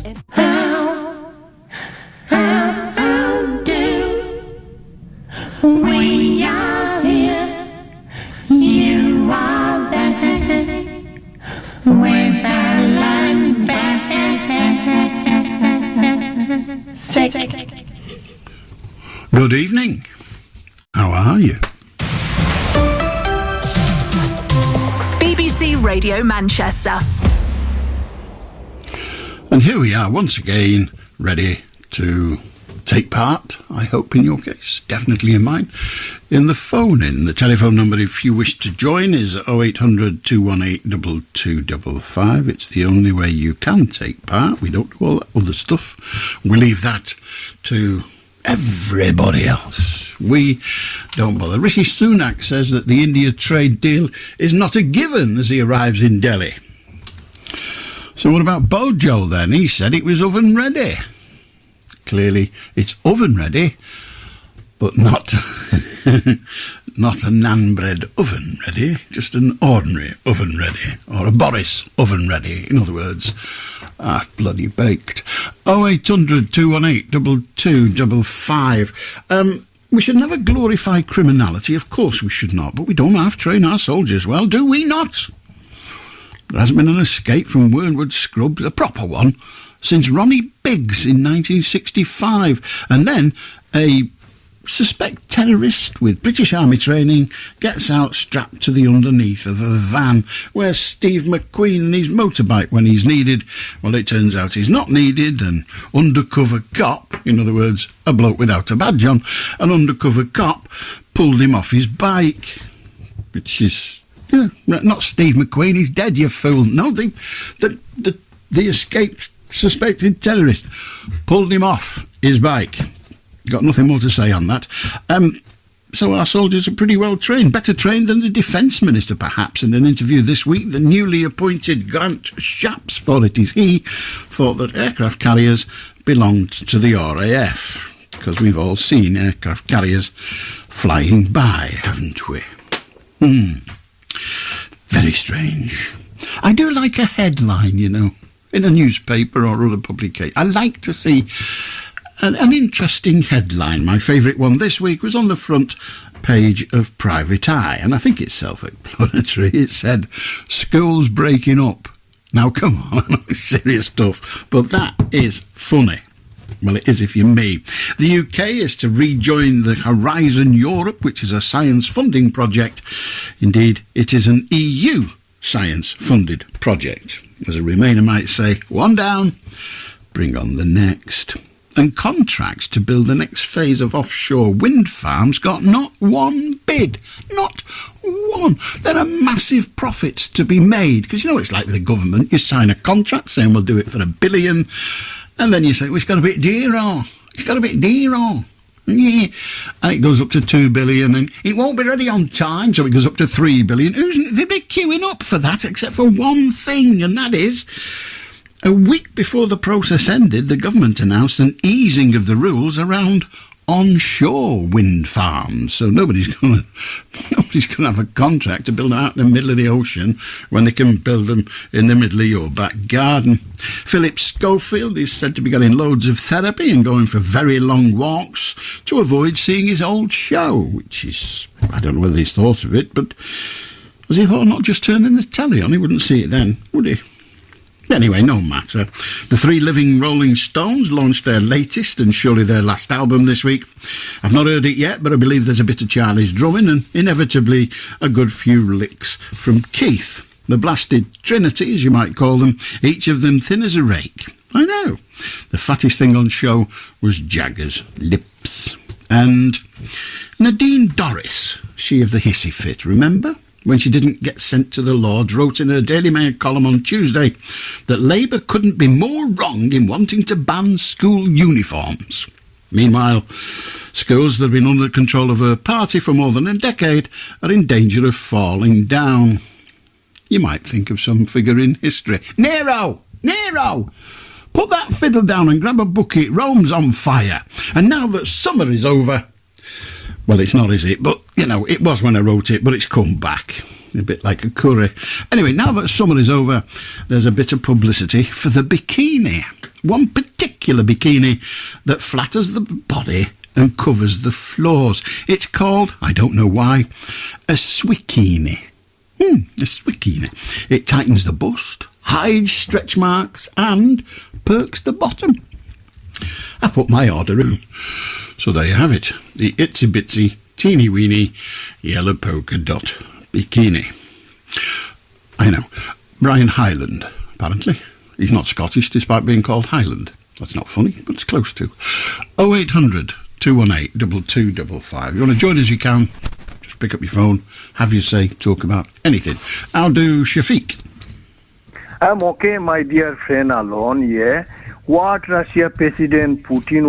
How do we are here? You are there with Allan Beswick. Good evening. How are you? BBC Radio Manchester. And here we are once again, ready to take part, I hope in your case, definitely in mine, in the phone-in. The telephone number, if you wish to join, is 0800 218 2255. It's the only way you can take part. We don't do all that other stuff. We leave that to everybody else. We don't bother. Rishi Sunak says that the India trade deal is not a given as he arrives in Delhi. So what about Bojo then? He said it was oven ready. Clearly it's oven ready, but not not a naan bread oven ready, just an ordinary oven ready, or a Boris oven ready. In other words, bloody baked. 0800 218 2255. We should never glorify criminality. Of course we should not, but we don't half-train our soldiers well, do we not? There hasn't been an escape from Wormwood Scrubs, a proper one, since Ronnie Biggs in 1965. And then a suspect terrorist with British Army training gets out strapped to the underneath of a van. Where's Steve McQueen and his motorbike when he's needed? Well, it turns out he's not needed. An undercover cop, in other words, a bloke without a badge on, an undercover cop pulled him off his bike, which is... Yeah, not Steve McQueen, he's dead, you fool. No, the escaped suspected terrorist pulled him off his bike. Got nothing more to say on that. So our soldiers are pretty well trained, better trained than the Defence Minister, perhaps. In an interview this week, the newly appointed Grant Shapps, for it is he, thought that aircraft carriers belonged to the RAF, because we've all seen aircraft carriers flying by, haven't we? Very strange. I do like a headline, you know, in a newspaper or other publication. I like to see an interesting headline. My favourite one this week was on the front page of Private Eye, and I think it's self-explanatory. It said, "Schools breaking up." Now, come on, I know it's serious stuff, but that is funny. Well, it is if you're me. The UK is to rejoin the Horizon Europe, which is a science funding project. Indeed, it is an EU science-funded project. As a Remainer might say, one down, bring on the next. And contracts to build the next phase of offshore wind farms got not one bid. Not one. There are massive profits to be made. Because you know what it's like with the government. You sign a contract saying we'll do it for $1 billion. And then you say, well, it's got a bit dearer. It's got a bit dearer. Yeah. And it goes up to 2 billion and it won't be ready on time, so it goes up to 3 billion. They'd be queuing up for that, except for one thing, and that is, a week before the process ended, the government announced an easing of the rules around onshore wind farms. So nobody's going to have a contract to build them out in the middle of the ocean when they can build them in the middle of your back garden. Philip Schofield is said to be getting loads of therapy and going for very long walks to avoid seeing his old show, which is, I don't know whether he's thought of it, but as he thought not just turning the telly on, he wouldn't see it then, would he? Anyway, no matter. The Three Living Rolling Stones launched their latest and surely their last album this week. I've not heard it yet, but I believe there's a bit of Charlie's drumming and inevitably a good few licks from Keith. The blasted trinity, as you might call them, each of them thin as a rake. I know. The fattest thing on show was Jagger's lips. And Nadine Dorris, she of the hissy fit, remember? When she didn't get sent to the Lords, wrote in her Daily Mail column on Tuesday that Labour couldn't be more wrong in wanting to ban school uniforms. Meanwhile, schools that have been under control of her party for more than a decade are in danger of falling down. You might think of some figure in history. Nero! Nero! Put that fiddle down and grab a bucket. Rome's on fire. And now that summer is over... Well, it's not, is it? But, you know, it was when I wrote it, but it's come back. A bit like a curry. Anyway, now that summer is over, there's a bit of publicity for the bikini. one particular bikini that flatters the body and covers the floors. It's called, I don't know why, a swikini. A swikini. It tightens the bust, hides stretch marks and perks the bottom. I put my order in. So there you have it. The itsy bitsy teeny weeny yellow polka dot bikini. I know. Brian Highland, apparently. He's not Scottish despite being called Highland. That's not funny, but it's close to. 0800 218 2255. You want to join us, you can. Just pick up your phone, have your say, talk about anything. I'll do Shafik. I'm okay, my dear friend Alon, yeah. What Russia President Putin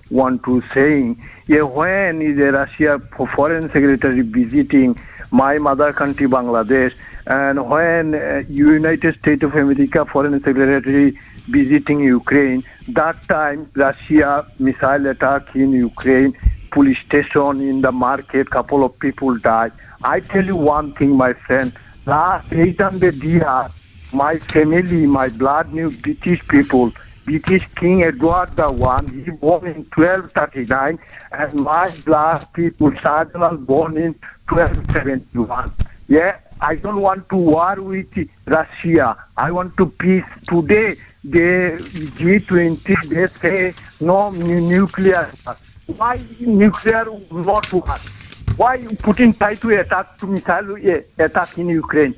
want to saying, yeah, when is Russia foreign secretary visiting my mother country Bangladesh, and when United States of America foreign secretary visiting Ukraine, that time Russia missile attack in Ukraine, police station in the market, couple of people died. I tell you one thing, my friend, last 800 years, my family, my blood knew British people. British King Edward I, he born in 1239, and my blood people, Shahjahan born in 1271. Yeah, I don't want to war with Russia. I want to peace. Today, the G20, they say no nuclear. Why nuclear not work? Why Putin try to attack to missile attack in Ukraine?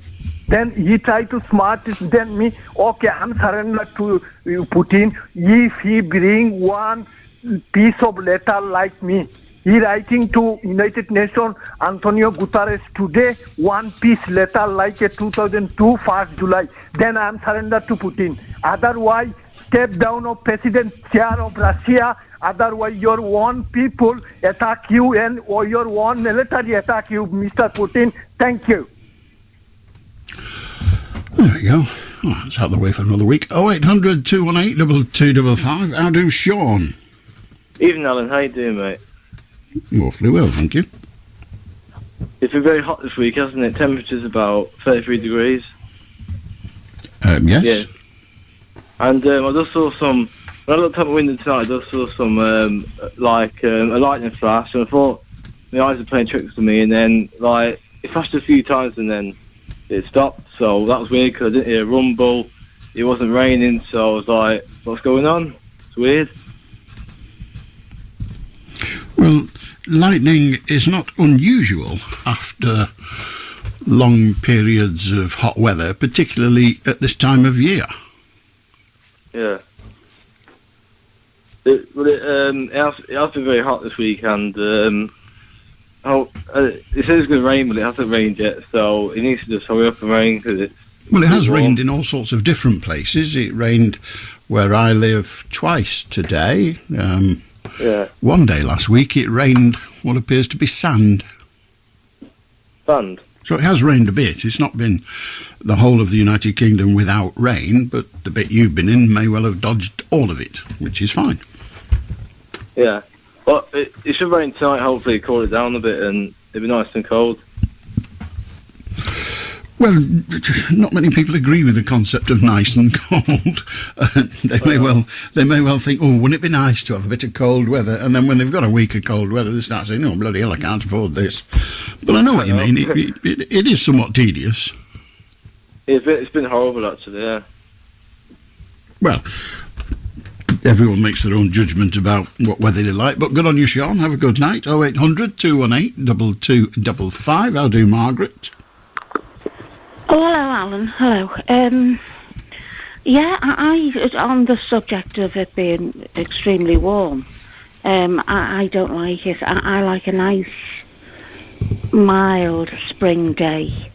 Then he tried to smart than me. Okay, I'm surrender to Putin. If he bring one piece of letter like me, he writing to United Nations, Antonio Guterres today, one piece letter like a 2002 1st July. Then I'm surrender to Putin. Otherwise, step down of president chair of Russia. Otherwise, your one people attack you and or your one military attack you, Mr. Putin. Thank you. There you go. Oh, it's out of the way for another week. 0800 218 2255. I'll do Sean. Evening, Alan. How you doing, mate? Awfully well, thank you. It's been very hot this week, hasn't it? Temperature's about 33 degrees. Yes. Yeah. And I just saw some... When I looked out my window tonight, I just saw some, a lightning flash, and I thought my eyes were playing tricks on me, and then, it flashed a few times, and then it stopped. So that was weird, because I didn't hear a rumble. It wasn't raining, so I was like, what's going on? It's weird. Well, lightning is not unusual after long periods of hot weather, particularly at this time of year. Yeah. It has been very hot this week, and it says it's going to rain, but it hasn't rained yet, so it needs to just hurry up and rain. It has rained in all sorts of different places. It rained where I live twice today. One day last week it rained what appears to be sand. Sand? So it has rained a bit. It's not been the whole of the United Kingdom without rain, but the bit you've been in may well have dodged all of it, which is fine. Yeah. Well, it should rain tonight, hopefully cool it down a bit, and it'll be nice and cold. Well, not many people agree with the concept of nice and cold. They may well think, oh, wouldn't it be nice to have a bit of cold weather? And then when they've got a week of cold weather, they start saying, oh, bloody hell, I can't afford this. But I know what you mean. It is somewhat tedious. It's been horrible, actually, yeah. Well, everyone makes their own judgment about what weather they like. But good on you, Sean. Have a good night. 0800 218 2255. I'll do Margaret. Oh, hello, Alan. Hello. I on the subject of it being extremely warm, I don't like it. I like a nice, mild spring day,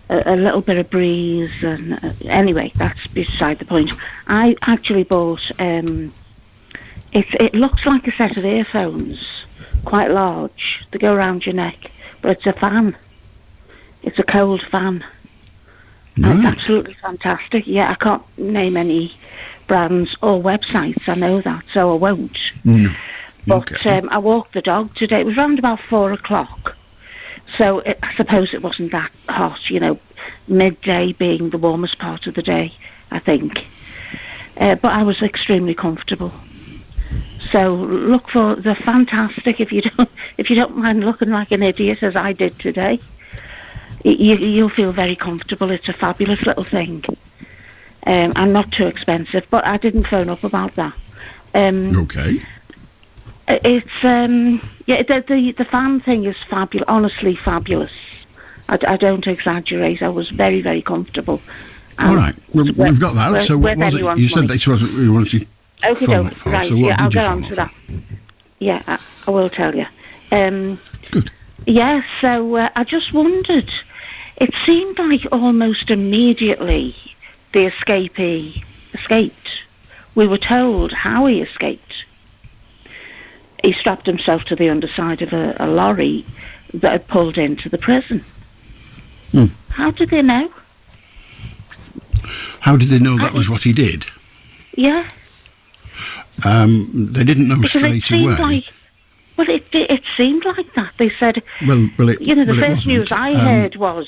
a little bit of breeze, and anyway, that's beside the point. I actually bought, it looks like a set of earphones, quite large. They go around your neck, but it's a fan. It's a cold fan. It's absolutely fantastic. Yeah, I can't name any brands or websites, I know that, so I won't. But okay. I walked the dog today. It was around about 4 o'clock. So I suppose it wasn't that hot, midday being the warmest part of the day, I think. but I was extremely comfortable. So look for the fantastic. If you don't mind looking like an idiot as I did today, you'll feel very comfortable. It's a fabulous little thing, and not too expensive. But I didn't phone up about that. Okay. It's the fan thing is fabulous. Honestly, fabulous. I don't exaggerate. I was very, very comfortable. All right, we've got that. So what was it? You said this wasn't really what you phoned up for. Right, so what I'll did you get phone on up to for? that. Yeah, I will tell you. Good. Yeah, so I just wondered. It seemed like almost immediately the escapee escaped. We were told how he escaped. He strapped himself to the underside of a lorry that had pulled into the prison. How did they know? How did they know that was what he did? Yeah. They didn't know Because straight it seemed away. it seemed like that. They said, Well, it, the well, it first wasn't. news I heard was,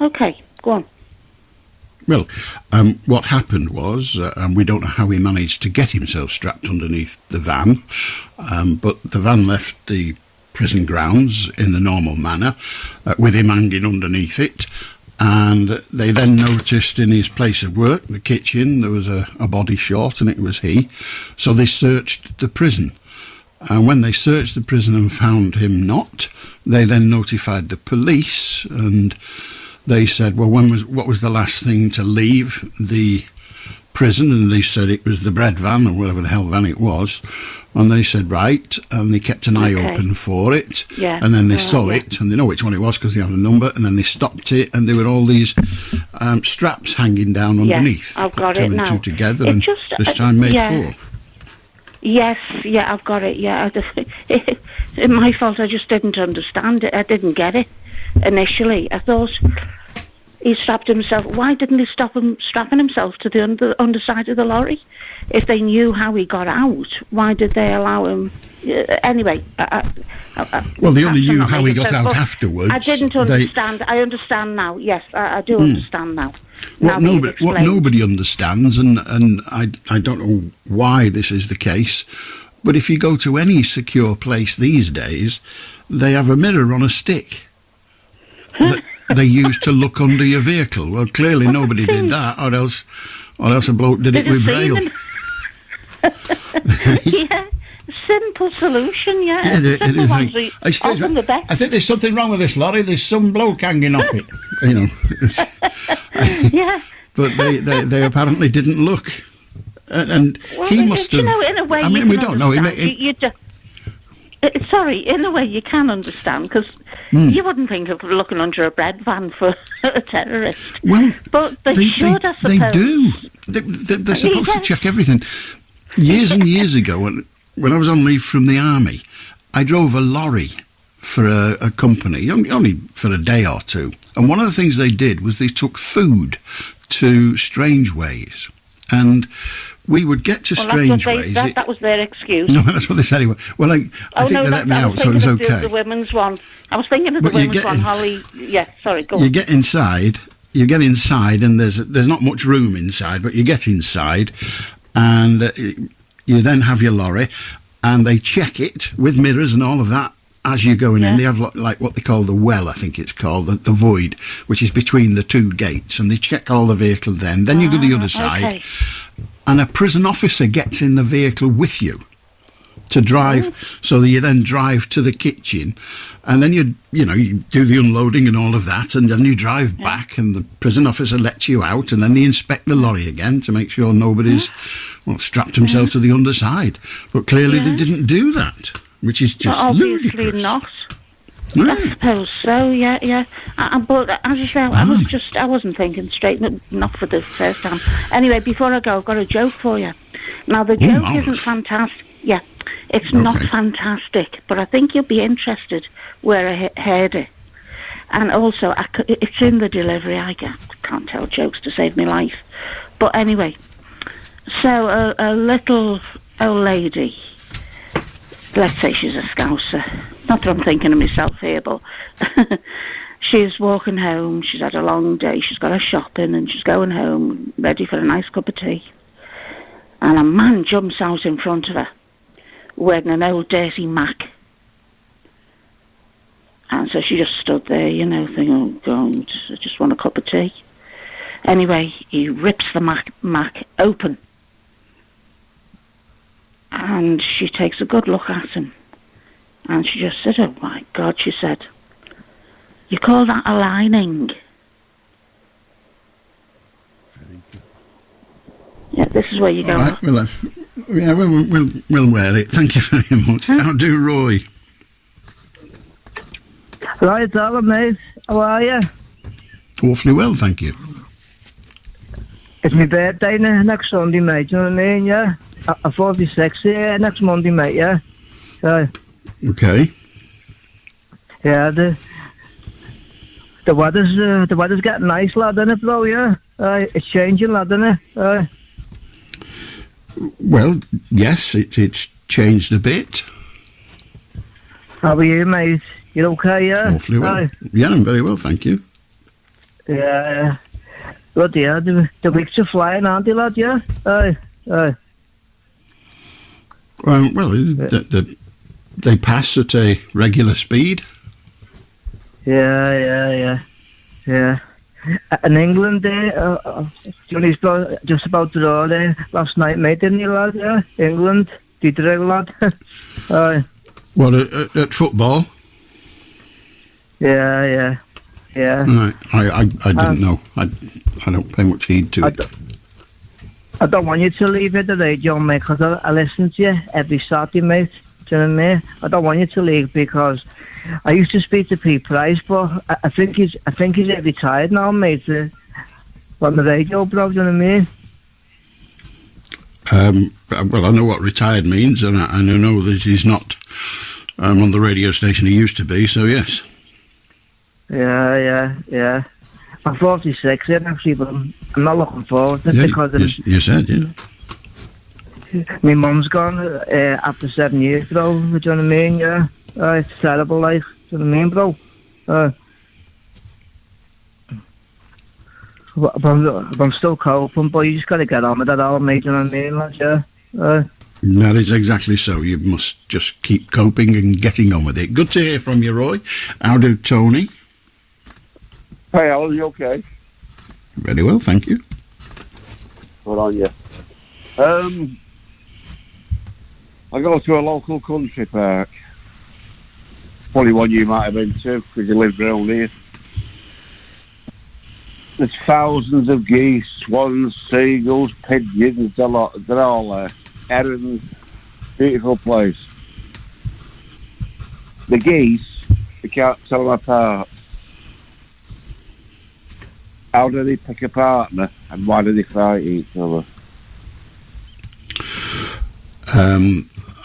okay, go on. Well, what happened was, and we don't know how he managed to get himself strapped underneath the van, but the van left the prison grounds in the normal manner, with him hanging underneath it, and they then noticed in his place of work, the kitchen, there was a body short, and it was he. So they searched the prison. And when they searched the prison and found him not, they then notified the police, and they said, well, what was the last thing to leave the prison? And they said it was the bread van, or whatever the hell van it was. And they said, right, and they kept an eye open for it. Yeah. And then they saw it, and they know which one it was because they have a number, and then they stopped it, and there were all these straps hanging down underneath. I've got Two it and now. two together, It and just, this time made four. Yes, yeah, I've got it, yeah. It's my fault, I just didn't understand it. I didn't get it initially. I thought he strapped himself. Why didn't he stop him strapping himself to the underside of the lorry? If they knew how he got out, why did they allow him? Anyway. Well, they only knew how he got out afterwards. I didn't understand. I understand now. Yes, I do understand now. What nobody understands, and I don't know why this is the case, but if you go to any secure place these days, they have a mirror on a stick that they use to look under your vehicle. Well, clearly nobody did that, or else a bloke did it with Braille. Yeah, simple solution, yeah. It is. Excuse me, I think there's something wrong with this lorry. There's some bloke hanging off it. Yeah. But they apparently didn't look, and well, he must have. In a way, I mean, we don't know. Sorry, in a way you can understand, because you wouldn't think of looking under a bread van for a terrorist. Well, but they should, I suppose. They do. They're supposed to check everything. Years and years ago, when I was on leave from the army, I drove a lorry for a company, only for a day or two. And one of the things they did was they took food to Strangeways. And we would get to Strangeways. That was their excuse. No, that's what they said anyway. Well, I think they let me out, so it was okay. The women's one. I was thinking of the women's one, Holly. Yeah, sorry, go on. You get inside, and there's not much room inside, but you get inside, and you then have your lorry, and they check it with mirrors and all of that as you're going in. They have like what they call the well, I think it's called, the void, which is between the two gates, and they check all the vehicle then. Then you go to the other side, and a prison officer gets in the vehicle with you to drive, so that you then drive to the kitchen, and then you do the unloading and all of that, and then you drive back, and the prison officer lets you out, and then they inspect the lorry again to make sure nobody's strapped himself to the underside. But clearly they didn't do that, which is just ludicrous. Obviously not. I suppose so, yeah. But as I say, I wasn't thinking straight, not for the first time. Anyway, before I go, I've got a joke for you. Now, the joke isn't fantastic. Yeah, it's not fantastic, but I think you'll be interested where I heard it. And also, it's in the delivery. I can't tell jokes to save my life. But anyway, so a little old lady, let's say she's a Scouser. Not that I'm thinking of myself here, but she's walking home. She's had a long day. She's got her shopping, and she's going home, ready for a nice cup of tea. and a man jumps out in front of her wearing an old dirty Mac. And so she just stood there, you know, thinking, oh, God, I just want a cup of tea. Anyway, he rips the Mac open. And she takes a good look at him. And she just said, oh, my God, she said, you call that a lining? Yeah, this is where you go. All right, well, yeah, we'll wear it. Thank you very much. How do, Roy? Right, Alan, mate. How are you? Awfully well, thank you. It's my birthday next Sunday, mate. You know what I mean? Yeah. I'm 46 here next Monday, mate. Yeah. Okay. Yeah. The weather's getting nice, lad, isn't it, bro? Yeah. It's changing, lad, isn't it? Well, yes, it's changed a bit. How are you, mate? You okay, yeah? Awfully well. Yeah, I'm very well, thank you. Yeah. Good, yeah. The weeks are flying, aren't they, lad? Yeah. Well, they pass at a regular speed. Yeah. In England, Johnny's just about to draw there last night, mate, didn't you, lad? Yeah. England, they drew, lad. What, at football? Yeah. Right. I didn't know. I don't pay much heed to it. I don't want you to leave it today, John, mate, because I listen to you every Saturday, mate. Do you know what I mean? I don't want you to leave because I used to speak to Pete Price, but I think he's retired now, mate. On the radio, bro. Do you know what I mean? Well, I know what retired means, and I know that he's not on the radio station he used to be. So yes. Yeah. I'm 46, actually, but I'm not looking forward to it because you said, yeah. My mum's gone after 7 years, bro. Do you know what I mean? Yeah. It's terrible, like. Do you know what I mean, bro? But I'm still coping, but you just got to get on with it all, mate. Do you know what I mean, like, yeah. That is exactly so. You must just keep coping and getting on with it. Good to hear from you, Roy. How do, Tony? Hey, Alan, you okay? Very well, thank you. Good on you. I go to a local country park. Probably one you might have been to, because you live around here. There's thousands of geese, swans, seagulls, pigeons, they're all there. Herons, beautiful place. The geese, you can't tell them apart. How do they pick a partner and why do they fight each other?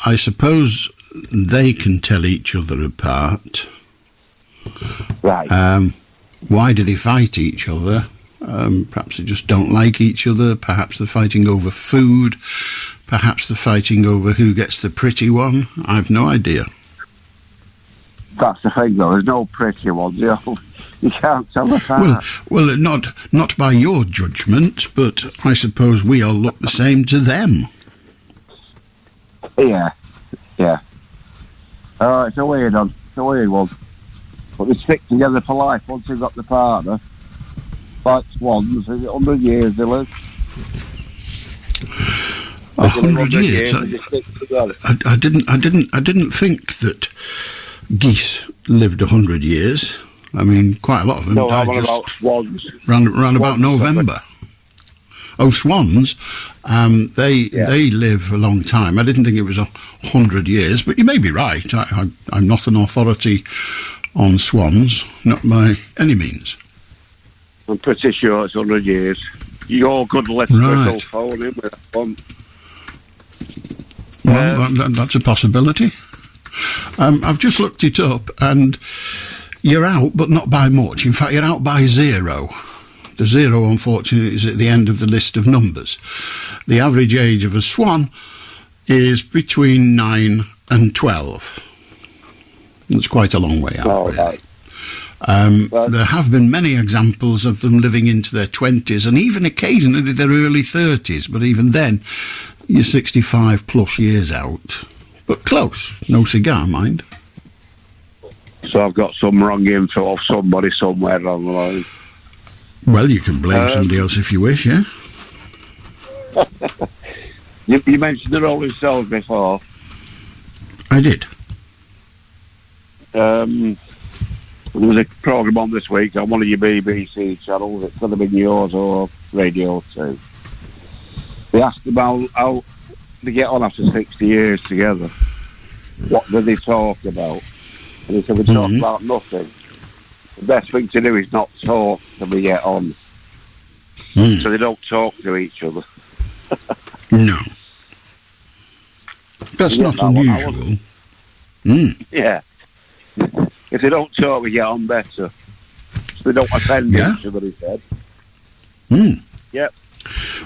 I suppose they can tell each other apart. Right. Why do they fight each other? Perhaps they just don't like each other. Perhaps they're fighting over food. Perhaps they're fighting over who gets the pretty one. I've no idea. That's the thing, though. There's no pretty ones. You can't tell apart. Well, not by your judgment, but I suppose we all look the same to them. Yeah. Oh, it's a weird one. It's a weird one. But they stick together for life once they've got the partner. Like swans, 100 years they live. 100 years? I didn't think that geese lived 100 years. I mean, quite a lot of them died just round about November. Oh, swans, they live a long time. I didn't think it was 100 years, but you may be right. I'm not an authority on swans, not by any means. I'm pretty sure it's 100 years. You're good electrical phone in with that one. Well, that's a possibility. I've just looked it up, and you're out, but not by much. In fact, you're out by 0. The 0, unfortunately, is at the end of the list of numbers. The average age of a swan is between 9 and 12. It's quite a long way out, really. There have been many examples of them living into their 20s and even occasionally their early 30s, but even then, you're 65 plus years out. But close. No cigar, mind. So I've got some wrong info off somebody somewhere along the line. Well, you can blame somebody else if you wish, yeah? You mentioned the Rolling Stones before. I did. There was a programme on this week on one of your BBC channels. It could have been yours or Radio 2. They asked about how they get on after 60 years together. What do they talk about? And he said, we talk about nothing. The best thing to do is not talk till we get on. So they don't talk to each other. No. That's not unusual. Yeah. If they don't talk, we get on better. So they don't offend each other, he said. Yep.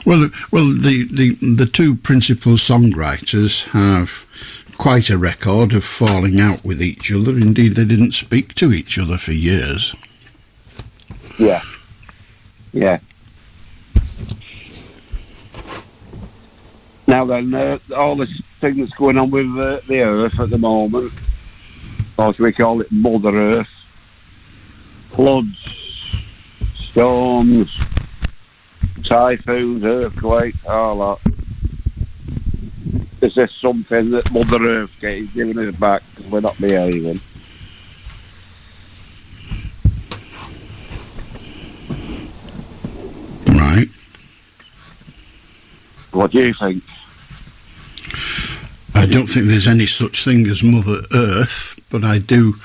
Well, the two principal songwriters have quite a record of falling out with each other. Indeed, they didn't speak to each other for years. Yeah. Yeah. Now then, all this thing that's going on with the Earth at the moment, or as we call it, Mother Earth, floods, storms, typhoons, earthquakes, all that. Is this something that Mother Earth is giving us back because we're not behaving? Right. What do you think? I don't think there's any such thing as Mother Earth, but I do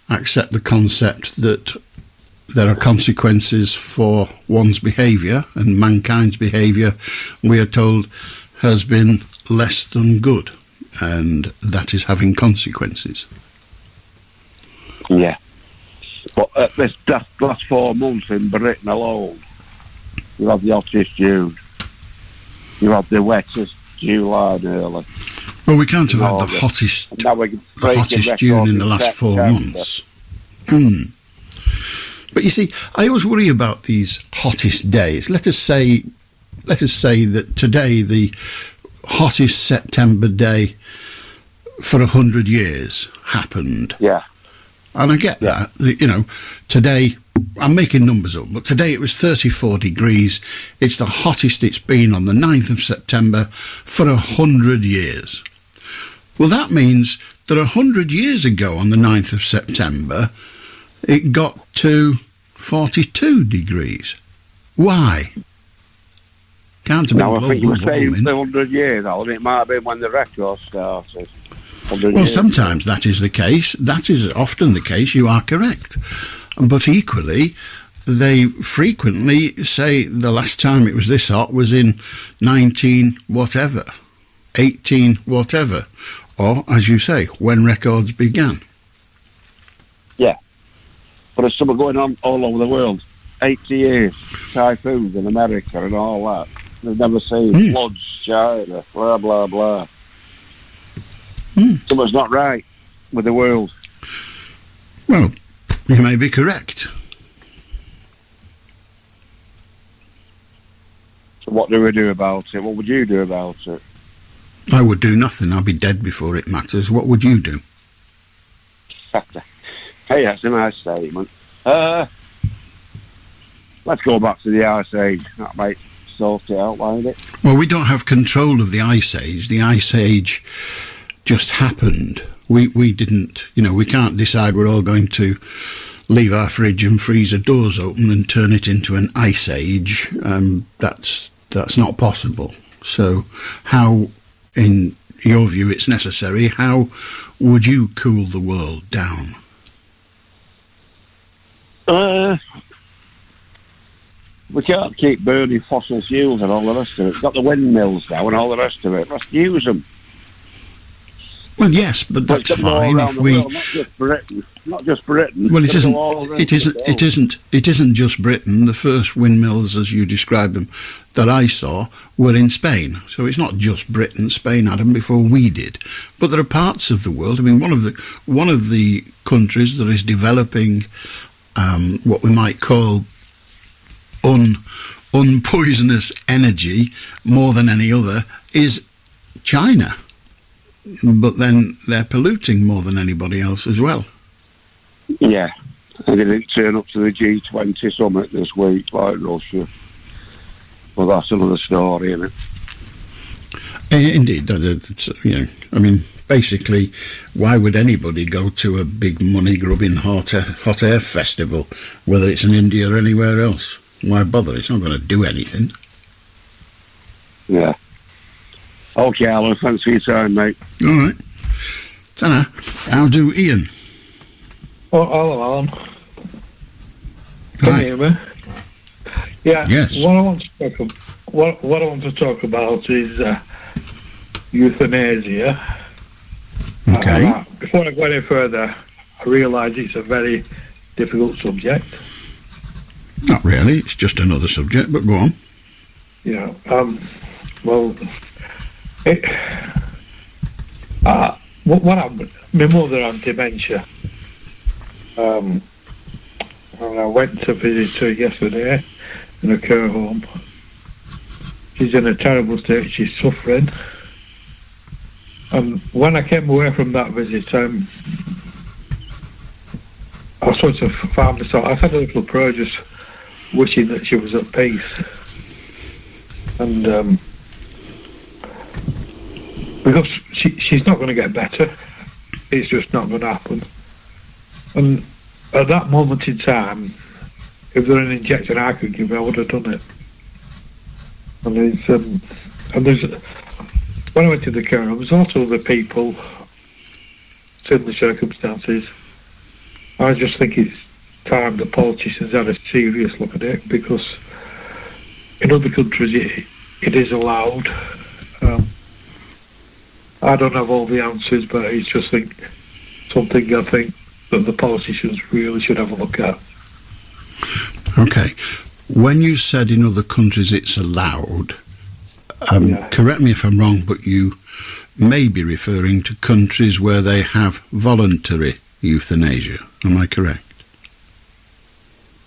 accept the concept that there are consequences for one's behaviour, and mankind's behaviour, we are told, has been less than good, and that is having consequences. Yeah. But this last 4 months in Britain alone, you had the hottest June, you had the wettest July nearly. Well, we can't have had the hottest June in the last 4 months. But you see, I always worry about these hottest days. Let us say that today the hottest September day for 100 years happened. Yeah. And I get that. You know, today, I'm making numbers up, but today it was 34 degrees. It's the hottest it's been on the 9th of September for 100 years. Well, that means that 100 years ago on the 9th of September, it got to 42 degrees. Why? Can't have been global warming. Now, I think you were saying 100 years, Alan. It might have been when the record started. Well, sometimes that is the case. That is often the case. You are correct. But equally, they frequently say the last time it was this hot was in 19 whatever, 18 whatever, or, as you say, when records began. Yeah. But there's something going on all over the world. 80 years, typhoons in America and all that. They've never seen floods, China, blah, blah, blah. Something's not right with the world. Well, you may be correct. So what do we do about it? What would you do about it? I would do nothing. I'll be dead before it matters. What would you do? Hey, that's a nice statement. Let's go back to the Ice Age. That might sort it out, won't it? Well, we don't have control of the Ice Age. The Ice Age just happened. We didn't, we can't decide we're all going to leave our fridge and freezer doors open and turn it into an Ice Age. That's not possible. So how, in your view, it's necessary, how would you cool the world down? We can't keep burning fossil fuels and all the rest of it. We've got the windmills now and all the rest of it. Let's use them. Well, yes, but that's fine if we. World, not just Britain. Well, it isn't. It isn't just Britain. The first windmills, as you described them, that I saw were in Spain. So it's not just Britain. Spain had them before we did. But there are parts of the world. I mean, one of the countries that is developing what we might call unpoisonous energy more than any other is China, but then they're polluting more than anybody else as well. Yeah, and they didn't turn up to the G20 summit this week like Russia. Well, that's another story, isn't it? Indeed, I mean, basically, why would anybody go to a big money-grubbing hot air festival, whether it's in India or anywhere else? Why bother? It's not going to do anything. Yeah. Okay, Alan, thanks for your time, mate. All right. Ta-ra. How do Ian? Oh, hello, Alan. Hi. Can you hear me? Yeah. Yes. What I want to talk about is euthanasia. Okay. Before I go any further, I realise it's a very difficult subject. Not really. It's just another subject, but go on. Yeah. Well, what happened? My mother had dementia. And I went to visit her yesterday in a care home. She's in a terrible state. She's suffering. And when I came away from that visit, I sort of found myself. I had a little prayer, just wishing that she was at peace. And because she's not going to get better, it's just not going to happen. And at that moment in time, if there was an injection I could give her, I would have done it. And there's when I went to the care home, there's also other people, similar circumstances. I just think it's time the politicians had a serious look at it, because in other countries it is allowed. I don't have all the answers, but it's just something I think that the politicians really should have a look at. Okay. When you said in other countries it's allowed, correct me if I'm wrong, but you may be referring to countries where they have voluntary euthanasia. Am I correct?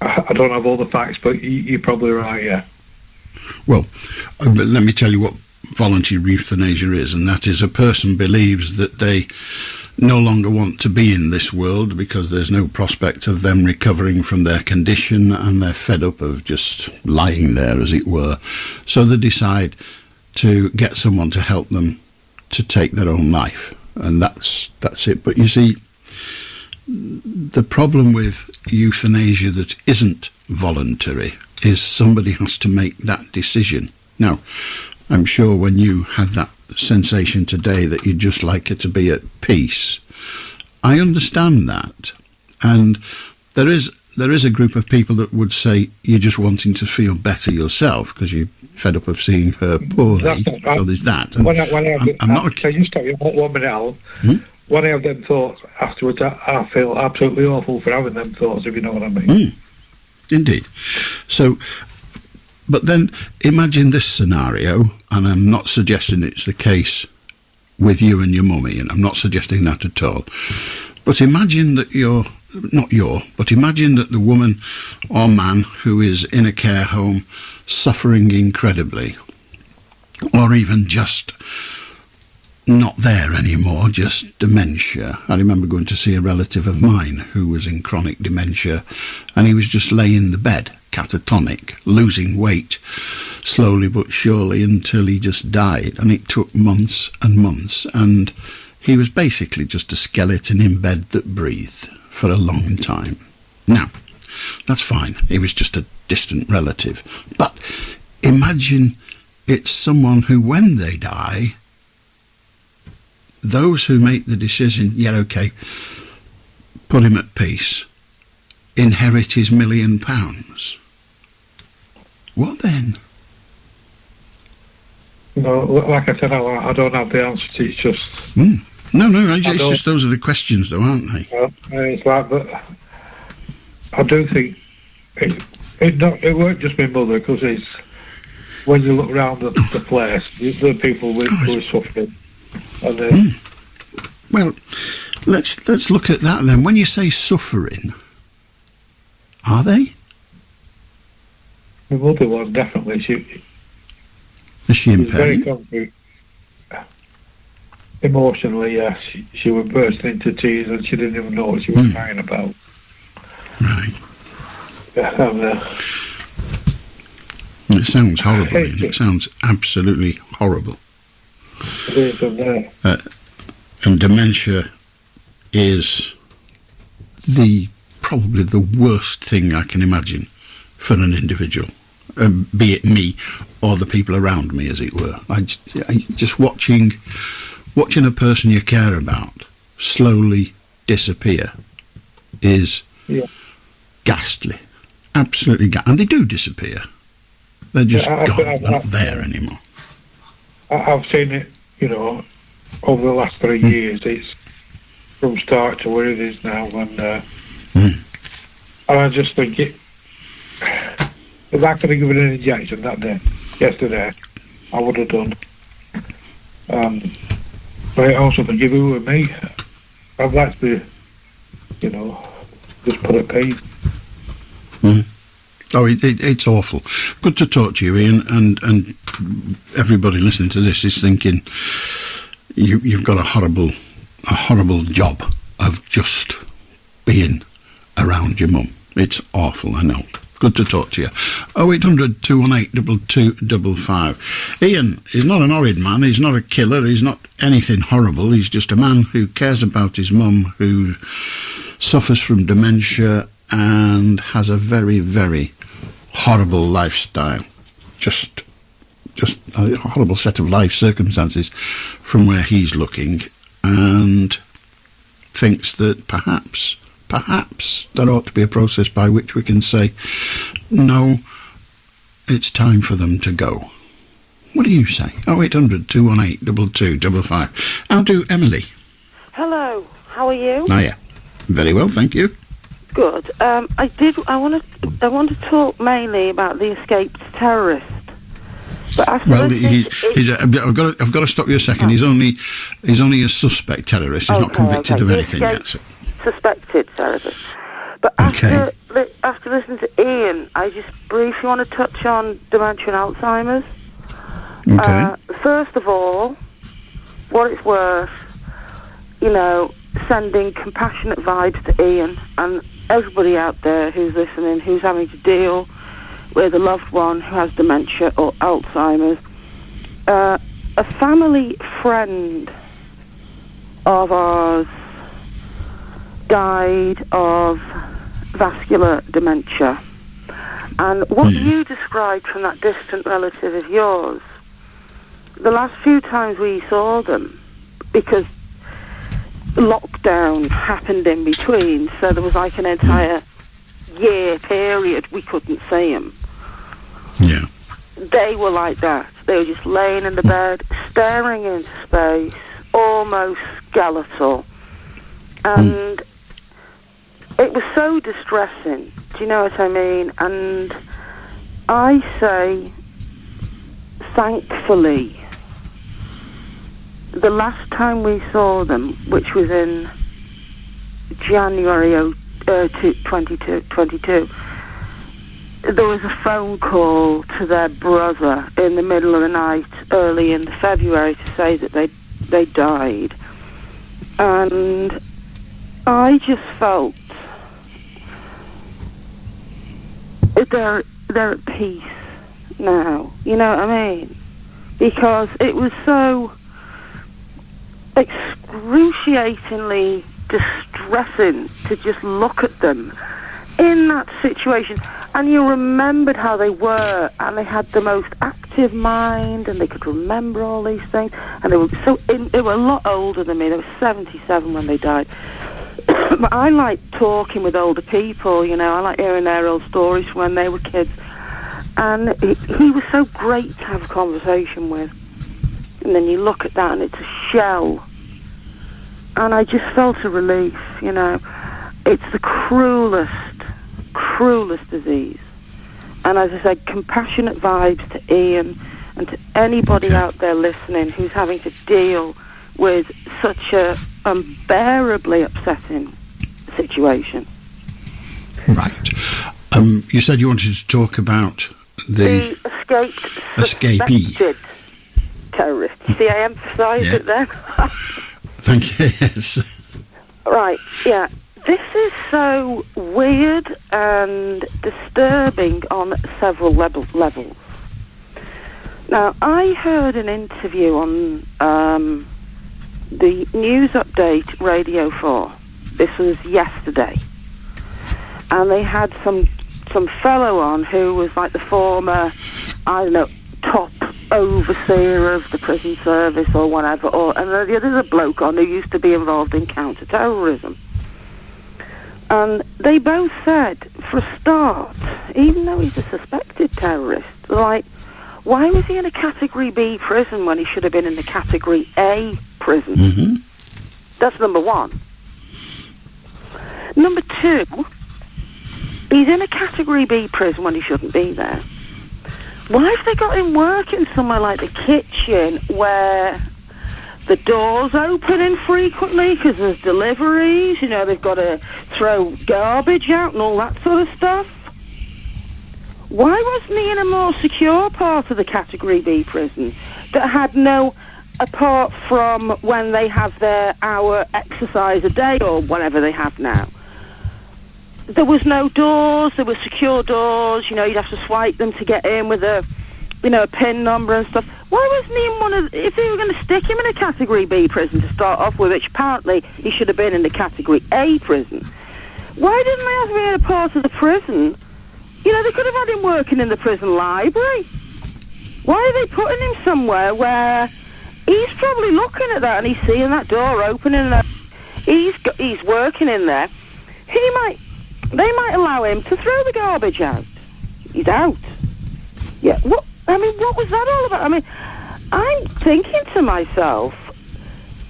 I don't have all the facts, but you're probably right, yeah. Well, let me tell you what voluntary euthanasia is, and that is a person believes that they no longer want to be in this world because there's no prospect of them recovering from their condition, and they're fed up of just lying there, as it were. So they decide to get someone to help them to take their own life, and that's it. But you see, the problem with euthanasia that isn't voluntary is somebody has to make that decision. Now, I'm sure when you had that sensation today that you'd just like her to be at peace, I understand that. And there is a group of people that would say you're just wanting to feel better yourself because you're fed up of seeing her poorly. So there's that. And Can you stop you 1 minute, Alan? When I have them thoughts afterwards, I feel absolutely awful for having them thoughts, if you know what I mean. Indeed. So, but then imagine this scenario, and I'm not suggesting it's the case with you and your mummy, and I'm not suggesting that at all. But imagine that imagine that the woman or man who is in a care home suffering incredibly, or even just not there anymore, just dementia. I remember going to see a relative of mine who was in chronic dementia, and he was just laying in the bed, catatonic, losing weight, slowly but surely, until he just died. And it took months and months, and he was basically just a skeleton in bed that breathed for a long time. Now, that's fine. He was just a distant relative. But imagine it's someone who, when they die, those who make the decision, put him at peace, inherit his £1 million. What then? No, like I said, I don't have the answer to it. It's just... No, it's just those are the questions, though, aren't they? It's like, but I do think it weren't just my mother, because it's when you look around the place, there are people who are suffering. And, well, let's look at that then. When you say suffering, are they? My mother was definitely. Is she in pain? Very concrete. emotionally, yes, she was bursting into tears and she didn't even know what she was crying about. Right. And, it sounds horrible. It sounds absolutely horrible. it is, and, And dementia is probably the worst thing I can imagine for an individual, be it me or the people around me, as it were. I just watching a person you care about slowly disappear is ghastly, absolutely ghastly. And they do disappear. They're just gone. They're not there anymore. I've seen it, over the last 3 years. It's from start to where it is now, and I just think if I could have given an injection that day, yesterday, I would have done. But I also think if it were me, I'd like to, just put at peace. Oh, it's awful. Good to talk to you, Ian, and everybody listening to this is thinking you've got a horrible job of just being around your mum. It's awful, I know. Good to talk to you. 0800 218 2255. Ian is not an horrid man. He's not a killer. He's not anything horrible. He's just a man who cares about his mum, who suffers from dementia and has a very, very horrible lifestyle. Just a horrible set of life circumstances from where he's looking, and thinks that perhaps there ought to be a process by which we can say, no, it's time for them to go. What do you say? 0800 218 2255. How do Emily? Hello, how are you? Oh, yeah. Very well, thank you. Good. I want to talk mainly about the escaped terrorist. But after I've got to stop you a second. He's only a suspect terrorist. He's not convicted of anything yet. So. Suspected terrorist. But after listening to Ian, I just briefly want to touch on dementia and Alzheimer's. Okay. First of all, what it's worth, sending compassionate vibes to Ian and everybody out there who's listening, who's having to deal with a loved one who has dementia or Alzheimer's. A family friend of ours died of vascular dementia. And what you described from that distant relative of yours, the last few times we saw them, because lockdown happened in between, so there was like an entire year period we couldn't see them. Yeah. They were like that. They were just laying in the bed, staring into space, almost skeletal. And it was so distressing. Do you know what I mean? And I say, thankfully, the last time we saw them, which was in January 2022, there was a phone call to their brother in the middle of the night, early in February, to say that they died. And I just felt they're at peace now. You know what I mean? Because it was so excruciatingly distressing to just look at them in that situation, and you remembered how they were, and they had the most active mind, and they could remember all these things, and they were a lot older than me. They were 77 when they died. But I like talking with older people, I like hearing their old stories from when they were kids, and he was so great to have a conversation with. And then you look at that and it's a shell, and I just felt a relief. It's the cruelest disease. And as I said, compassionate vibes to Ian and to anybody out there listening who's having to deal with such a unbearably upsetting situation. Right. You said you wanted to talk about the escapee terrorist. See, I emphasised it then. Thank you, yes. Right, yeah. This is so weird and disturbing on several levels. Now, I heard an interview on the News Update Radio 4. This was yesterday. And they had some fellow on who was like the former, I don't know, top overseer of the prison service or whatever. And there's a bloke on who used to be involved in counter-terrorism. And they both said, for a start, even though he's a suspected terrorist, like, why was he in a Category B prison when he should have been in the Category A prison? Mm-hmm. That's number one. Number two, he's in a Category B prison when he shouldn't be there. Why have they got him working somewhere like the kitchen where the door's opening frequently because there's deliveries, you know, they've got to throw garbage out and all that sort of stuff? Why wasn't he in a more secure part of the Category B prison that had no, apart from when they have their hour exercise a day or whatever they have now? There was no doors, there were secure doors, you know, you'd have to swipe them to get in with a, you know, a PIN number and stuff. Why wasn't he in one of, if they were going to stick him in a Category B prison to start off with, which apparently he should have been in the Category A prison, why didn't they have him in a part of the prison? You know, they could have had him working in the prison library. Why are they putting him somewhere where he's probably looking at that and he's seeing that door opening and he's working in there? They might allow him to throw the garbage out. He's out. Yeah, what was that all about? I mean, I'm thinking to myself,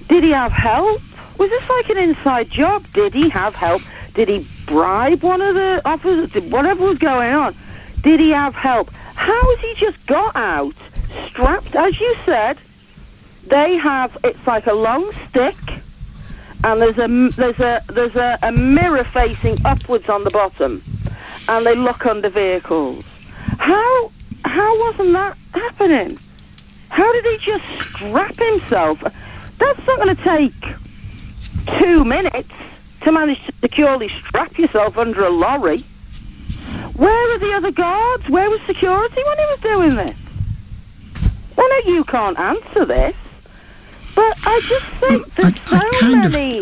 did he have help? Was this like an inside job? Did he have help? Did he bribe one of the officers? Whatever was going on, did he have help? How has he just got out, strapped, as you said? They have, it's like a long stick, and there's a mirror facing upwards on the bottom, and they look under vehicles. How wasn't that happening? How did he just strap himself? That's not going to take 2 minutes to manage to securely strap yourself under a lorry. Where are the other guards? Where was security when he was doing this? I know you can't answer this, but I just think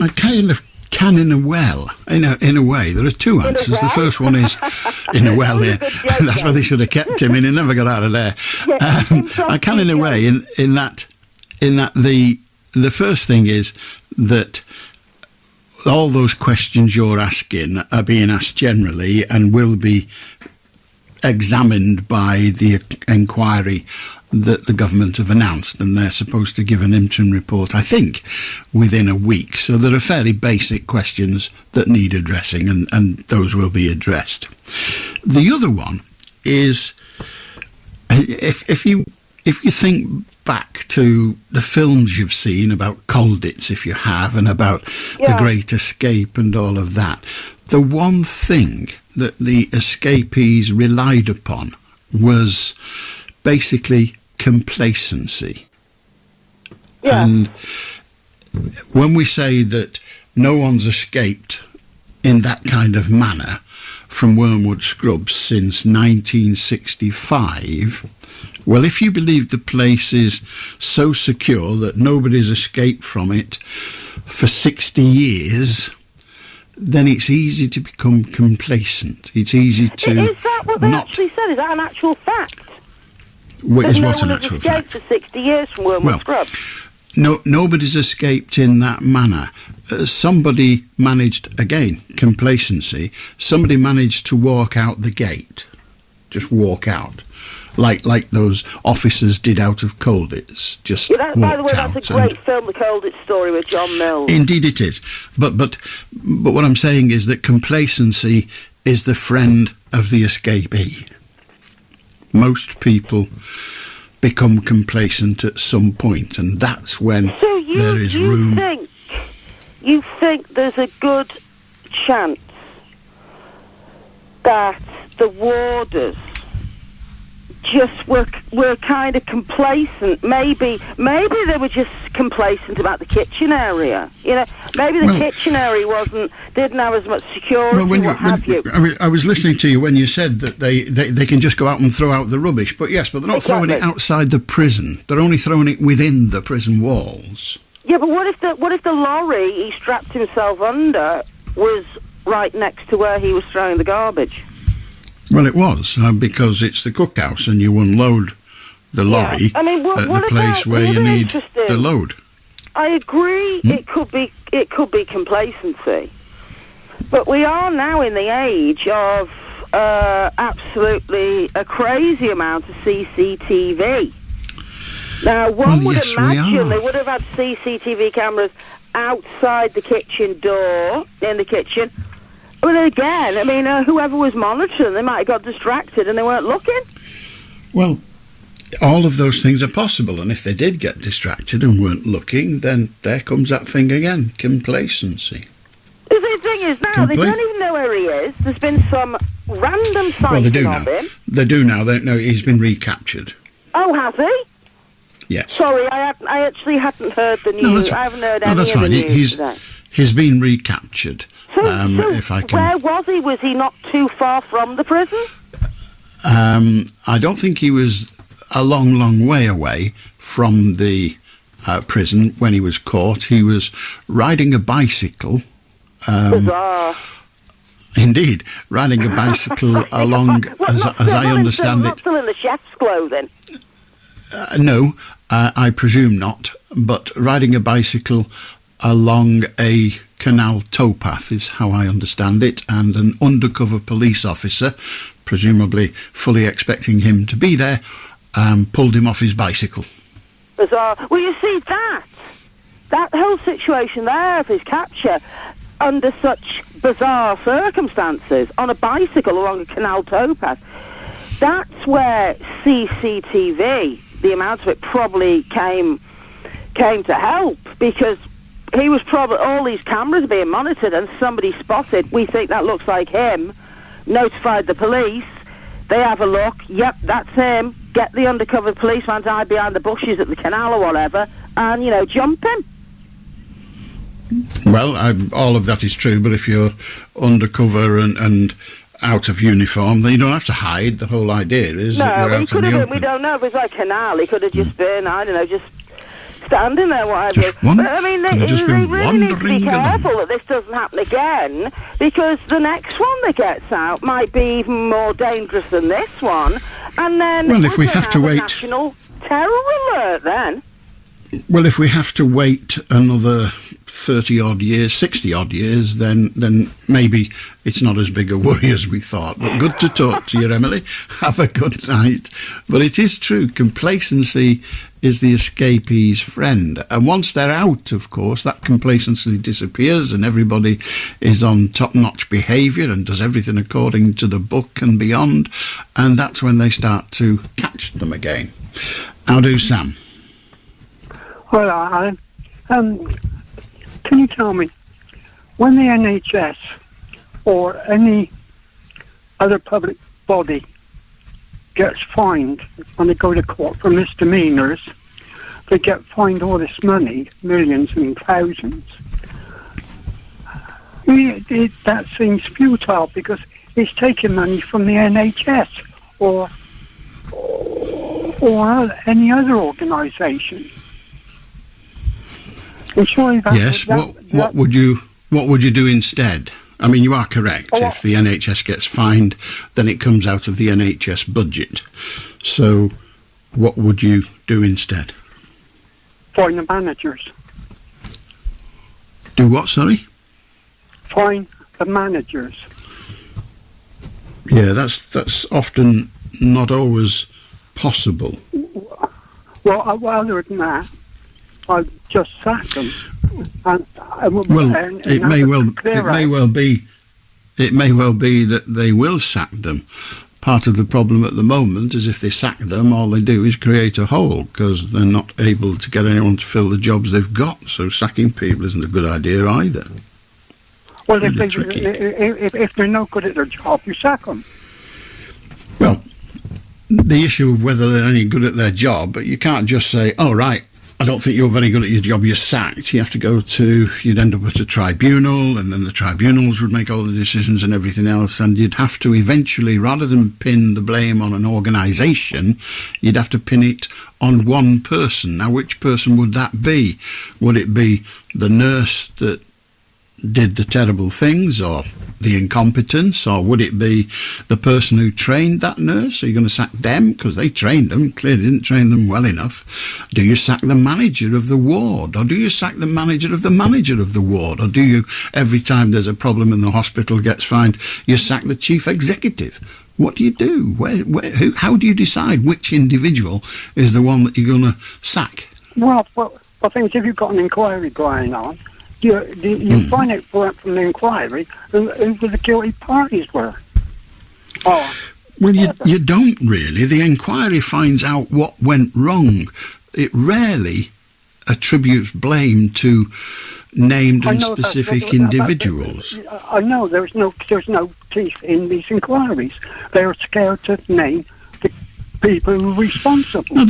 I kind of can in a well. In a way, there are two answers. The first one is in a well. Yeah, that's why they should have kept him in. He never got out of there. I can in a way. In that the first thing is that all those questions you're asking are being asked generally and will be examined by the inquiry that the government have announced, and they're supposed to give an interim report, I think, within a week. So there are fairly basic questions that need addressing, and those will be addressed. The other one is, if you think back to the films you've seen about Colditz, if you have, and about The Great Escape and all of that, the one thing that the escapees relied upon was basically complacency. Yeah. And when we say that no one's escaped in that kind of manner from Wormwood Scrubs since 1965, well, if you believe the place is so secure that nobody's escaped from it for 60 years, then it's easy to become complacent. It's easy to Is that what they actually said? Is that an actual fact? What is what an actual fact? For 60 years from Wormwood Scrubs. Nobody's escaped in that manner. Somebody managed, again, complacency. Somebody managed to walk out the gate, just walk out, like those officers did out of Colditz. Just walked out. By the way, that's a great film, The Colditz Story, with John Mills. Indeed, it is. But what I'm saying is that complacency is the friend of the escapee. Most people become complacent at some point, and that's when there is room. You think there's a good chance that the warders just were kind of complacent. Maybe they were just complacent about the kitchen area. You know, maybe the kitchen area didn't have as much security. Well, I was listening to you when you said that they can just go out and throw out the rubbish. But yes, but they're not throwing it outside the prison. They're only throwing it within the prison walls. Yeah, but what if the lorry he strapped himself under was right next to where he was throwing the garbage? Well, it was, because it's the cookhouse and you unload the lorry at the place where you need the load. I agree it could be complacency. But we are now in the age of absolutely a crazy amount of CCTV. Now, one would imagine they would have had CCTV cameras outside the kitchen door, in the kitchen. But again, I mean, whoever was monitoring, they might have got distracted and they weren't looking. Well, all of those things are possible, and if they did get distracted and weren't looking, then there comes that thing again, complacency. The thing is now, they don't even know where he is. There's been some random sighting of him. They do now. They know he's been recaptured. Oh, has he? Yes. Sorry, I actually hadn't heard the news. I haven't heard any of the news today. He's been recaptured. So where was he? Was he not too far from the prison? I don't think he was a long, long way away from the prison when he was caught. He was riding a bicycle. Bizarre. Indeed, riding a bicycle along, as I understand it. Still in the chef's clothing? No, I presume not. But riding a bicycle along a canal towpath is how I understand it, and an undercover police officer, presumably fully expecting him to be there, pulled him off his bicycle. Bizarre. Well, you see, that whole situation there of his capture under such bizarre circumstances on a bicycle along a canal towpath, that's where CCTV, the amount of it, probably came to help, because he was probably, all these cameras being monitored, and somebody spotted, we think that looks like him, notified the police, they have a look, yep, that's him, get the undercover policeman to hide behind the bushes at the canal or whatever, and, jump him. Well, all of that is true, but if you're undercover and out of uniform, then you don't have to hide. The whole idea is that you're out in the open. We don't know. If it's like a canal, he could have just been, I don't know, just standing there, whatever. They really need to be careful that this doesn't happen again, because the next one that gets out might be even more dangerous than this one. And then, well, if we have to wait, national terror alert then. Well, if we have to wait another 30-odd years, 60-odd years, then maybe it's not as big a worry as we thought. But good to talk to you, Emily. Have a good night. But it is true, complacency is the escapee's friend. And once they're out, of course, that complacency disappears and everybody is on top-notch behaviour and does everything according to the book and beyond. And that's when they start to catch them again. How do, Sam? Well, Alan, can you tell me, when the NHS or any other public body gets fined when they go to court for misdemeanours, they get fined all this money, millions and thousands. That seems futile, because it's taking money from the NHS or any other organisation. Yes. What would you do instead? I mean, you are correct. If the NHS gets fined, then it comes out of the NHS budget. So, what would you do instead? Fine the managers. Do what? Sorry. Fine the managers. Yeah, that's often not always possible. Well, other than that, I'd just sack them. It may well be that they will sack them. Part of the problem at the moment is if they sack them, all they do is create a hole, because they're not able to get anyone to fill the jobs they've got. So sacking people isn't a good idea either. Well, if they're not good at their job, you sack them. Well, the issue of whether they're any good at their job, but you can't just say, oh, right, I don't think you're very good at your job, you're sacked. You have to you'd end up at a tribunal, and then the tribunals would make all the decisions and everything else, and you'd have to eventually, rather than pin the blame on an organisation, you'd have to pin it on one person. Now, which person would that be? Would it be the nurse that did the terrible things, or the incompetence, or would it be the person who trained that nurse? Are you going to sack them because they trained them, clearly didn't train them well enough? Do you sack the manager of the ward, or do you sack the manager of the ward, or do you, every time there's a problem and the hospital gets fined, you sack the chief executive? What do you do? How do you decide which individual is the one that you're going to sack? Well, I think if you've got an inquiry going on, you find out from the inquiry who the guilty parties were. Oh, well, you don't really. The inquiry finds out what went wrong. It rarely attributes blame to named and specific individuals. I know there's no teeth in these inquiries. They're scared to name the people who are responsible. No,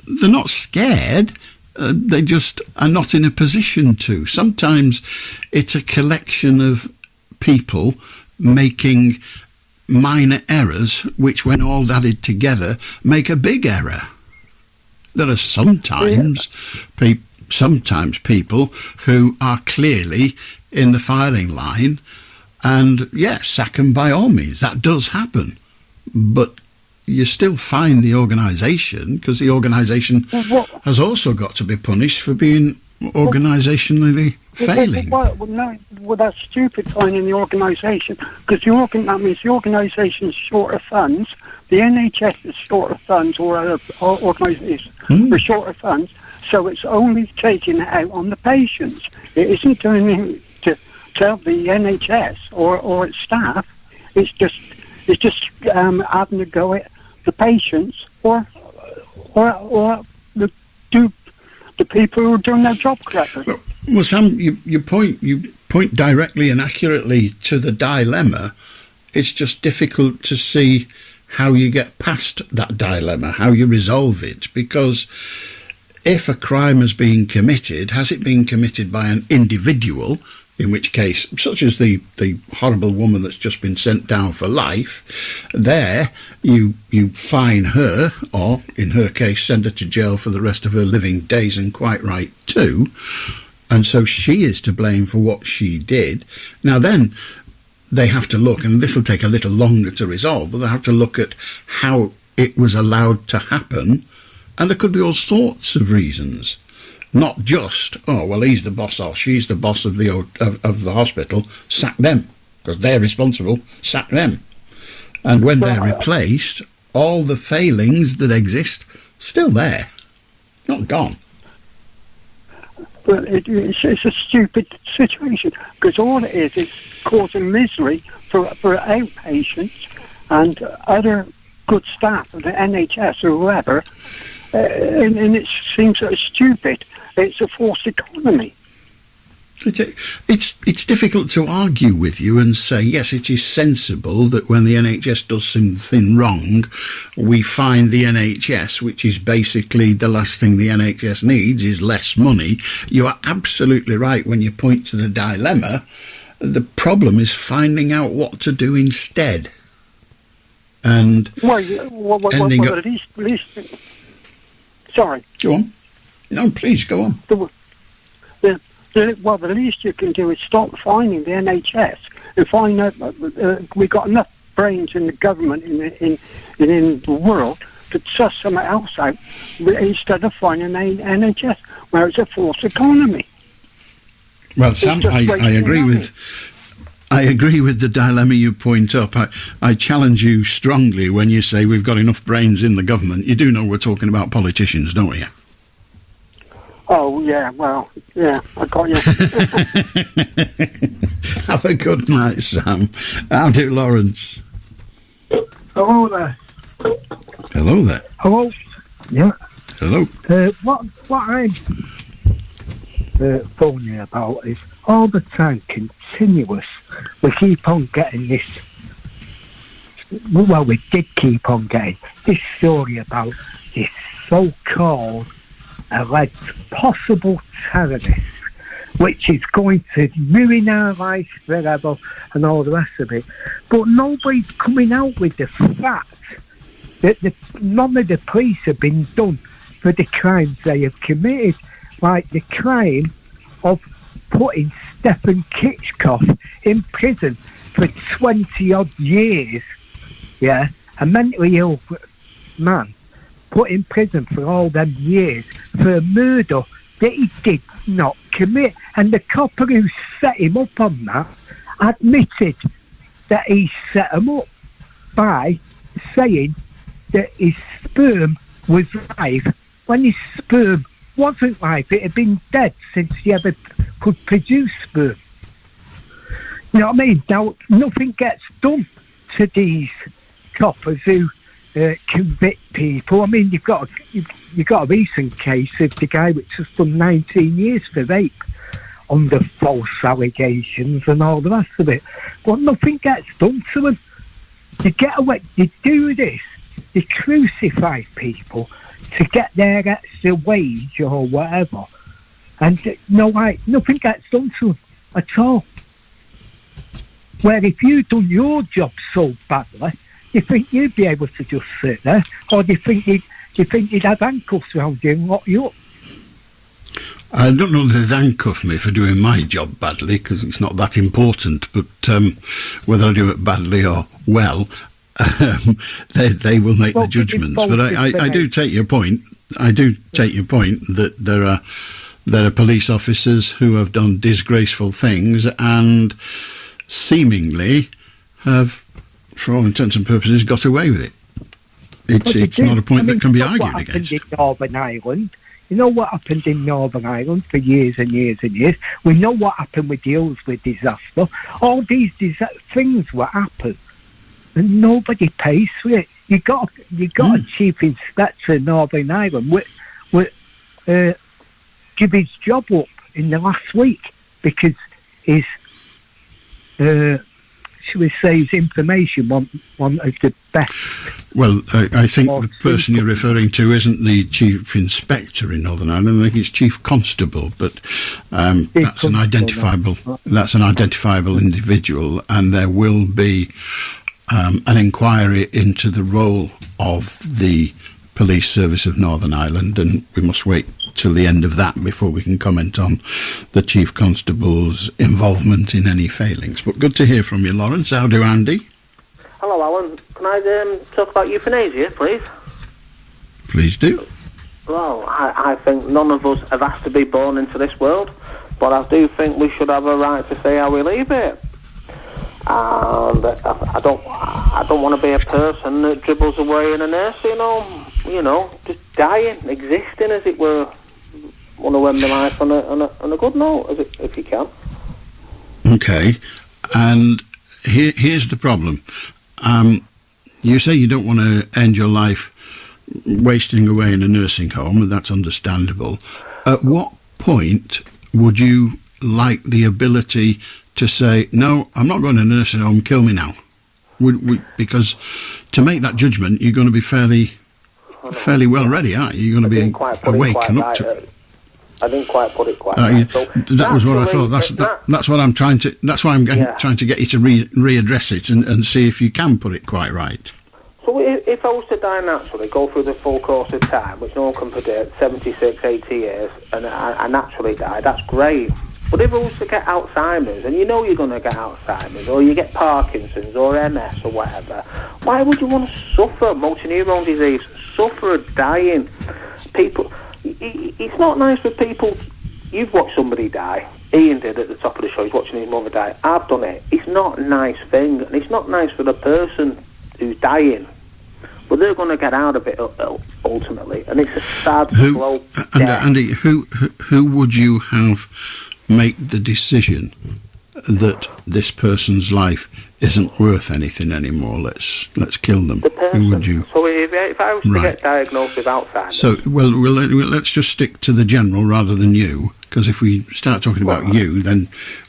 they're not scared. They just are not in a position to. Sometimes it's a collection of people making minor errors, which, when all added together, make a big error. There are sometimes people who are clearly in the firing line, and sack them by all means. That does happen, but you still find the organisation, because the organisation has also got to be punished for being organisationally failing. Well, that's stupid, finding the organisation, because that means the organisation is short of funds, the NHS is short of funds, or other organisations are short of funds, so it's only taking it out on the patients. It isn't doing anything to help the NHS or its staff. It's just having to go at the patients or the people who are doing their job correctly. Well, Sam, you point directly and accurately to the dilemma. It's just difficult to see how you get past that dilemma, how you resolve it, because if a crime has been committed, has it been committed by an individual, in which case, such as the horrible woman that's just been sent down for life, there you fine her, or in her case send her to jail for the rest of her living days, and quite right too, and so she is to blame for what she did. Now then, they have to look, and this will take a little longer to resolve, but they have to look at how it was allowed to happen, and there could be all sorts of reasons. Not just, oh, well, he's the boss or she's the boss of the hospital, sack them, because they're responsible, sack them. And when they're replaced, all the failings that exist, still there, not gone. Well, it's a stupid situation, because all it is causing misery for outpatients and other good staff of the NHS or whoever, and it seems so stupid. It's a forced economy. It's difficult to argue with you and say, yes, it is sensible that when the NHS does something wrong, we find the NHS, which is basically the last thing the NHS needs, is less money. You are absolutely right when you point to the dilemma. The problem is finding out what to do instead. And at least sorry. Go on. No, please, go on. The least you can do is stop finding the NHS and find out we've got enough brains in the government in the world to suss something else out instead of finding the NHS, where it's a forced economy. Well, Sam, I agree with the dilemma you point up. I challenge you strongly when you say we've got enough brains in the government. You do know we're talking about politicians, don't you? Oh, yeah, well, yeah, I got you. Have a good night, Sam. How do, Lawrence? Hello there. Hello there. Hello? Yeah. Hello. What I'm phoning about is all the time continuous. We keep on getting this well, we did keep on getting this story about this so-called alleged possible terrorist, which is going to ruin our lives forever and all the rest of it. But nobody's coming out with the fact that none of the police have been done for the crimes they have committed, like the crime of putting Stefan Kiszko in prison for 20-odd years, yeah, a mentally ill man put in prison for all them years for a murder that he did not commit. And the copper who set him up on that admitted that he set him up by saying that his sperm was live when his sperm wasn't live. It had been dead since he ever could produce sperm. You know what I mean? Now, nothing gets done to these coppers who convict people. I mean, you've got a recent case of the guy which has done 19 years for rape under false allegations and all the rest of it. But nothing gets done to them. They get away. They do this. They crucify people to get their extra wage or whatever. And nothing gets done to them at all. Where if you'd done your job so badly, you think you'd be able to just sit there, or do you think you'd have handcuffs around you and lock you up? I don't know that they'd handcuff me for doing my job badly, because it's not that important, but whether I do it badly or well, they will make the judgments. But I do take your point. I do take your point that there are police officers who have done disgraceful things and seemingly have, for all intents and purposes, got away with it. It's not a point that can be argued against. In Northern Ireland, you know what happened in Northern Ireland for years and years and years. We know what happened with the Hillsborough disaster. All these things will happen, and nobody pays for it. You got a chief inspector in Northern Ireland give his job up in the last week because his should we say his information one of the best. Well, I think the person you're referring to isn't the chief inspector in Northern Ireland. I think it's chief constable, but that's an identifiable individual, and there will be an inquiry into the role of the police service of Northern Ireland, and we must wait till the end of that before we can comment on the chief constable's involvement in any failings. But good to hear from you, Lawrence. How do, Andy? Hello, Alan. Can I talk about euthanasia, please? Please do. Well, I think none of us have asked to be born into this world, but I do think we should have a right to say how we leave it. And I don't want to be a person that dribbles away in a nursing home, just dying, existing, as it were. Want to end my life on a good note, if you can. Okay, and here's the problem. You say you don't want to end your life wasting away in a nursing home, and that's understandable. At what point would you like the ability to say, no, I'm not going to a nursing home, kill me now? Because to make that judgment, you're going to be fairly well ready, aren't you? You're going to be awake and up to it. I didn't quite put it quite right. So that was what I thought. That's what I'm trying to. That's why I'm trying to get you to readdress it and see if you can put it quite right. So if I was to die naturally, go through the full course of time, which no one can predict, 76, 80 years, and I naturally die, that's great. But if I was to get Alzheimer's, and you know you're going to get Alzheimer's, or you get Parkinson's, or MS, or whatever, why would you want to suffer motor neuron disease, suffer dying? People... It's not nice for people. You've watched somebody die. Ian did at the top of the show. He's watching his mother die. I've done it. It's not a nice thing, and it's not nice for the person who's dying. But they're going to get out of it ultimately, and it's a sad, slow death. Andy, who would you have make the decision that this person's life isn't worth anything anymore? Let's kill them. The person. Who would you? So if I was to get diagnosed with Alzheimer's... So, let's just stick to the general rather than you, because if we start talking about you, then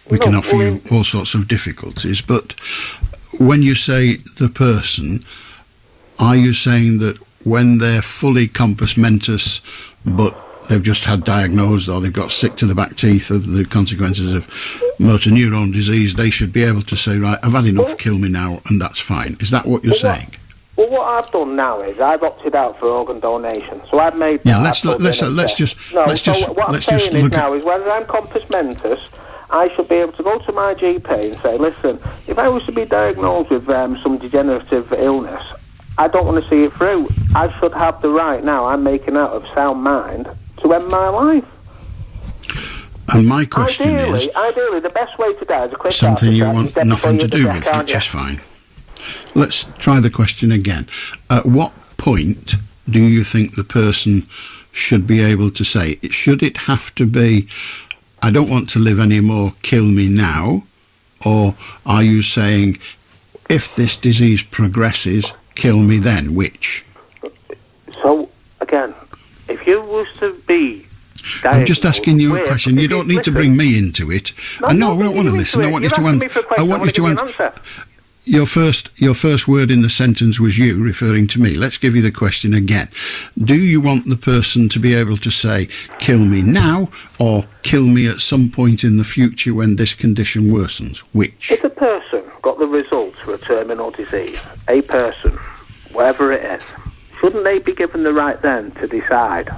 we can offer you all sorts of difficulties. But when you say the person, are you saying that when they're fully compos mentis, but they've just had diagnosed or they've got sick to the back teeth of the consequences of motor neuron disease, they should be able to say, right, I've had enough, kill me now, and that's fine? Is that what you're saying? Well, what I've done now is I've opted out for organ donation. So I've made... Yeah, let's just What I'm saying is now is whether I'm compos mentis, I should be able to go to my GP and say, listen, if I was to be diagnosed with some degenerative illness, I don't want to see it through. I should have the right now, I'm making out of sound mind, to end my life. And my question is... Ideally, the best way to die is a quick something you want nothing to do with, which is fine. Let's try the question again. At what point do you think the person should be able to say, should it have to be, I don't want to live anymore, kill me now? Or are you saying, if this disease progresses, kill me then? Which? So, again, if you was to be... I'm just asking you a question. You don't need to bring me into it. No, I don't want to listen. I want you to answer. I want you to answer. Your first word in the sentence was you, referring to me. Let's give you the question again. Do you want the person to be able to say, kill me now, or kill me at some point in the future when this condition worsens? Which? If a person got the results for a terminal disease, a person, whatever it is, shouldn't they be given the right then to decide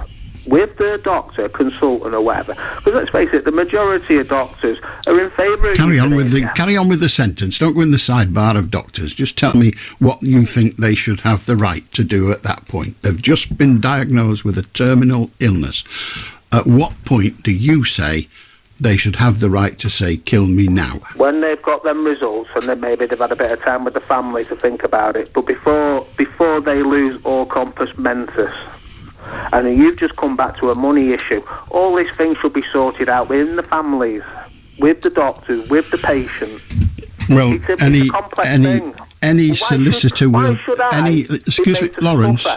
with the doctor, consultant or whatever? Because let's face it, the majority of doctors are in favour of... Carry on with the sentence. Don't go in the sidebar of doctors. Just tell me what you think they should have the right to do at that point. They've just been diagnosed with a terminal illness. At what point do you say they should have the right to say, kill me now? When they've got them results and then maybe they've had a bit of time with the family to think about it. But before they lose all compos mentis, and you've just come back to a money issue, all these things should be sorted out within the families, with the doctors, with the patient. Well, it's a complex thing. Any solicitor will... Excuse me, Lawrence,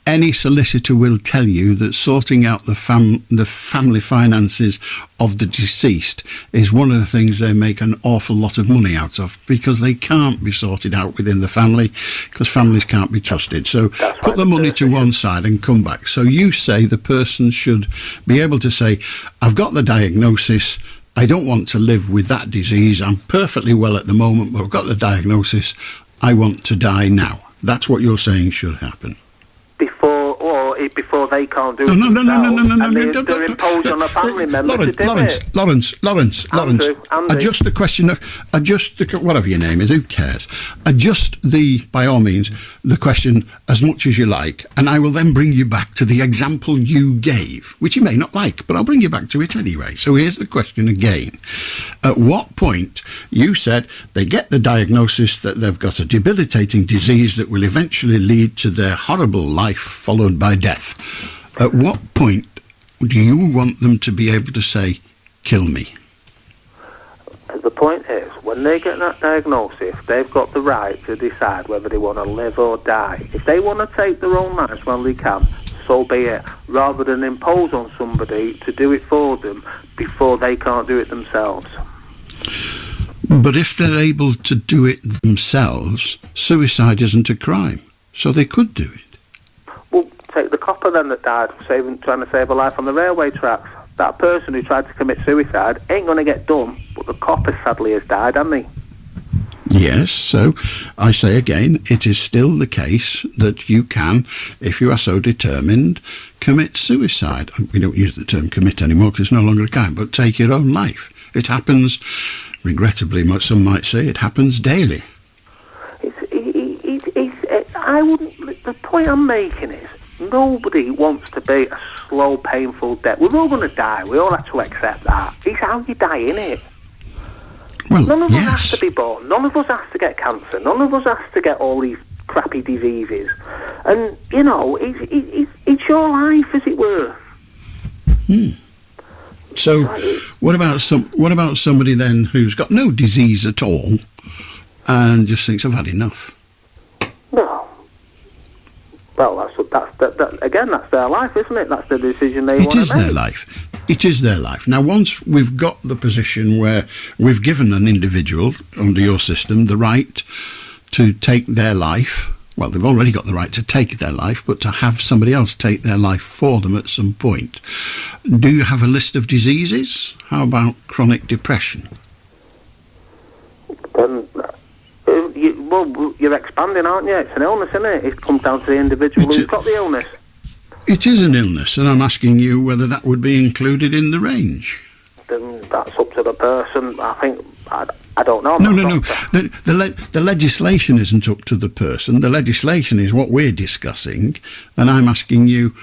any solicitor will tell you that sorting out the family finances of the deceased is one of the things they make an awful lot of money out of, because they can't be sorted out within the family, because families can't be trusted. So put the money to one side and come back. So you say the person should be able to say, I've got the diagnosis, I don't want to live with that disease, I'm perfectly well at the moment, but I've got the diagnosis, I want to die now. That's what you're saying should happen. Before they can't do it themselves. They're imposed on a family member to do it. Lawrence, adjust the question, whatever your name is, who cares? Adjust by all means, the question as much as you like, and I will then bring you back to the example you gave, which you may not like, but I'll bring you back to it anyway. So here's the question again. At what point, you said, they get the diagnosis that they've got a debilitating disease that will eventually lead to their horrible life followed by death. At what point do you want them to be able to say, kill me? The point is, when they get that diagnosis, they've got the right to decide whether they want to live or die. If they want to take their own lives when they can, so be it, rather than impose on somebody to do it for them before they can't do it themselves. But if they're able to do it themselves, suicide isn't a crime, so they could do it. Well, take the copper then that died trying to save a life on the railway tracks. That person who tried to commit suicide ain't going to get done, but the copper sadly has died, hasn't he? Yes, so I say again, it is still the case that you can, if you are so determined, commit suicide. We don't use the term commit anymore because it's no longer a crime, but take your own life. It happens, regrettably, some might say, it happens daily. The point I'm making is, nobody wants to be a slow, painful death. We're all going to die. We all have to accept that. It's how you die, innit? Well, none of us has to be born. None of us has to get cancer. None of us has to get all these crappy diseases. And, you know, it's your life, as it were. So, what about somebody then who's got no disease at all and just thinks, I've had enough? No. Well, that's their life, isn't it? That's the decision they want to make. It is their life. It is their life. Now, once we've got the position where we've given an individual, under your system, the right to take their life, well, they've already got the right to take their life, but to have somebody else take their life for them at some point. Do you have a list of diseases? How about chronic depression? You're expanding, aren't you? It's an illness, isn't it? It comes down to the individual who's got the illness. It is an illness, and I'm asking you whether that would be included in the range. Then that's up to the person. I think... I don't know. No. The legislation isn't up to the person. The legislation is what we're discussing, and I'm asking you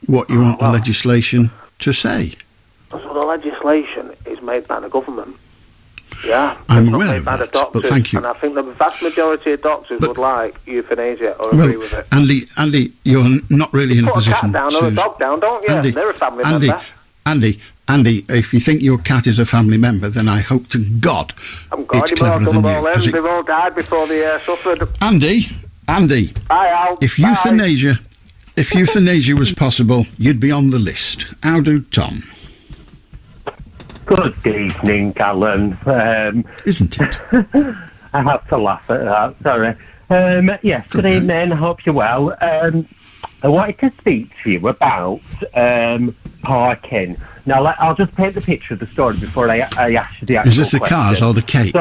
what you want the legislation to say. So the legislation is made by the government. Yeah. I'm aware of that, but thank you. And I think the vast majority of doctors would like euthanasia or agree with it. Andy, you're not really in a position to... Put a cat down or a dog down, don't you? They're a family member. Andy, if you think your cat is a family member, then I hope to God it's cleverer than you. They've all died before they suffered. Andy, Bye, Al. if euthanasia was possible, you'd be on the list. How do Tom? Good evening, Alan. Isn't it? I have to laugh at that, sorry. Yes, good evening, hope you're well. I wanted to speak to you about parking. Now, I'll just paint the picture of the story before I ask you the actual question. Is this the cars or the cake?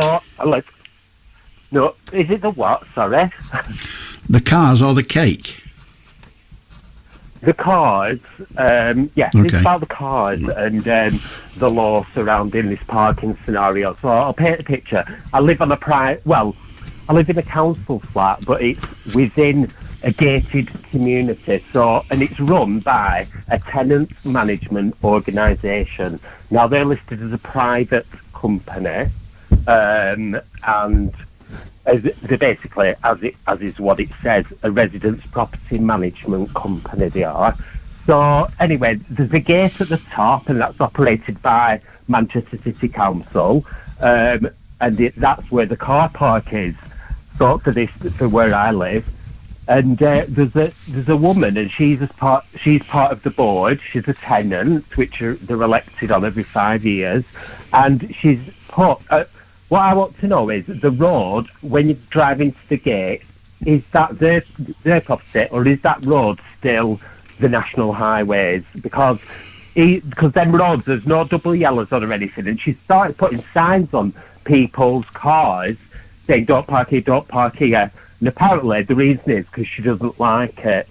No, is it the what, sorry? The cars or the cake? The cars, yes, Okay. It's about the cars and the law surrounding this parking scenario. So I'll paint a picture. I live in a council flat, but it's within a gated community, and it's run by a tenant management organisation. Now, they're listed as a private company, and they're basically, as is what it says, a residence property management company they are. So, anyway, there's a gate at the top, and that's operated by Manchester City Council, and that's where the car park is. So, for where I live. And there's a woman, and she's part of the board. She's a tenant, which they're elected on every 5 years. And she's put. What I want to know is the road when you drive into the gate. Is that their property, or is that road still the national highways? Because them roads, there's no double yellows on or anything. And she started putting signs on people's cars saying, "Don't park here, don't park here." And apparently the reason is because she doesn't like it.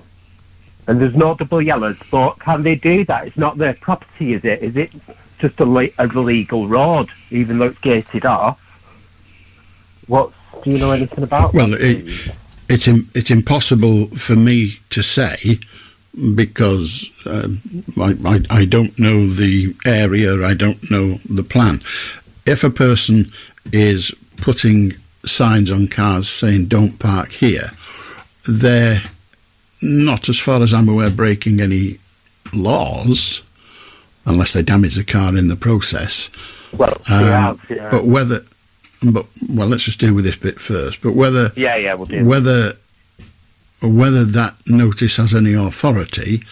And there's no double yellows, but can they do that? It's not their property, is it? Is it just a legal road, even though it's gated off? Do you know anything about that? Well, it's impossible for me to say because I don't know the area, I don't know the plan. If a person is putting signs on cars saying don't park here, they're not, as far as I'm aware, breaking any laws unless they damage the car in the process. Well, but let's just deal with this bit first. But whether we'll do whether that notice has any authority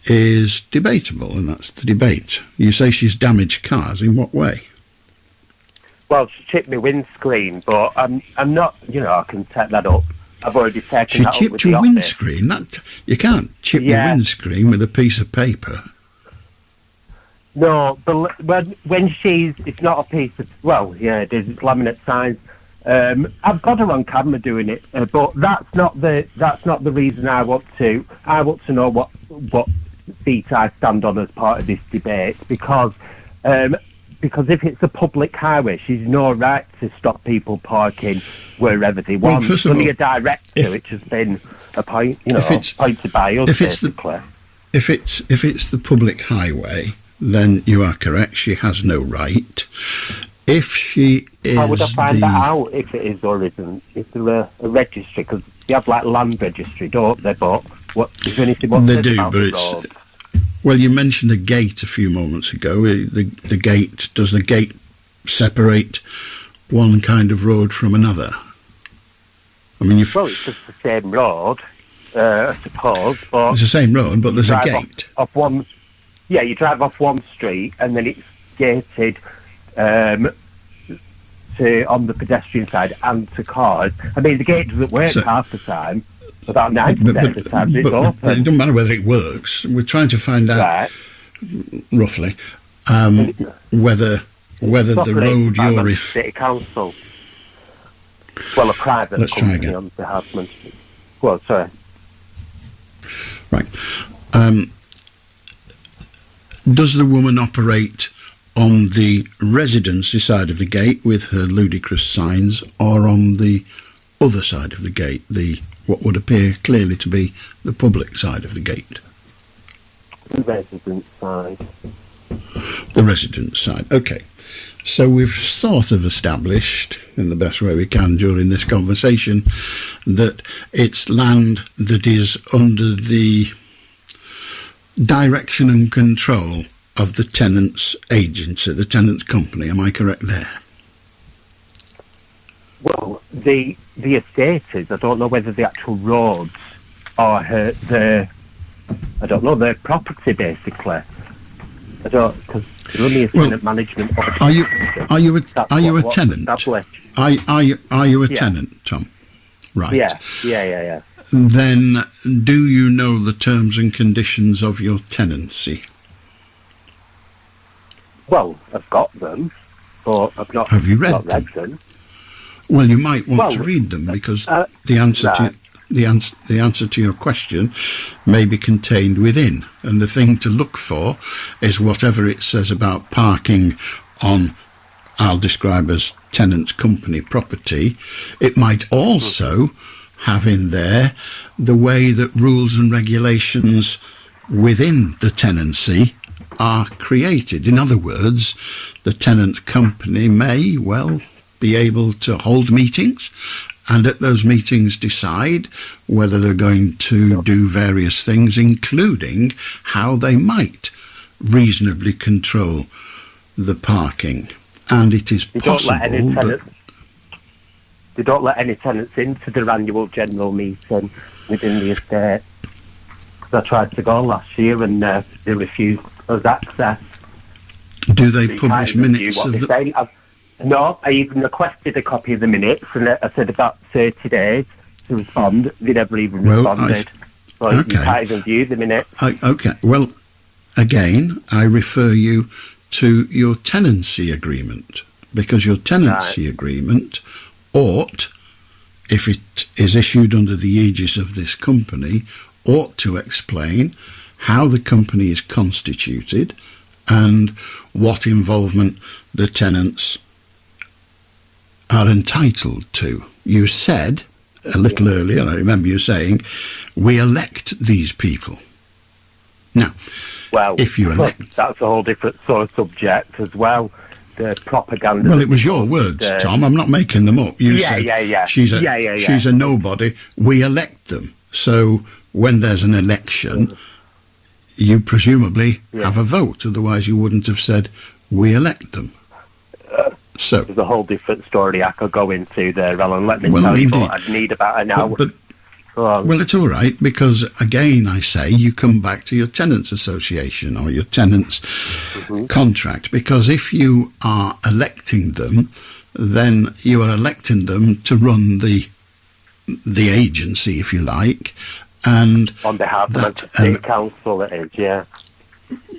is debatable, and that's the debate. You say she's damaged cars. In what way? Well, she chipped my windscreen, but I'm not, I can take that up. I've already taken that up. She chipped your windscreen? You can't chip your windscreen with a piece of paper. No, but when it's not a piece of, it is, it's laminate signs. I've got her on camera doing it, but that's not the reason I want to know what feet I stand on as part of this debate, because if it's a public highway, she's no right to stop people parking wherever they want. It's only a director which has been appointed by us, basically. If it's the public highway, then you are correct. She has no right. If she is, how would I find that out if it is or isn't? Is there a registry? Because you have like land registry, don't they? But is there anything? They do, but it's. Road? Well, you mentioned a gate a few moments ago. The gate, does the gate separate one kind of road from another? I mean, well, it's just the same road, I suppose. But it's the same road, but there's a gate. Off one. you drive off one street and then it's gated on the pedestrian side and to cars. I mean, the gate doesn't work half the time. About 90% of the time it's open. It doesn't matter whether it works. We're trying to find out roughly whether the road you're City Council. Well, a private Let's try company again. on behalf of... Well, sorry. Right. Does the woman operate on the residency side of the gate with her ludicrous signs, or on the other side of the gate, what would appear clearly to be the public side of the gate? The resident side. The resident side. Okay. So we've sort of established, in the best way we can during this conversation, that it's land that is under the direction and control of the tenant's agency, the tenant's company. Am I correct there? Well, the estate is. I don't know whether the actual roads are their property, basically. I don't, because they're only a tenant management. Are you a tenant? Are you a tenant, Tom? Right. Yeah. Then, do you know the terms and conditions of your tenancy? Well, I've got them, but I've not. Have you read them? Well, you might want to read them, because the answer to your question may be contained within, and the thing to look for is whatever it says about parking on, I'll describe as tenant's company property. It might also have in there the way that rules and regulations within the tenancy are created. In other words, the tenant company may well be able to hold meetings, and at those meetings decide whether they're going to do various things, including how they might reasonably control the parking. And it is possible that they don't let any tenants into their annual general meeting within the estate. Because I tried to go last year and they refused us access. Do they publish minutes of the... No, I even requested a copy of the minutes, and I said about 30 days to respond. They never even responded. So you can't even view the minutes. Okay, well, again, I refer you to your tenancy agreement, because your tenancy agreement ought, if it is issued under the aegis of this company, ought to explain how the company is constituted and what involvement the tenants are entitled to. You said a little earlier, I remember you saying, we elect these people. Now, if you elect... That's a whole different sort of subject as well. The propaganda... Well, it was your words, Tom. I'm not making them up. You said she's a nobody. We elect them. So when there's an election, you presumably have a vote. Otherwise, you wouldn't have said, we elect them. So there's a whole different story I could go into there, Alan. Let me tell you, but I'd need about an hour. Well, it's all right, because, again, I say, you come back to your tenants' association or your tenants' contract, because if you are electing them, then you are electing them to run the agency, if you like, and... On behalf of the City Council, it is, yeah.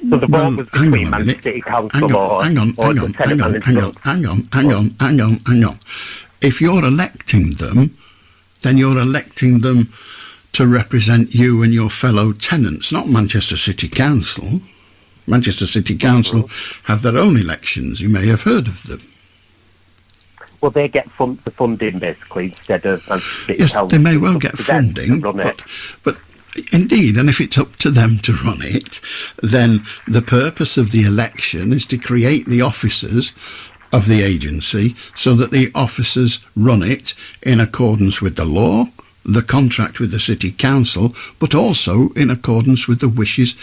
So the vote was between Man City Council hang on. If you're electing them, then you're electing them to represent you and your fellow tenants, not Manchester City Council. Manchester City Council have their own elections. You may have heard of them. Well, they get the funding, basically, instead of City Yes, Council. they may well get funding, but indeed, and if it's up to them to run it, then the purpose of the election is to create the officers of the agency so that the officers run it in accordance with the law, the contract with the City Council, but also in accordance with the wishes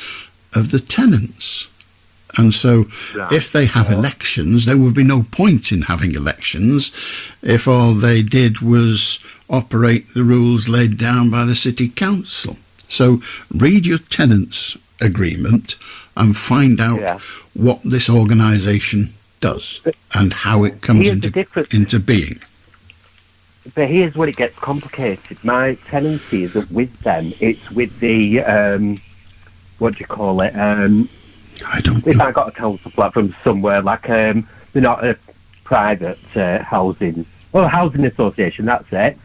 of the tenants. And so if they have elections, there would be no point in having elections if all they did was operate the rules laid down by the City Council. So read your tenants' agreement and find out what this organisation does and how it comes into being. But here's where it gets complicated. My tenancy isn't with them. It's with the, what do you call it? I don't know. If I got a council flat from somewhere, like, they're not a private housing, or a housing association, that's it.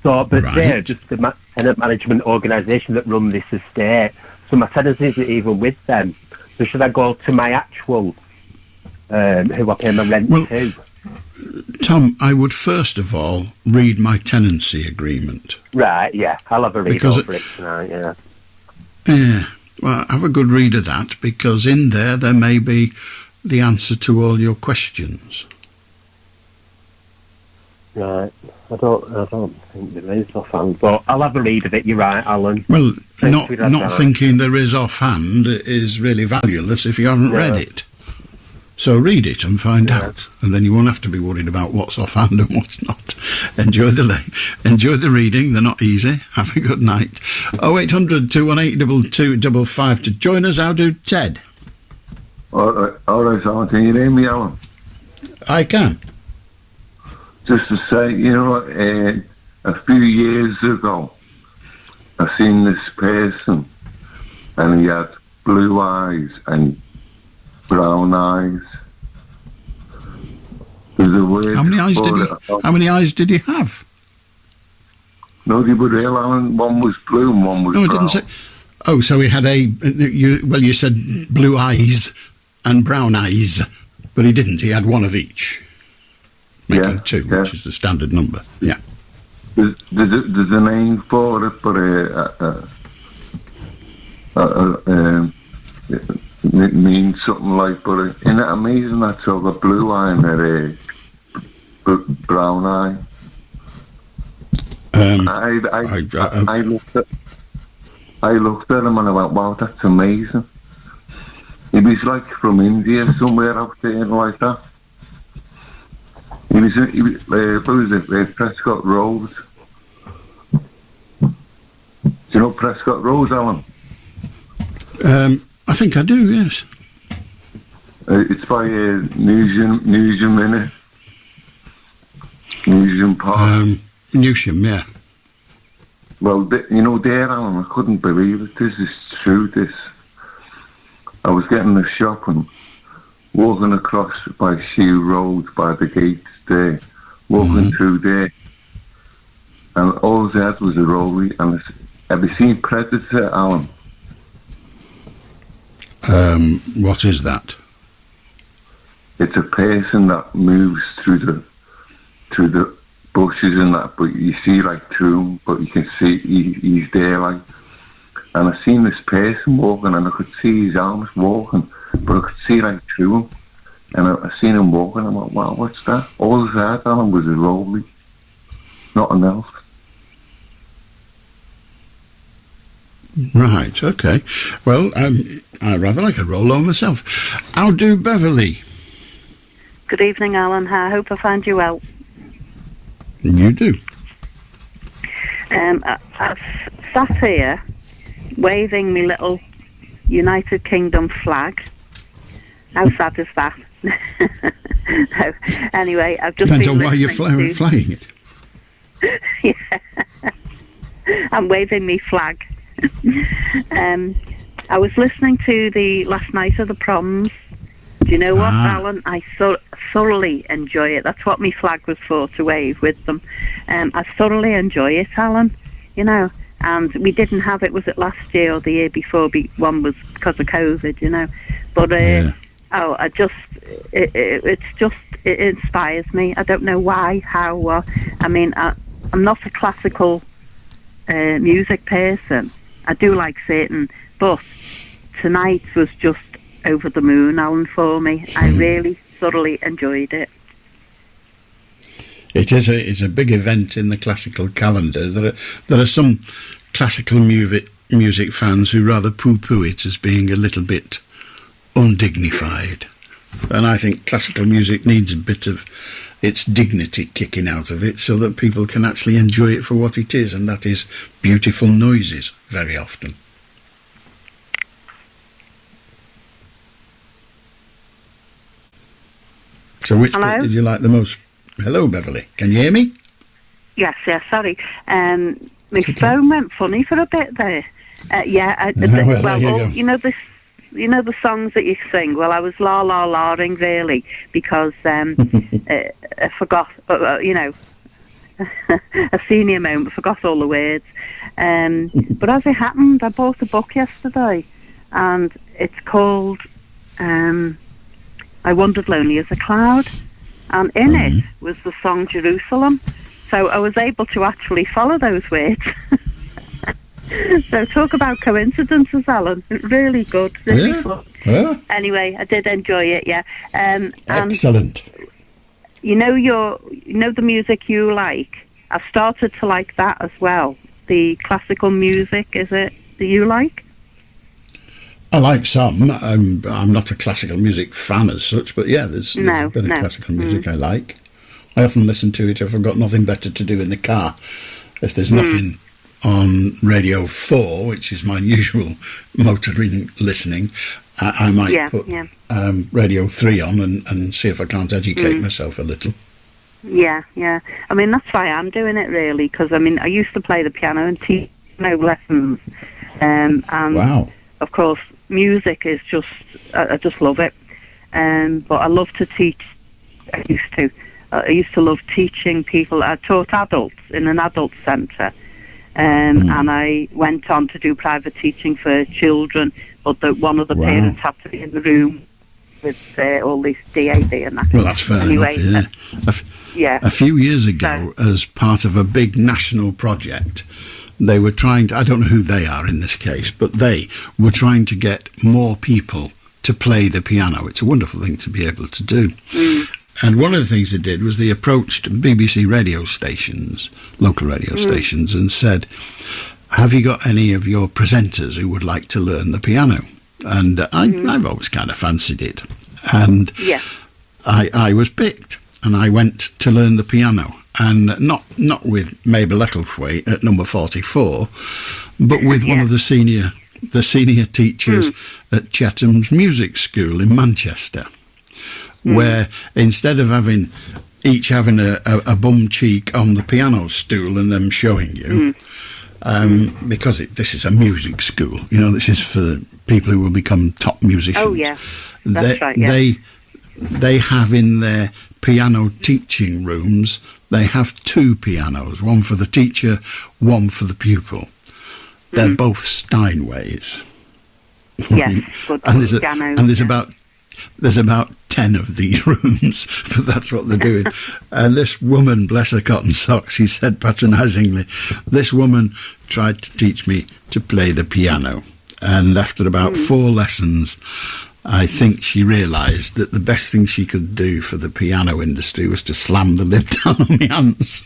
So, but they're just the tenant management organisation that run this estate. So my tenancy isn't even with them. So should I go to my actual, who I pay my rent to? Tom, I would first of all read my tenancy agreement. Right, yeah. I'll have a read over it tonight, yeah. Yeah, well, have a good read of that, because in there may be the answer to all your questions. Right. I don't think there is offhand, but I'll have a read of it. You're right, Alan. Well, not thinking there is offhand is really valueless if you haven't read it. So read it and find out, and then you won't have to be worried about what's offhand and what's not. Enjoy the reading. They're not easy. Have a good night. 0800 218 2255 to join us. How do Ted? All right, Alan. Can you hear me, Alan? I can. Just to say, a few years ago, I seen this person, and he had blue eyes and brown eyes. There's a word. How many eyes did he have? No, they were real, Alan. One was blue and one was brown. No, it didn't say. Oh, so he had you said blue eyes and brown eyes, but he didn't. He had one of each, making two, which is the standard number. Yeah. There's a name for it, but it means something like, but isn't it amazing that sort of a blue eye and a brown eye? I looked at him and I went, wow, that's amazing. He was like from India, somewhere out there like that. He was Prescott Road. Do you know Prescott Road, Alan? I think I do, yes. It's by Newsham Minute. Newsham Park. Newsham, yeah. Well, there, Alan, I couldn't believe it. This is true, I was getting a shop and walking across by Shoe Road, by the gates there, walking through there, and all I had was a rollie, and have you seen Predator, Alan? What is that? It's a person that moves through the bushes and that, but you see like through him, but you can see he's there like. And I seen this person walking, and I could see his arms walking, but I could see like through him. And I seen him walking, and I went, wow, what's that? All I had on him was a rollie, nothing else. Right, okay. Well, I rather like a Rollo myself. How do Beverly? Good evening, Alan. I hope I find you well. You do. I've sat here waving my little United Kingdom flag. How sad is that? No. Anyway, I've just depends been on why you're flying it. Yeah. I'm waving me flag. I was listening to the last night of the Proms. Do you know what, Alan? I thoroughly enjoy it. That's what my flag was for, to wave with them. I thoroughly enjoy it, Alan. And we didn't have it. Was it last year or the year before? One was because of COVID, But it inspires me. I don't know why, how. I'm not a classical music person. I do like certain, but tonight was just over the moon, Alan, for me. I really thoroughly enjoyed it. It's a big event in the classical calendar. There are some classical music fans who rather poo-poo it as being a little bit undignified. And I think classical music needs a bit of its dignity kicking out of it so that people can actually enjoy it for what it is, and that is beautiful noises very often. So which Hello? bit did you like the most? Hello, Beverly. Can you hear me? Yes, sorry. My phone went funny for a bit there. Well, there you go. You know the songs that you sing. Well, I was la-ing really because I forgot. A senior moment, forgot all the words. But as it happened, I bought a book yesterday, and it's called "I Wandered Lonely as a Cloud," and in it was the song "Jerusalem." So I was able to actually follow those words. So talk about coincidences, Alan. Really good. Really fun. Yeah. Anyway, I did enjoy it. Yeah. Excellent. You know the music you like. I've started to like that as well. The classical music, is it that you like? I like some. I'm not a classical music fan as such, but yeah, there's a bit of classical music I like. I often listen to it if I've got nothing better to do in the car. If there's nothing on Radio 4, which is my usual motoring listening, I might put Radio 3 on and see if I can't educate myself a little. Yeah. I mean, that's why I'm doing it, really, because, I mean, I used to play the piano and teach lessons. And, wow. Of course, music is just, I just love it. But I love to teach. I used to love teaching people. I taught adults in an adult centre. And I went on to do private teaching for children, but one of the parents had to be in the room with all this DAD and that. Well, that's fair enough, yeah. A few years ago, as part of a big national project, they were trying to, I don't know who they are in this case, but they were trying to get more people to play the piano. It's a wonderful thing to be able to do. And one of the things they did was they approached BBC radio stations, local radio stations, and said, have you got any of your presenters who would like to learn the piano? And I've always kind of fancied it. And I was picked, and I went to learn the piano. And not with Mabel Ecklethwaite at number 44, but with one of the senior teachers at Chetham's Music School in Manchester. Where instead of each having a bum cheek on the piano stool and them showing you, because this is a music school, this is for people who will become top musicians. Oh yeah, that's right. Yeah. They have in their piano teaching rooms, they have two pianos, one for the teacher, one for the pupil. They're both Steinways. Yes, good. There's about 10 of these rooms, but that's what they're doing. And this woman, bless her cotton socks, she said patronisingly, this woman tried to teach me to play the piano. And after about 4 lessons, I think she realised that the best thing she could do for the piano industry was to slam the lid down on my hands.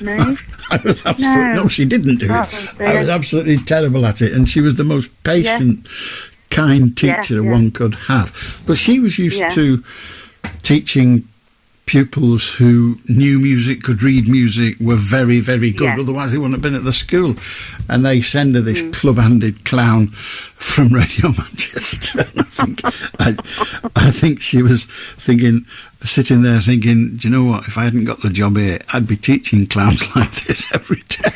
No. I was absolutely... No, she didn't do it. I was absolutely terrible at it. And she was the most patient... kind teacher one could have, but she was used to teaching pupils who knew music, could read music, were very, very good. Otherwise, they wouldn't have been at the school. And they send her this club-handed clown from Radio Manchester. I think she was sitting there thinking, do you know what? If I hadn't got the job here, I'd be teaching clowns like this every day.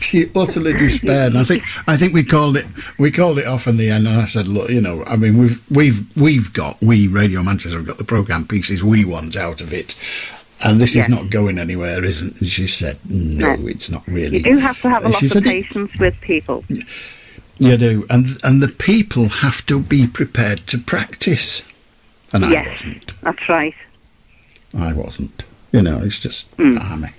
She utterly despaired. And I think we called it off in the end. And I said, look, I mean, we Radio Manchester have got the programme pieces, wee ones out of it, and this is not going anywhere, isn't? And she said, no, it's not really. You do have to have a lot of patience with people. You do, and the people have to be prepared to practice. And I wasn't. That's right. I wasn't. It's just army.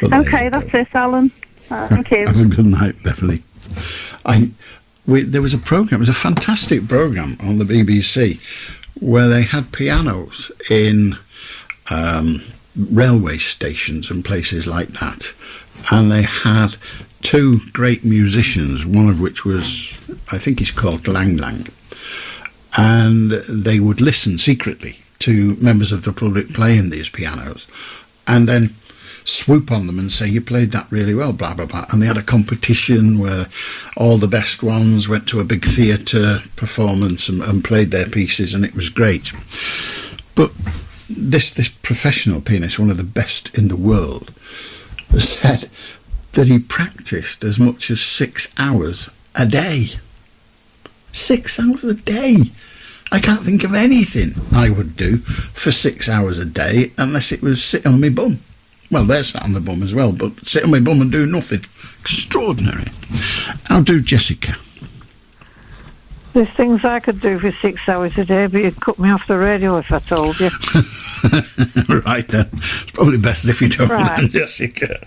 Okay, that's it, Alan. Thank you. Have a good night, Beverly. There was a programme, it was a fantastic programme on the BBC where they had pianos in railway stations and places like that. And they had 2 great musicians, one of which was, I think he's called Lang Lang. And they would listen secretly to members of the public playing these pianos. And then swoop on them and say, you played that really well, blah, blah, blah. And they had a competition where all the best ones went to a big theatre performance and played their pieces, and it was great. But this professional pianist, one of the best in the world, said that he practised as much as 6 hours a day. 6 hours a day. I can't think of anything I would do for 6 hours a day unless it was sit on my bum. Well, they're sat on the bum as well, but sit on my bum and do nothing. Extraordinary. I'll do Jessica. There's things I could do for 6 hours a day, but you'd cut me off the radio if I told you. Right then. It's probably best if you don't, Right. then, Jessica.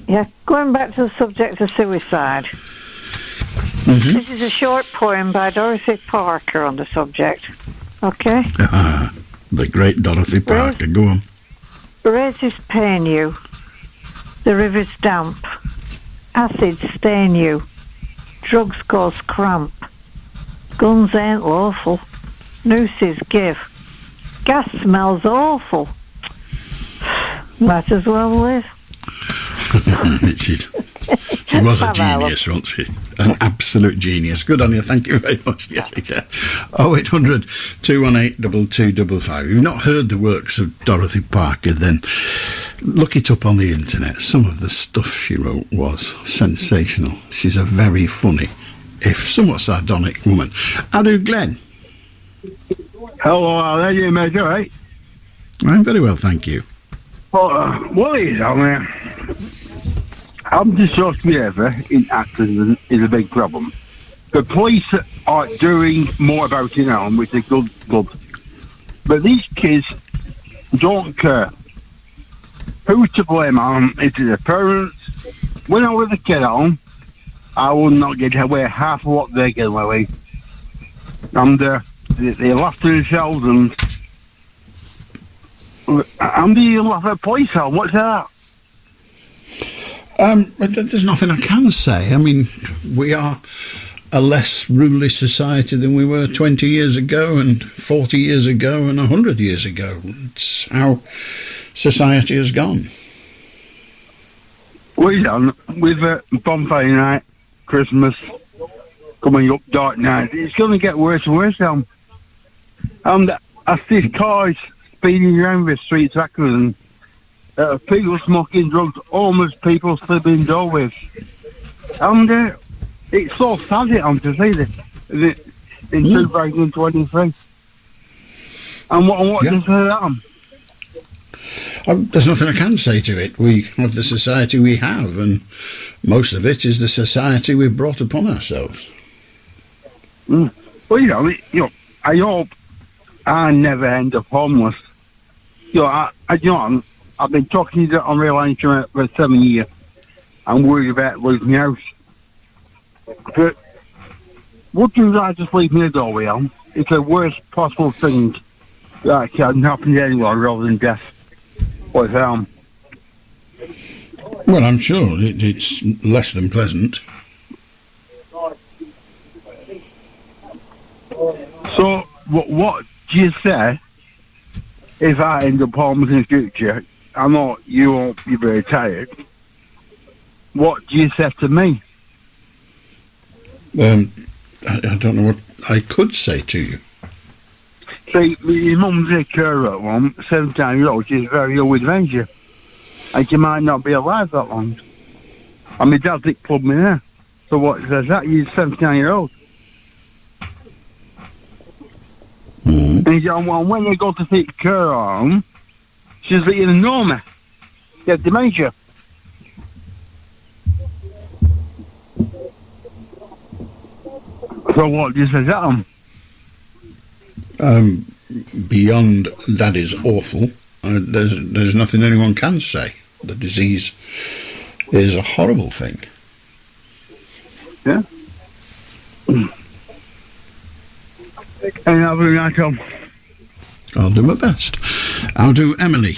Yeah, going back to the subject of suicide. Mm-hmm. This is a short poem by Dorothy Parker on the subject. Okay? The great Dorothy Parker. Go on. Razors pain you. The river's damp. Acid stain you. Drugs cause cramp. Guns ain't lawful. Nooses give. Gas smells awful. Might as well live. She was a genius, wasn't she? An absolute genius. Good on you. Thank you very much, Jessica. 0800 218 2255. If you've not heard the works of Dorothy Parker, then look it up on the internet. Some of the stuff she wrote was sensational. She's a very funny, if somewhat sardonic woman. How do Glenn? Hello, how are you, mate? All right? I'm very well, thank you. What is on there? Antisocial behaviour in accident is a big problem. The police are doing more about it now, which is good. But these kids don't care. Who's to blame on? Is it the parents? When I was a kid at home, I would not get away half of what they get away with. And they laugh to themselves and they laugh at police on. What's that? There's nothing I can say. I mean, we are a less ruly society than we were 20 years ago and 40 years ago and 100 years ago. It's how society has gone. We're done with bonfire night, Christmas, coming up, dark night. It's going to get worse and worse now. And I see cars speeding around the streets of Accrington. People smoking drugs, homeless people sleeping doorways. And it's so sad to see this in 2023. And what does that happen? There's nothing I can say to it. We have the society we have, and most of it is the society we've brought upon ourselves. Well, I hope I never end up homeless. I've been talking to on rail insurance for 7 years. I'm worried about losing my house. But would you like to sleep in the doorway on? It's the worst possible thing that can happen to anyone rather than death. Well, I'm sure it's less than pleasant. So, what do you say if I end up homeless in the future? I know you won't be very tired. What do you say to me? I don't know what I could say to you. See, your mum's a carer at home, 17-year-old. She's very ill with dementia. And she might not be alive that long. And my dad did club me there. So what says that? You're 17-year-old. And when they go to see the care home, she's like, you know me. She has dementia. So what do you say that? Beyond that is awful. There's nothing anyone can say. The disease is a horrible thing. Yeah. And I'll do that, Tom. I'll do my best. I'll do Emily.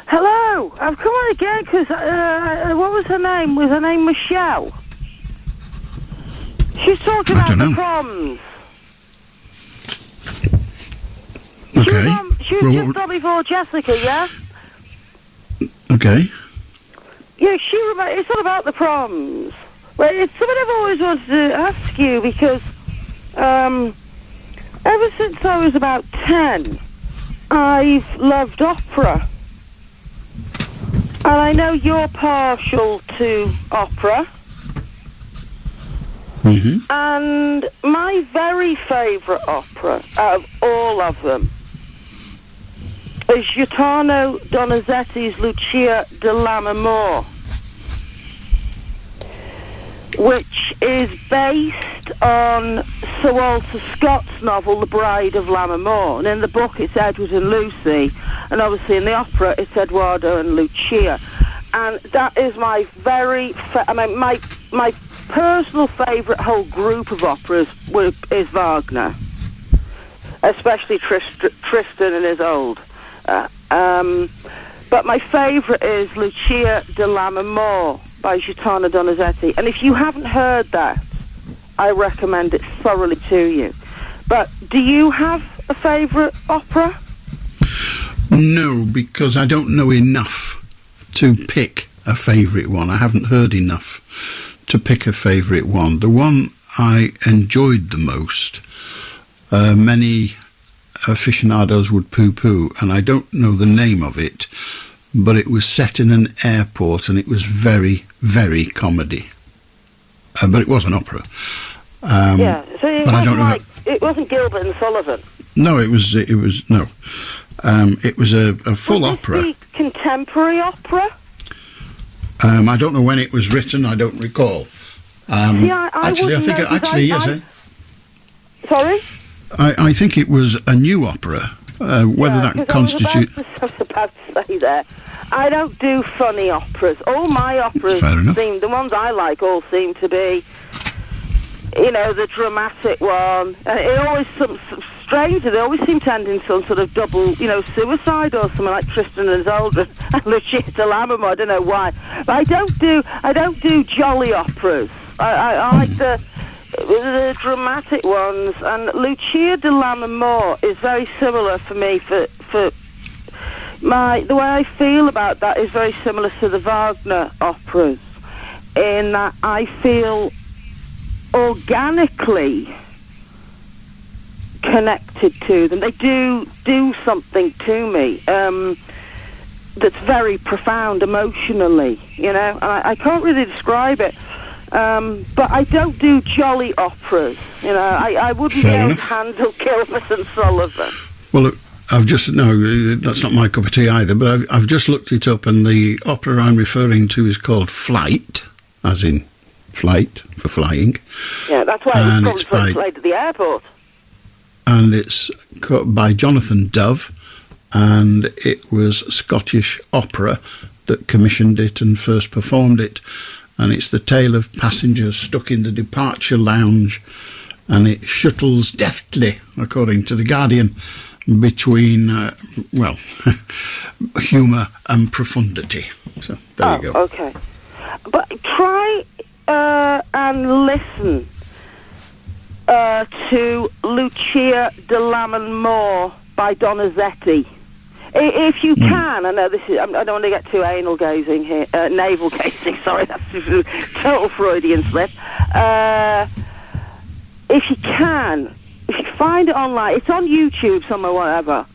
Hello, I've come on again because what was her name? Was her name Michelle? She's talking about the Proms. Okay. She was just on before Jessica, yeah? Okay. Yeah, it's not about the Proms. Well, it's something I've always wanted to ask you because ever since I was about 10, I've loved opera. And I know you're partial to opera. Mm-hmm. And my very favourite opera out of all of them is Gaetano Donizetti's Lucia de Lammermoor, which is based on Sir Walter Scott's novel The Bride of Lammermoor. And in the book it's Edward and Lucy, and obviously in the opera it's Eduardo and Lucia. And that is my my personal favourite whole group of operas is Wagner, especially Tristan and Isolde. But my favourite is Lucia de Lammermoor by Gaetano Donizetti. And if you haven't heard that, I recommend it thoroughly to you. But do you have a favourite opera? No, because I don't know enough to pick a favourite one. I haven't heard enough to pick a favourite one. The one I enjoyed the most, many aficionados would poo-poo, and I don't know the name of it, but it was set in an airport and it was very, very comedy. But it was an opera. Yeah, so it but I don't wasn't it wasn't Gilbert and Sullivan. No, it was no. It was a full opera. The contemporary opera? I don't know when it was written. I don't recall. Sorry? I think it was a new opera. Whether that constitutes... I was about to say there, I don't do funny operas. All my operas seem, the ones I like all seem to be, the dramatic one. And it always, strangely, they always seem to end in some sort of double, suicide or something like Tristan and Isolde and Lucia de Lammermoor. I don't know why. But I don't do jolly operas. I like the dramatic ones, and Lucia de Lammermoor is very similar for me. The way I feel about that is very similar to the Wagner operas, in that I feel organically connected to them. They do something to me that's very profound emotionally, and I can't really describe it. But I don't do jolly operas. I wouldn't be able to handle Gilbert and Sullivan. Well, look, that's not my cup of tea either, but I've just looked it up, and the opera I'm referring to is called Flight, as in flight, for flying. Yeah, that's why it was translated at the airport. And it's by Jonathan Dove, and it was Scottish opera that commissioned it and first performed it. And it's the tale of passengers stuck in the departure lounge, and it shuttles deftly, according to The Guardian, between, humour and profundity. So, there you go. Okay. But try and listen to Lucia de Lammermoor by Donizetti. If you can, I know this is, I don't want to get too navel gazing, sorry, that's a total Freudian slip. If you can, if you find it online, it's on YouTube somewhere, whatever,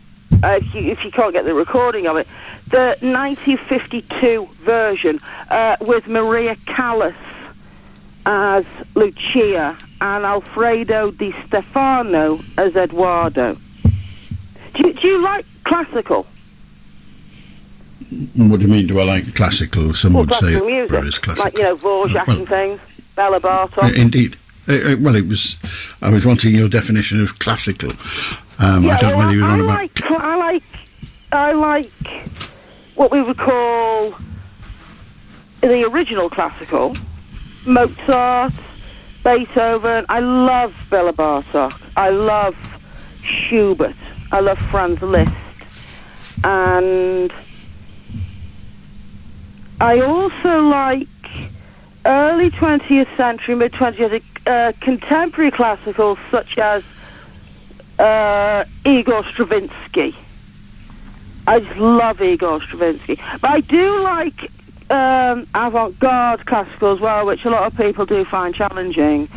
if you can't get the recording of it, the 1952 version with Maria Callas as Lucia and Alfredo Di Stefano as Eduardo. Do you like classical? What do you mean, do I like classical? Some would say music, opera is classical. like, Dvorak and things, Bela Bartok. Indeed. I was wanting your definition of classical. I don't know whether you were on about... I like what we would call the original classical. Mozart, Beethoven. I love Bela Bartok. I love Schubert. I love Franz Liszt. And I also like early 20th century, mid-20th, contemporary classicals such as Igor Stravinsky. I just love Igor Stravinsky. But I do like avant-garde classical as well, which a lot of people do find challenging.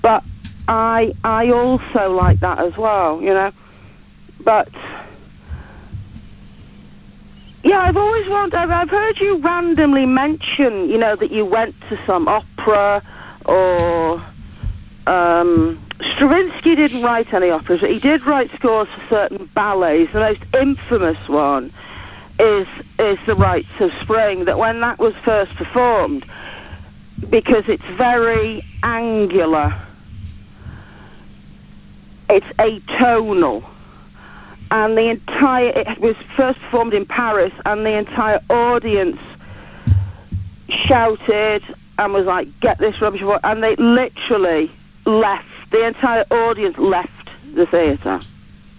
But I also like that as well, you know. But yeah, I've always wanted. I've heard you randomly mention, you know, that you went to some opera or. Stravinsky didn't write any operas, but he did write scores for certain ballets. The most infamous one is the Rites of Spring, that when that was first performed, because it's very angular, it's atonal, and it was first performed in Paris, and the entire audience shouted and was like, "Get this rubbish," and they literally left. The entire audience left the theatre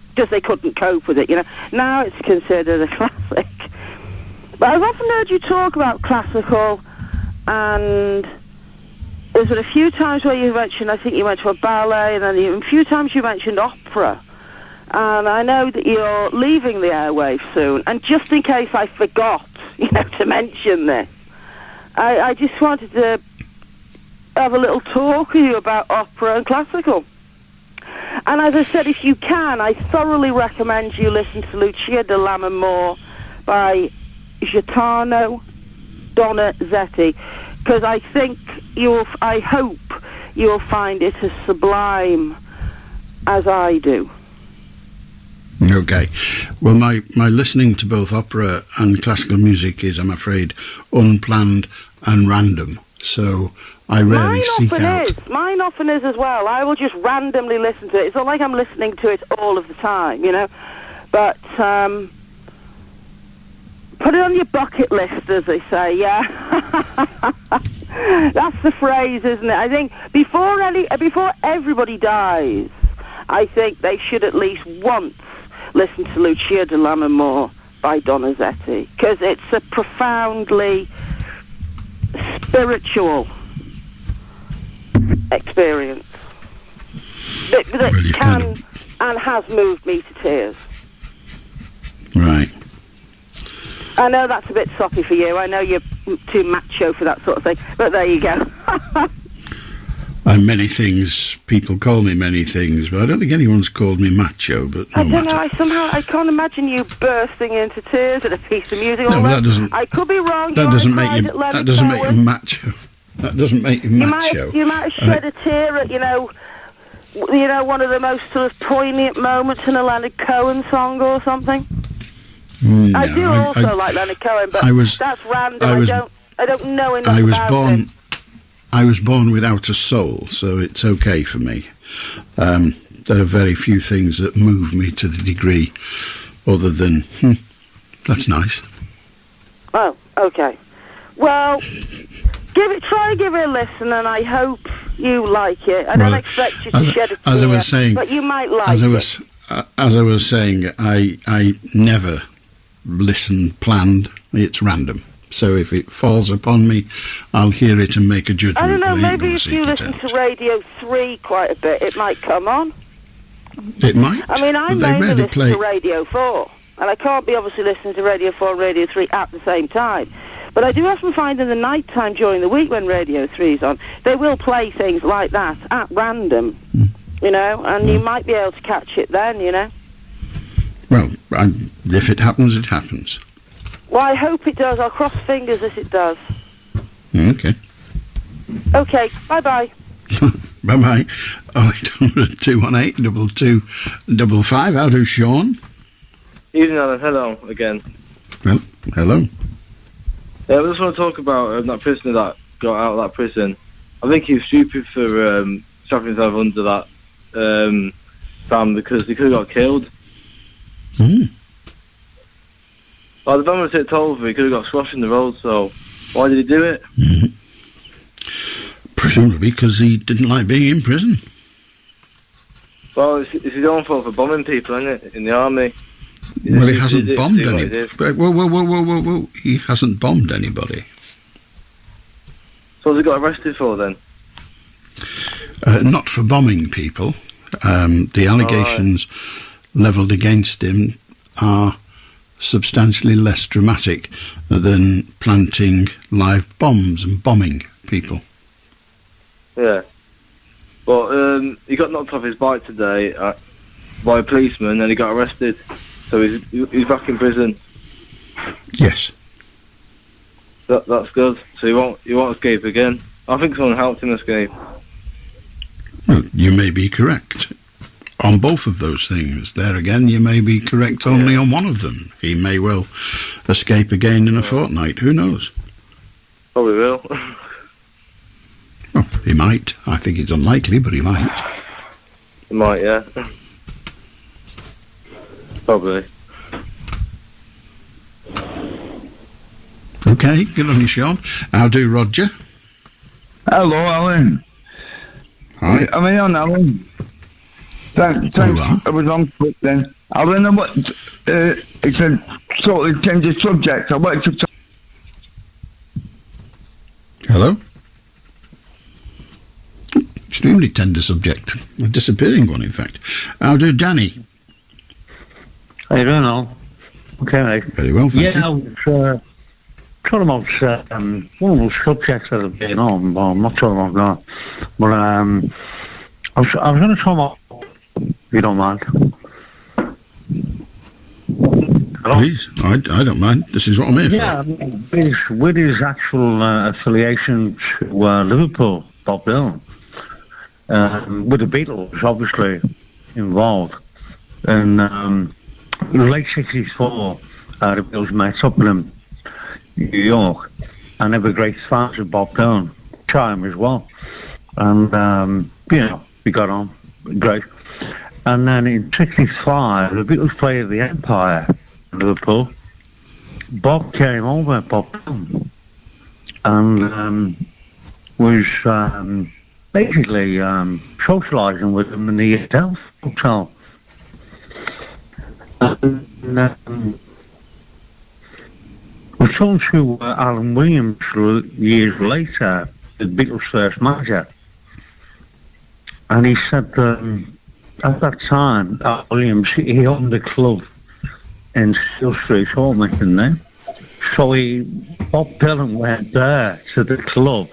because they couldn't cope with it, you know. Now it's considered a classic. But I've often heard you talk about classical, and there's been a few times where you mentioned, I think you went to a ballet, and then a few times you mentioned opera. And I know that you're leaving the airwaves soon, and just in case I forgot, you know, to mention this, I just wanted to have a little talk with you about opera and classical. And as I said, if you can, I thoroughly recommend you listen to Lucia de Lammermoor by Gaetano Donizetti, because I hope you'll find it as sublime as I do. Okay. Well, my listening to both opera and classical music is, I'm afraid, unplanned and random. So I rarely seek out. Mine often is as well. I will just randomly listen to it. It's not like I'm listening to it all of the time, you know. But put it on your bucket list, as they say. Yeah, that's the phrase, isn't it? I think before everybody dies, I think they should at least once listen to Lucia de Lammermoor by Donizetti, because it's a profoundly spiritual experience that can and has moved me to tears. Right. I know that's a bit soppy for you. I know you're too macho for that sort of thing, but there you go. I'm many things. People call me many things, but I don't think anyone's called me macho. But no I don't matter. know. I can't imagine you bursting into tears at a piece of music. No, that doesn't. I could be wrong. That doesn't make you. That doesn't make you macho. That doesn't make you macho. You might have shed a tear at, you know, one of the most sort of poignant moments in a Leonard Cohen song or something. No, I do also like Leonard Cohen, but that's random. I don't know enough about him. I was born without a soul, so it's okay for me. There are very few things that move me to the degree other than, that's nice. Oh, okay. Well, try and give it a listen, and I hope you like it. I don't expect you to shed a tear, as I was saying, but you might like it. As I was saying, I never listen planned. It's random. So if it falls upon me, I'll hear it and make a judgment. I don't know, maybe if you listen to Radio 3 quite a bit, it might come on. It might. I mean, I mainly listen to Radio 4, and I can't be obviously listening to Radio 4 and Radio 3 at the same time. But I do often find in the night time during the week when Radio 3's on, they will play things like that at random, you know, and you might be able to catch it then, you know. Well, if it happens, it happens. Well, I hope it does. I'll cross fingers if it does. Okay. Okay, bye-bye. Bye-bye. 0800 218 2255. How do Sean? Evening, Alan. Hello again. Well, hello. Yeah, I just want to talk about that prisoner that got out of that prison. I think he was stupid for strapping himself under that van because he could have got killed. Like, the van was hit over, he could have got squashed in the road, so why did he do it? Presumably because he didn't like being in prison. Well, it's his own fault for bombing people, isn't it, in the army? Well, he hasn't bombed anybody. Whoa. He hasn't bombed anybody. So what's he got arrested for, then? Not for bombing people. The allegations levelled against him are substantially less dramatic than planting live bombs and bombing people. Yeah. But he got knocked off his bike today by a policeman and he got arrested. So he's back in prison. Yes. That's good. So he won't escape again. I think someone helped him escape. Well, you may be correct on both of those things. There again, you may be correct only on one of them. He may well escape again in a fortnight. Who knows? Probably will. Well, he might. I think it's unlikely, but he might. He might, yeah. Probably. Okay, good on you, Sean. How do, Roger? Hello, Alan. Hi. Am I on, Alan? Thanks. I was on foot then. Alan, it's a totally change of subject. I wanted to talk. Hello? Extremely tender subject. A disappearing one, in fact. How do, Danny? How you doing, Al? Okay, mate. Very well, thank you. I was talking about one of those subjects that have been on, well, I'm not talking about that, but I was going to talk about, if you don't mind. Hello? Please, I don't mind. This is what I'm here for. With his actual affiliation to Liverpool, Bob Dylan, with the Beatles, obviously, involved. And late 64, the Beatles met up with him in New York, and they were great fans of Bob Dylan, Chime as well. And, we got on great. And then in 65, the Beatles played at the Empire in Liverpool. Bob came over, Bob Dylan, and was basically socialising with them in the hotel. And we talked to Alan Williams years later, the Beatles' first manager, and he said at that time, Williams, he owned a club in Steel Street, Ormington there. So Bob Dylan went there to the club,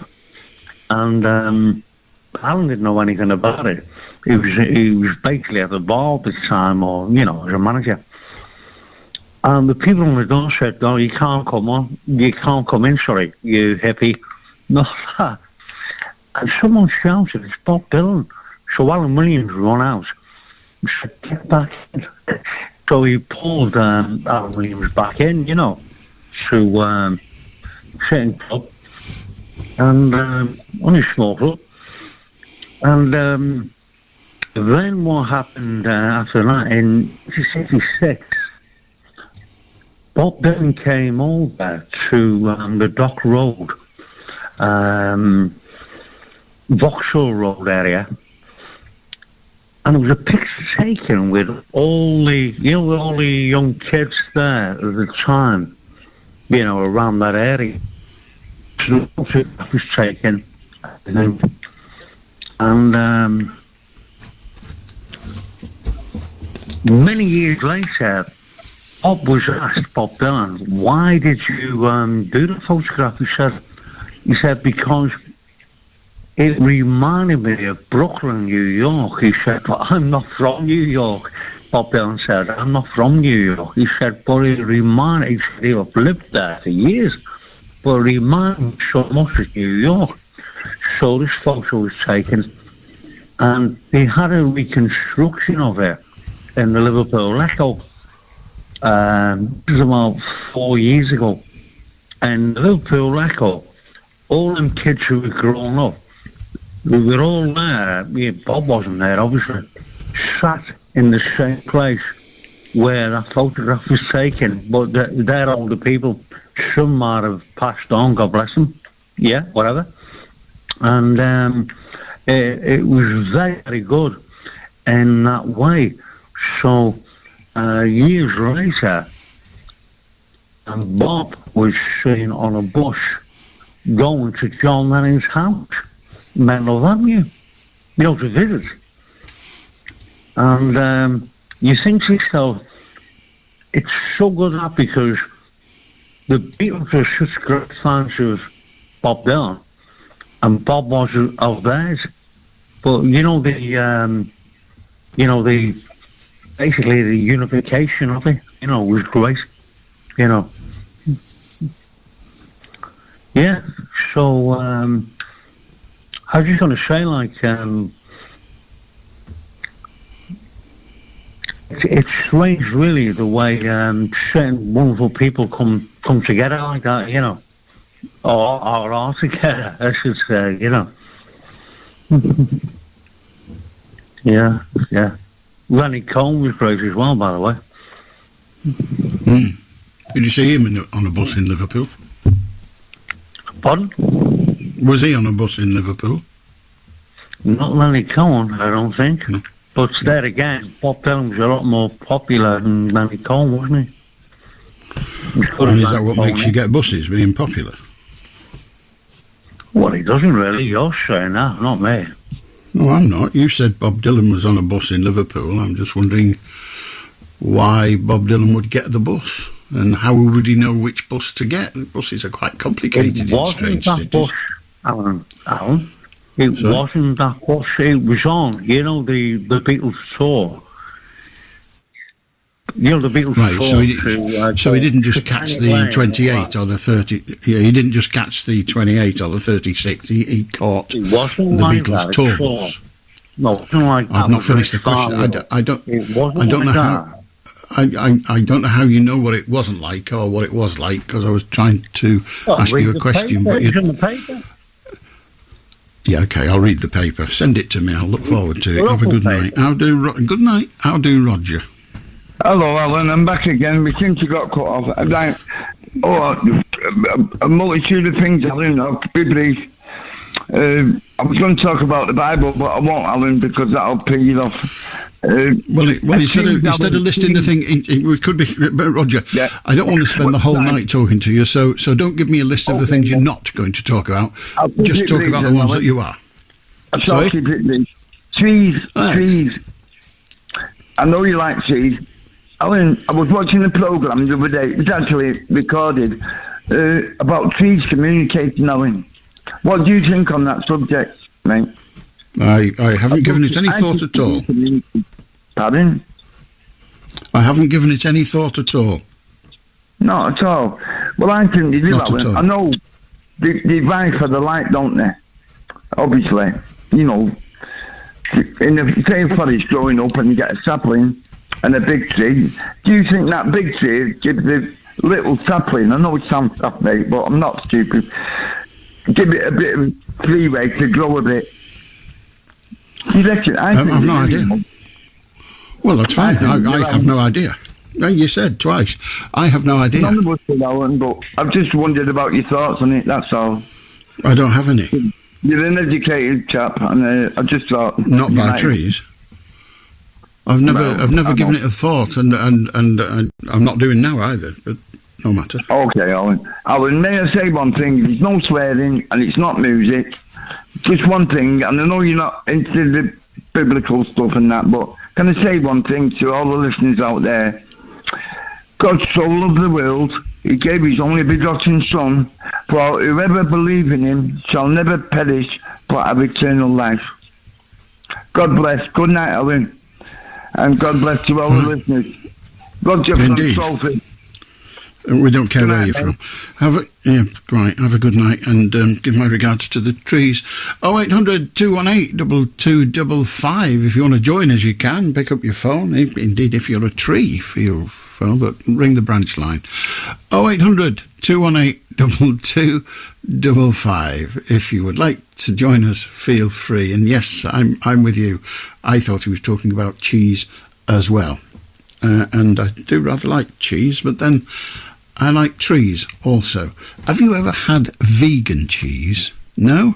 and Alan didn't know anything about it. He was basically at the bar at the time, or, as a manager. And the people on the door said, "No, you can't come on. You can't come in, sorry, you hippie." No, that. And someone shouted, "It's Bob Dylan." So Alan Williams ran out and said, "Get back in." So he pulled Alan Williams back in, to sitting club. And on his small club. And then what happened after that, in 1966, Bob Dylan came over to the Dock Road, Vauxhall Road area, and there was a picture taken with all the young kids there at the time, around that area. So it was taken, and many years later, Bob was asked, Bob Dylan, "Why did you do the photograph?" He said, "Because it reminded me of Brooklyn, New York." He said, "But I'm not from New York." Bob Dylan said, "I'm not from New York." He said, "But it reminded me," he said, "I've lived there for years, but it reminded me so much of New York." So this photo was taken, and they had a reconstruction of it in the Liverpool Echo. This was about 4 years ago. And the Liverpool Echo, all them kids who were grown up, we were all there. Bob wasn't there, obviously. Sat in the same place where that photograph was taken. But they're older people. Some might have passed on, God bless them. Yeah, whatever. And it was very, very good in that way. So years later, and Bob was seen on a bus going to John Lennon's house, Menlo Avenue, to visit. And you think to yourself, it's so good that because the Beatles were such great fans of Bob Dylan, and Bob was of theirs. But basically the unification of it, was great. Yeah. So I was just going to say, it's strange, really, the way certain wonderful people come together like that, or are together, I should say, Yeah. Lenny Cohen was great as well, by the way. Did you see him on a bus in Liverpool? Pardon? Was he on a bus in Liverpool? Not Lenny Cohen, I don't think. No. But there again, Bob Dylan was a lot more popular than Lenny Cohen, wasn't he? And is that what makes you get buses, being popular? Well, he doesn't really. You're saying that, not me. No, I'm not. You said Bob Dylan was on a bus in Liverpool. I'm just wondering why Bob Dylan would get the bus and how would he know which bus to get. Buses are quite complicated in strange cities. Bus, Alan. It wasn't that bus. It was on, the Beatles tour. The Beatles tour. So he didn't just catch the 28 or the 30. Yeah, he didn't just catch the 28 or the 36. He caught the Beatles tour bus. No, it wasn't like that. I've not finished the question. I don't know how. I don't know how you know what it wasn't like or what it was like, because I was trying to ask you a question. But it's in the paper. Yeah, okay, I'll read the paper. Send it to me. I'll look forward to it. Have a good night. Good night. How do Roger? Hello, Alan. I'm back again. We seem to got cut off. A multitude of things, Alan. I'll be brief. I was going to talk about the Bible, but I won't, Alan, because that'll pay you off. Instead of listing the thing, we could be, Roger. Yeah. I don't want to spend the whole night talking to you, so don't give me a list of the things you're not going to talk about. Just talk about the ones that you are. Sorry? Trees. I know you like trees. Alan, I was watching the programme the other day. It was actually recorded about trees communicating, Alan. What do you think on that subject, mate? I haven't given it any thought at all. Pardon? I haven't given it any thought at all. Not at all. Well, I think they do, Alan. I know they vie for the light, don't they? Obviously. In the same forest growing up and you get a sapling and a big tree, do you think that big tree gives the little sapling, I know it sounds tough, mate, but I'm not stupid, give it a bit of freeway to grow a bit? You reckon? I have no idea. Well, that's fine. I have no idea. You said twice. I have no idea. None of us did, Alan, but I've just wondered about your thoughts on it, that's all. I don't have any. You're an educated chap, and I just thought... Not by trees. I've never given it a thought, and I'm not doing now either, but no matter. Okay, Alan, may I say one thing? There's no swearing, and it's not music. Just one thing, and I know you're not into the biblical stuff and that, but can I say one thing to all the listeners out there? God so loved the world, he gave his only begotten Son, for whoever believes in him shall never perish, but have eternal life. God bless. Good night, Alan. And God bless to all the listeners. Roger from Salford. We don't care where you're from. Have a good night, and give my regards to the trees. 0800 218 2255. If you want to join us, you can. Pick up your phone. Indeed, if you're a tree, feel phone, but ring the branch line. 0800 218 2255. If you would like to join us, feel free. And yes, I'm with you. I thought he was talking about cheese as well. And I do rather like cheese, but then I like trees also. Have you ever had vegan cheese? No?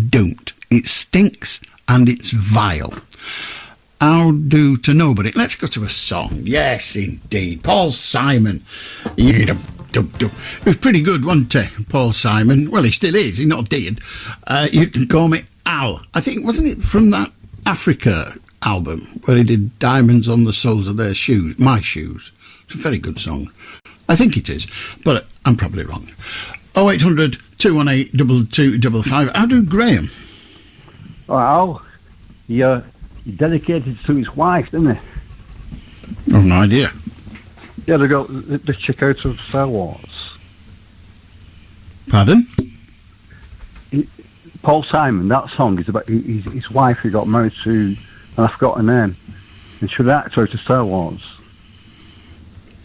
Don't. It stinks and it's vile. How do to nobody? Let's go to a song. Yes, indeed. Paul Simon. It was pretty good, wasn't it, Paul Simon? Well, he still is. He's not dead. You can call me Al. I think, wasn't it from that Africa album where he did Diamonds on the Soles of Their Shoes? My Shoes. It's a very good song. I think it is, but I'm probably wrong. 0800 218 2255. How do Graham? Well, he dedicated to his wife, didn't he? I've no idea. Yeah, they got the chick out of Selwarts. Pardon? Paul Simon, that song is about his wife who got married to, and I forgot her name, and she was an actor out of Selwarts.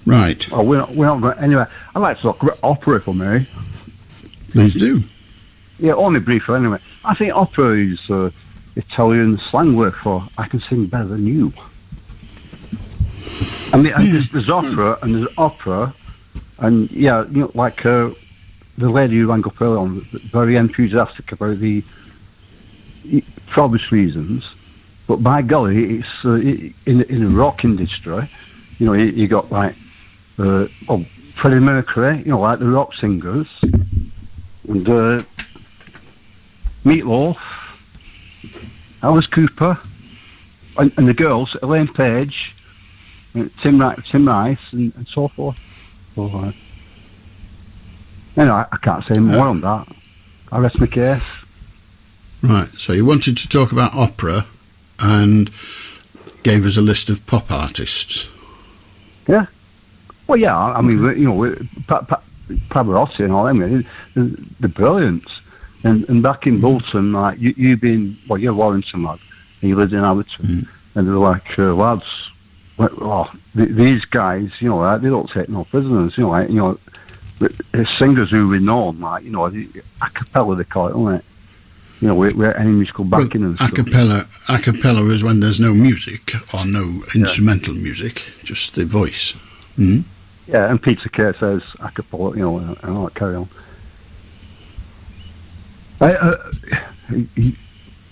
Right. Oh, we're not going anyway. I'd like to talk about opera for me. Please do. Yeah, only briefly anyway. I think opera is Italian slang word for I can sing better than you. I mean, there's opera and there's opera, and yeah, you know, like the lady who rang up earlier on, very enthusiastic about the for obvious reasons, but by golly, it's in the rock industry. You know, you got like Freddie Mercury, you know, like the rock singers, and Meatloaf, Alice Cooper, and the girls, Elaine Page, Tim Rice, and so forth. So, anyway, I can't say more on that. I rest my case. Right, so you wanted to talk about opera and gave us a list of pop artists. Yeah. Well, yeah, I mean, you know, Pavarotti and all them, they're brilliant. And back in Bolton, like, you've been, well, you're a Warrington lad, and you lived in Abbotsford, and they're like, lads, these guys, you know, like, they don't take no prisoners, you know, like, you know, singers who we know, like, you know, a cappella they call it, don't it? You know, where any musical backing and stuff. A cappella is when there's no music or no instrumental music, just the voice. Mm-hmm. Yeah, and Peter Kay says a cappella, you know, and all that, carry on.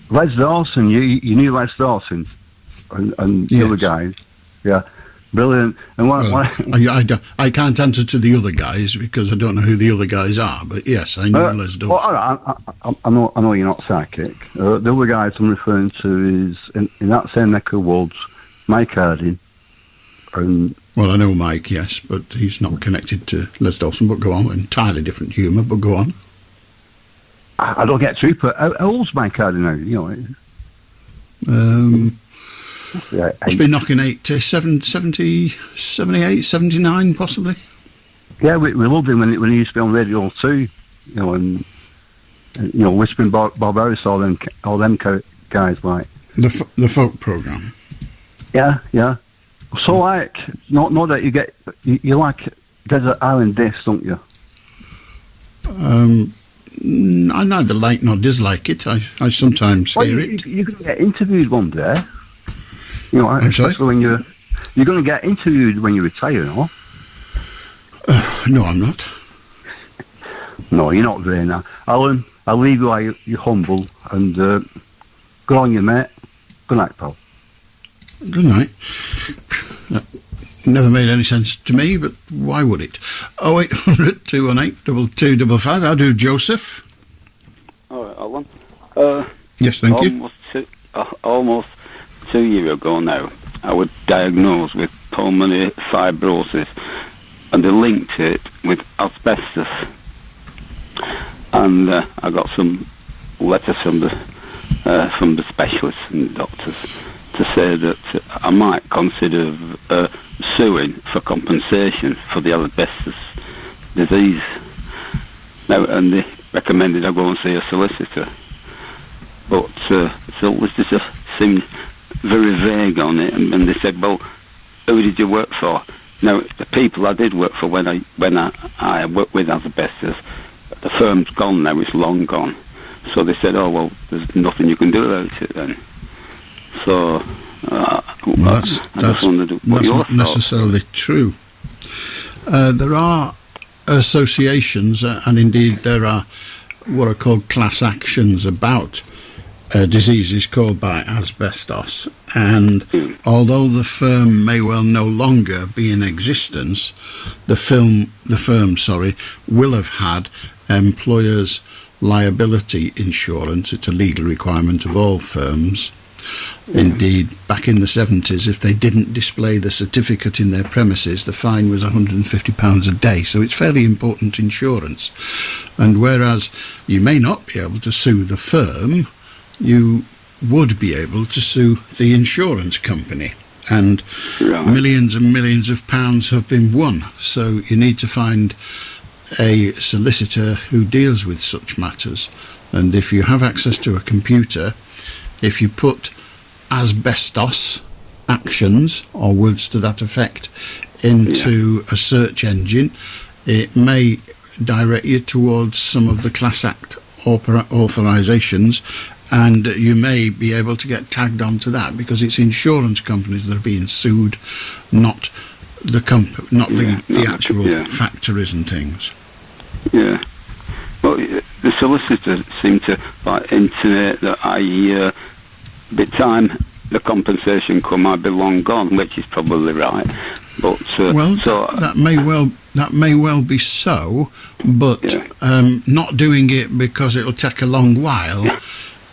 Les Dawson, you knew Les Dawson and the other guys, yeah, brilliant. And I can't answer to the other guys because I don't know who the other guys are. But yes, I know Les Dawson. Well, I know you're not psychic. The other guys I'm referring to is in that same neck of woods, Mike Harding. Well, I know Mike, yes, but he's not connected to Les Dawson. But go on, entirely different humour. But go on. I don't get through, but how old's Mike Harding now? You know. Must be knocking 70, 78, 79 possibly. Yeah, we loved him when he used to be on Radio 2, you know, and you know, Whispering Bob Harris, all them guys like. The folk programme. Yeah. So like, not that you like Desert Island Discs, don't you? I neither like nor dislike it. I sometimes hear it. You're going to get interviewed one day. You know, especially when you're going to get interviewed when you retire, no? No, I'm not. No, you're not there now. Alan, I'll leave you while you're humble, and good on you, mate. Good night, pal. Good night. That never made any sense to me, but why would it? 0800 218 2255. How do Joseph? All right, Alan. Yes, thank you. Almost 2 years ago now, I was diagnosed with pulmonary fibrosis, and they linked it with asbestos. And I got some letters from the specialists and doctors to say that I might consider suing for compensation for the asbestos disease. Now, and they recommended I go and see a solicitor, but solicitors seemed very vague on it, and they said, "Well, who did you work for?" Now, the people I did work for when I worked with asbestos, the firm's gone now; it's long gone. So they said, "Oh well, there's nothing you can do about it then." So that's not necessarily true. There are associations, and indeed there are what are called class actions about diseases caused by asbestos, and although the firm may well no longer be in existence, the firm will have had employers' liability insurance. It's a legal requirement of all firms, Indeed, back in the 70s, if they didn't display the certificate in their premises, the fine was £150 a day. So it's fairly important insurance. And whereas you may not be able to sue the firm, you would be able to sue the insurance company. And millions and millions of pounds have been won. So you need to find a solicitor who deals with such matters. And if you have access to a computer, if you put asbestos actions or words to that effect into a search engine, it may direct you towards some of the Class Act authorisations, and you may be able to get tagged onto that, because it's insurance companies that are being sued, not the the actual factories and things. Yeah. Well, the solicitors seem to intimate that by the time the compensation come, I'd be long gone, which is probably right. But that may well be so, but not doing it because it'll take a long while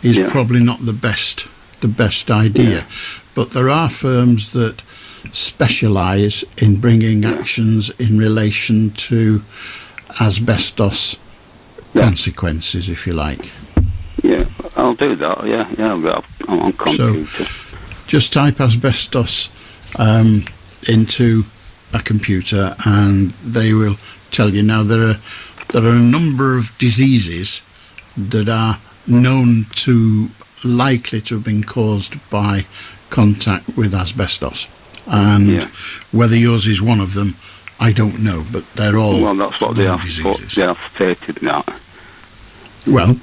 is probably not the best idea. But there are firms that specialise in bringing actions in relation to asbestos consequences, if you like. Yeah, I'll do that. Yeah, I'm on computer. So just type asbestos into a computer, and they will tell you. Now there are a number of diseases that are known to likely to have been caused by contact with asbestos, and whether yours is one of them, I don't know, but they're all that's what they have stated now. Well,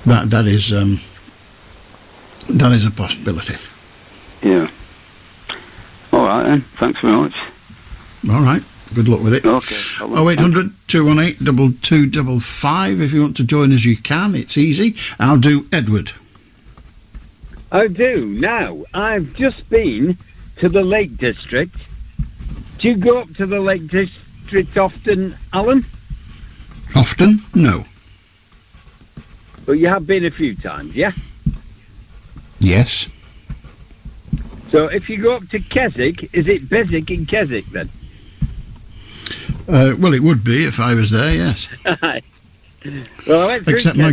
that is a possibility. Yeah. All right then. Thanks very much. All right. Good luck with it. Okay. 0800 218 2255. If you want to join us, you can. It's easy. I'll do Edward. I do. Now, I've just been to the Lake District. Do you go up to the Lake District often, Alan? Often? No. But you have been a few times, yeah? Yes. So if you go up to Keswick, is it Beswick in Keswick then? Well, it would be if I was there, yes. Well, I went through Except my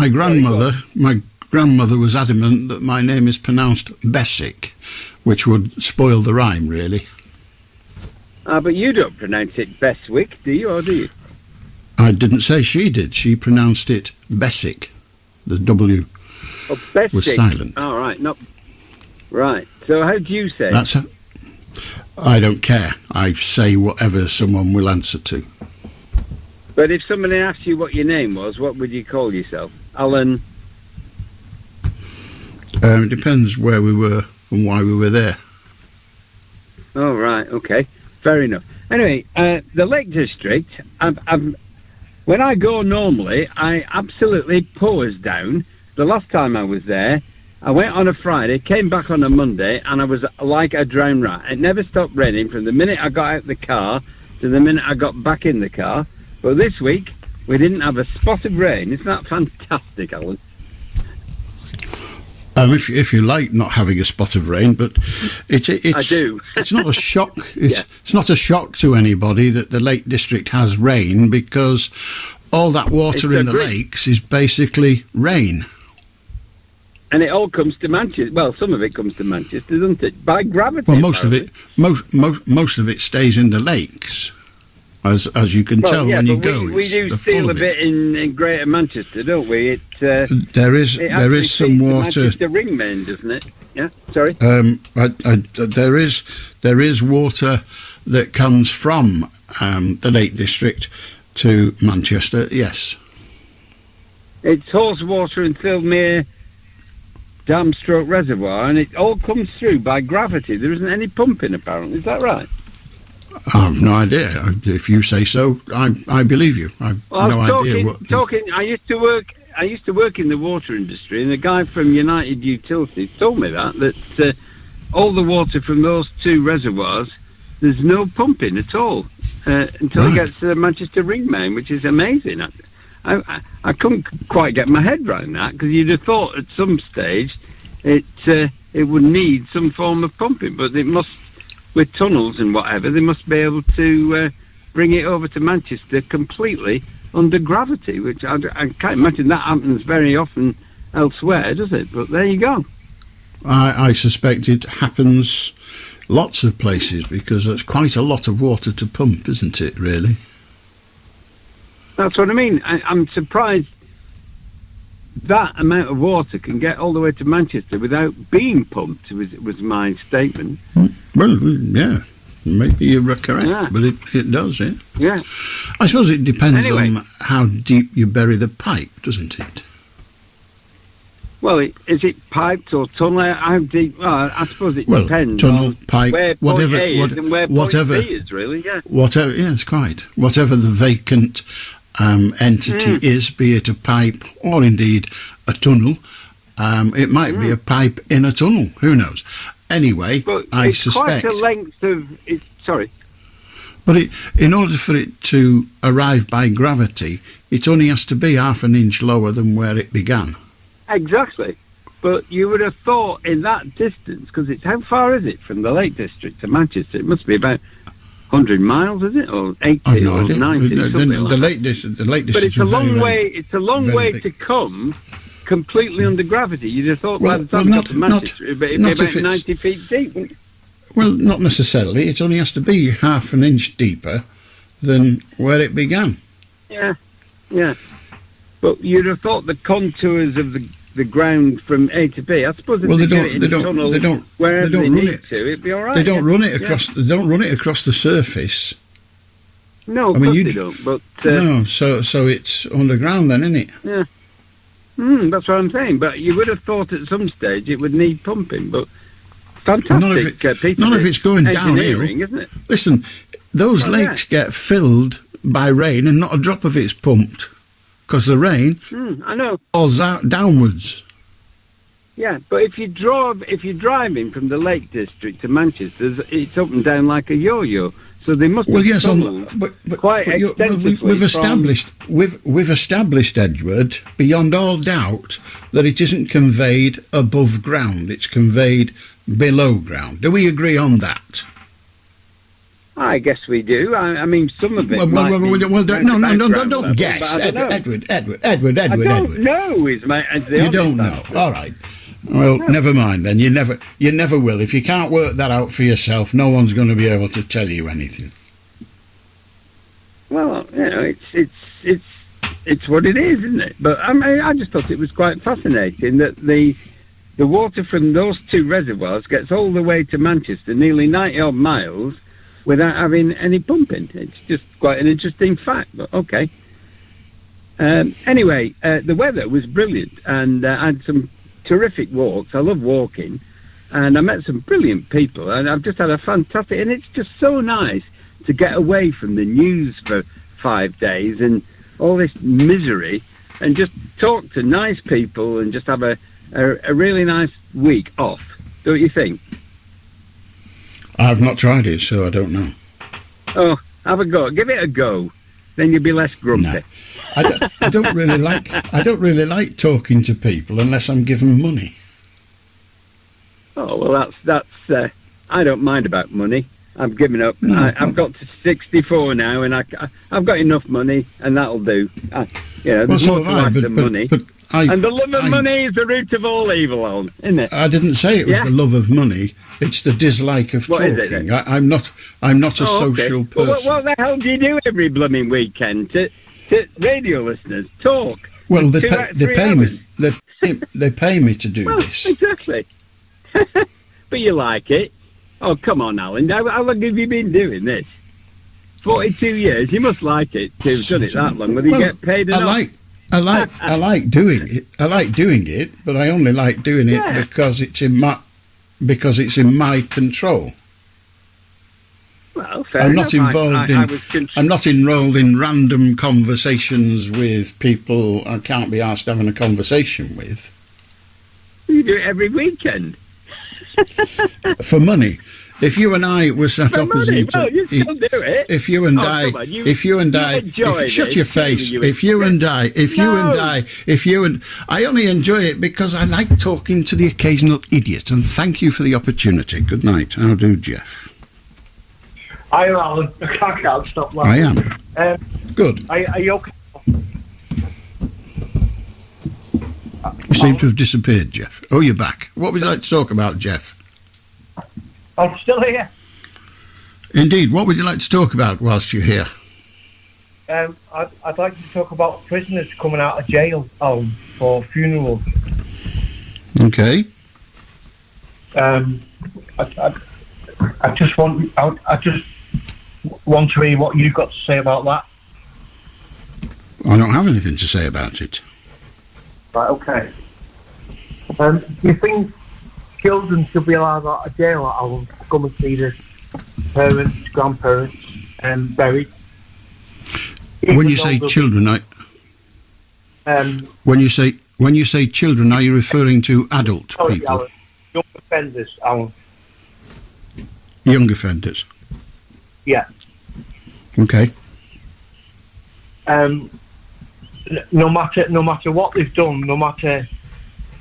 grandmother was adamant that my name is pronounced Beswick, which would spoil the rhyme, really. But you don't pronounce it Beswick, do you, or do you? I didn't say she did. She pronounced it Beswick. The W was silent. Oh, right. Right. So how do you say it? I don't care. I say whatever someone will answer to. But if somebody asked you what your name was, what would you call yourself? Alan? It depends where we were and why we were there. Oh, right. Okay. Fair enough. Anyway, the Lake District, when I go normally, I absolutely pours down. The last time I was there, I went on a Friday, came back on a Monday, and I was like a drowned rat. It never stopped raining from the minute I got out of the car to the minute I got back in the car. But this week, we didn't have a spot of rain. Isn't that fantastic, Alan? If you like not having a spot of rain, but it's I do. It's not a shock. It's not a shock to anybody that the Lake District has rain, because all that water in the lakes is basically rain. And it all comes to Manchester. Well, some of it comes to Manchester, doesn't it? By gravity. Well, most of it stays in the lakes, as you can tell when you go. We do steal a bit in Greater Manchester, don't we? There is some water. Manchester ring main, doesn't it? Yeah. Sorry. There is water that comes from the Lake District to Manchester. Yes. It's horse water in Thilmere Dam Stroke Reservoir, and it all comes through by gravity. There isn't any pumping, apparently. Is that right? I have no idea. If you say so, I believe you. I've no idea what. I used to work in the water industry, and a guy from United Utilities told me that all the water from those two reservoirs, there's no pumping at all until it gets to the Manchester Ring Main, which is amazing. I couldn't quite get my head around that, because you'd have thought at some stage it would need some form of pumping, but it must, with tunnels and whatever, they must be able to bring it over to Manchester completely under gravity, which I can't imagine that happens very often elsewhere, does it? But there you go. I suspect it happens lots of places, because there's quite a lot of water to pump, isn't it, really? That's what I mean. I'm surprised that amount of water can get all the way to Manchester without being pumped, was my statement. Well, yeah, maybe you're correct, but it does, yeah. Yeah. I suppose it depends on how deep you bury the pipe, doesn't it? Well, is it piped or tunnel? How deep? Well, I suppose it depends tunnel, on pipe, where whatever, point A is and where whatever, point B is, really, yeah. Whatever, yes, quite. Whatever the vacant entity is, be it a pipe or indeed a tunnel, it might be a pipe in a tunnel, who knows? Anyway, but I it's suspect... quite a length of... Sorry. But in order for it to arrive by gravity, it only has to be half an inch lower than where it began. Exactly. But you would have thought in that distance, because it's... How far is it from the Lake District to Manchester? It must be about 100 miles, is it? Or 80 I've no or idea. 90? The Lake District But it's a long way. It's a long way to come completely under gravity. You'd have thought by the time it got to Manchester, it'd be about 90 feet deep. Well, not necessarily. It only has to be half an inch deeper than where it began. Yeah, yeah. But you'd have thought the contours of the ground from A to B. I suppose if they don't wherever they need to, it'd be all right. They don't run it across. They don't run it across the surface. No, they don't. But no, so it's underground then, isn't it? Yeah. That's what I'm saying. But you would have thought at some stage it would need pumping. But fantastic piece none of it's going engineering, downhill, isn't it? Listen, those lakes get filled by rain, and not a drop of it's pumped, because the rain I know falls out downwards. Yeah, but if you're driving from the Lake District to Manchester, it's up and down like a yo-yo. So they must have tunnelled quite extensively. We've established, Edward, beyond all doubt, that it isn't conveyed above ground. It's conveyed below ground. Do we agree on that? I guess we do. I mean, some of it. Don't guess, Edward. I don't know, is the you don't know. Answer. All right. Well, never mind then. You never will. If you can't work that out for yourself, no one's going to be able to tell you anything. Well, it's what it is, isn't it? But I just thought it was quite fascinating that the water from those two reservoirs gets all the way to Manchester, nearly 90 odd miles, without having any pumping. It's just quite an interesting fact. But okay. Anyway, the weather was brilliant, and I had some terrific walks. I love walking, and I met some brilliant people, and I've just had a fantastic, and it's just so nice to get away from the news for 5 days and all this misery, and just talk to nice people and just have a really nice week off, don't you think? I've not tried it, so I don't know. Oh, have a go. Give it a go. Then you'll be less grumpy. No. I don't really like talking to people unless I'm given money. Oh well, that's. I don't mind about money. I've given up. No, I've got to 64 now, and I've got enough money, and that'll do. There's more to life than money. And the love of money is the root of all evil, isn't it? I didn't say it was the love of money. It's the dislike of talking. Is it, I'm not a social person. Well, what the hell do you do every blooming weekend to radio listeners? Talk. Well, they pay me. They pay me to do this. Exactly. But you like it. Oh, come on, Alan. How long have you been doing this? 42 years. You must like it to have done it that long. Whether you get paid enough. I like doing it. I like doing it, but I only like doing it because it's in my control. Well, fair I'm enough. I'm not enrolled in random conversations with people I can't be asked having a conversation with. You do it every weekend. For money. if you and I were sat opposite, well, you still do it. if you and Oh, I, come on, you shut enjoy this, your face. you If you and I, I only enjoy it because I like talking to the occasional idiot. And thank you for the opportunity. Good night. How do, Jeff? Hi, Alan. I can't stop laughing. I am. Good. Are you okay? You seem to have disappeared, Jeff. Oh, you're back. What would you like to talk about, Jeff? I'm still here. Indeed. What would you like to talk about whilst you're here? I'd like to talk about prisoners coming out of jail for funerals. Okay. I just want to hear what you've got to say about that. I don't have anything to say about it. Right, okay. Do you think children should be allowed out of jail or come and see their parents, grandparents, and buried? When you say children, when you say children, are you referring to adult people? Alan, young offenders, Alan. Young offenders. Yeah. Okay. No matter what they've done, no matter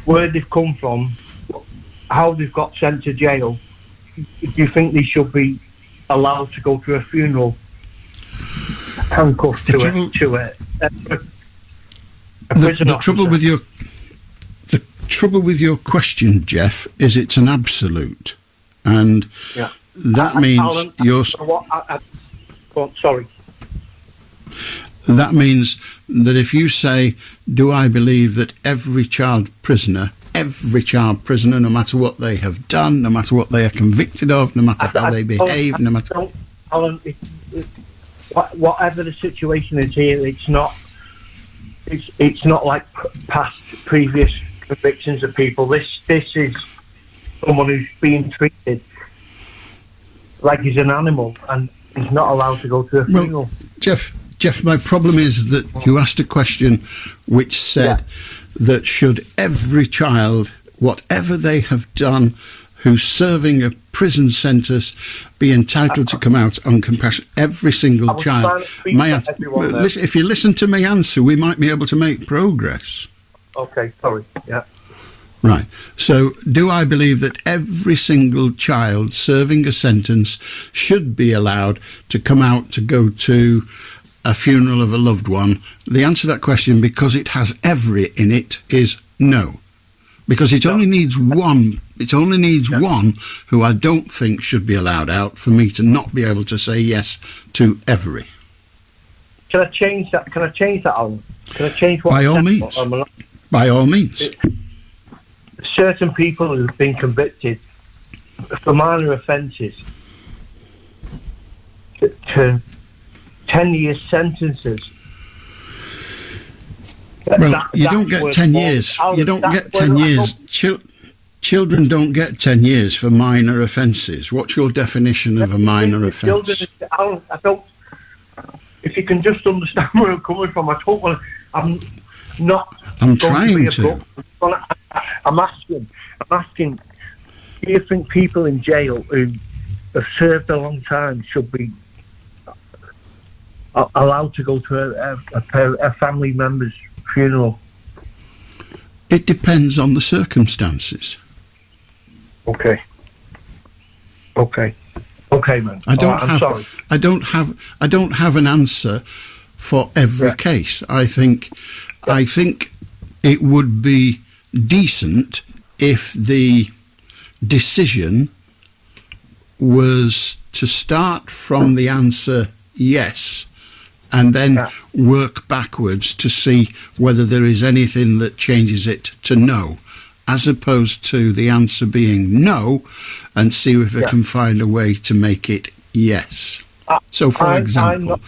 where they've come from, how they've got sent to jail, do you think they should be allowed to go to a funeral handcuffed to a prison the trouble with your question, Jeff, is it's an absolute, and that means Alan, sorry. That means that if you say, do I believe that every child prisoner, no matter what they have done, no matter what they are convicted of, no matter how they behave, no matter... Alan, whatever the situation is here, it's not like previous convictions of people. This is someone who's being treated like he's an animal and he's not allowed to go to a funeral. Jeff, my problem is that you asked a question which said that should every child, whatever they have done, who's serving a prison sentence, be entitled to come out on compassion? Every single child. Listen, if you listen to my answer, we might be able to make progress. Okay, sorry. Yeah. Right. So, do I believe that every single child serving a sentence should be allowed to come out to go to a funeral of a loved one? The answer to that question, because it has every in it, is no. Because it only needs one. It only needs one who I don't think should be allowed out for me to not be able to say yes to every. Can I change that? Alan? Can I change what? By all means. By all means. Certain people who've been convicted for minor offences to 10-year sentences. Well, you don't get 10 years. You don't get 10 years. Children don't get 10 years for minor offences. What's your definition of a minor offence? I don't. If you can just understand where I'm coming from, I don't want. I'm trying to. I'm asking. Do you think people in jail who have served a long time should be allowed to go to a family member's funeral? It depends on the circumstances. Okay, man. I don't have an answer for every case. I think it would be decent if the decision was to start from the answer yes, and then work backwards to see whether there is anything that changes it to no, as opposed to the answer being no, and see if I can find a way to make it yes. So, for example,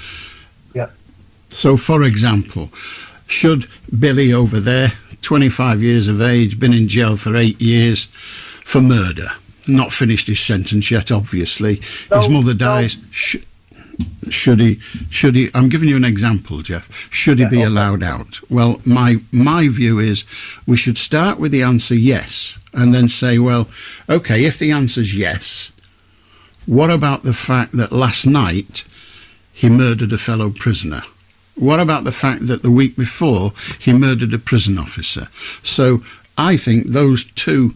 should Billy over there, 25 years of age, been in jail for 8 years for murder, not finished his sentence yet, obviously, his mother dies, should he, I'm giving you an example, Jeff, should he be allowed out? Well, my view is we should start with the answer yes, and then say, well, okay, if the answer's yes, What about the fact that last night he murdered a fellow prisoner? What about the fact that the week before he murdered a prison officer? So I think those two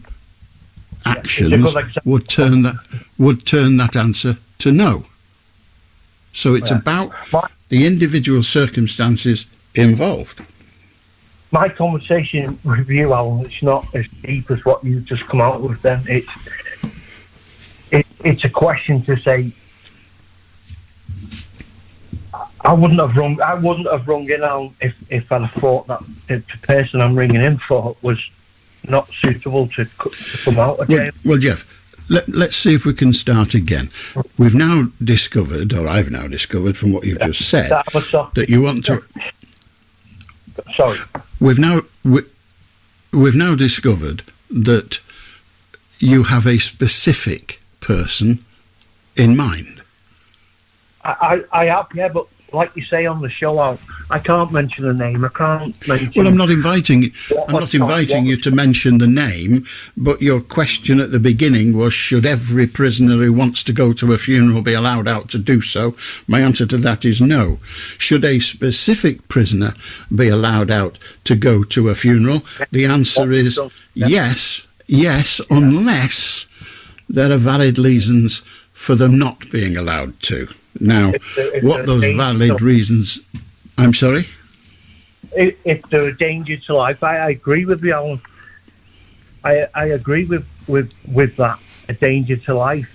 actions would turn that answer to no. So it's about the individual circumstances involved. My conversation with you, Alan, it's not as deep as what you've just come out with. Then it's a question to say. I wouldn't have rung in, Alan, if I'd have thought that the person I'm ringing in for was not suitable to come out of jail. Well, Jeff, let's see if we can start again. We've now discovered, or I've now discovered from what you've just said, that you want to... Sorry. We've now discovered that you have a specific person in mind. I have, yeah, but like you say on the show, I can't mention a name. I can't mention... Well, I'm not inviting you to mention the name, but your question at the beginning was, should every prisoner who wants to go to a funeral be allowed out to do so? My answer to that is no. Should a specific prisoner be allowed out to go to a funeral? The answer is yes, unless there are valid reasons for them not being allowed to. Now, what those valid reasons... I'm sorry? If there are danger to life, I agree with you, Alan. I agree with that, a danger to life.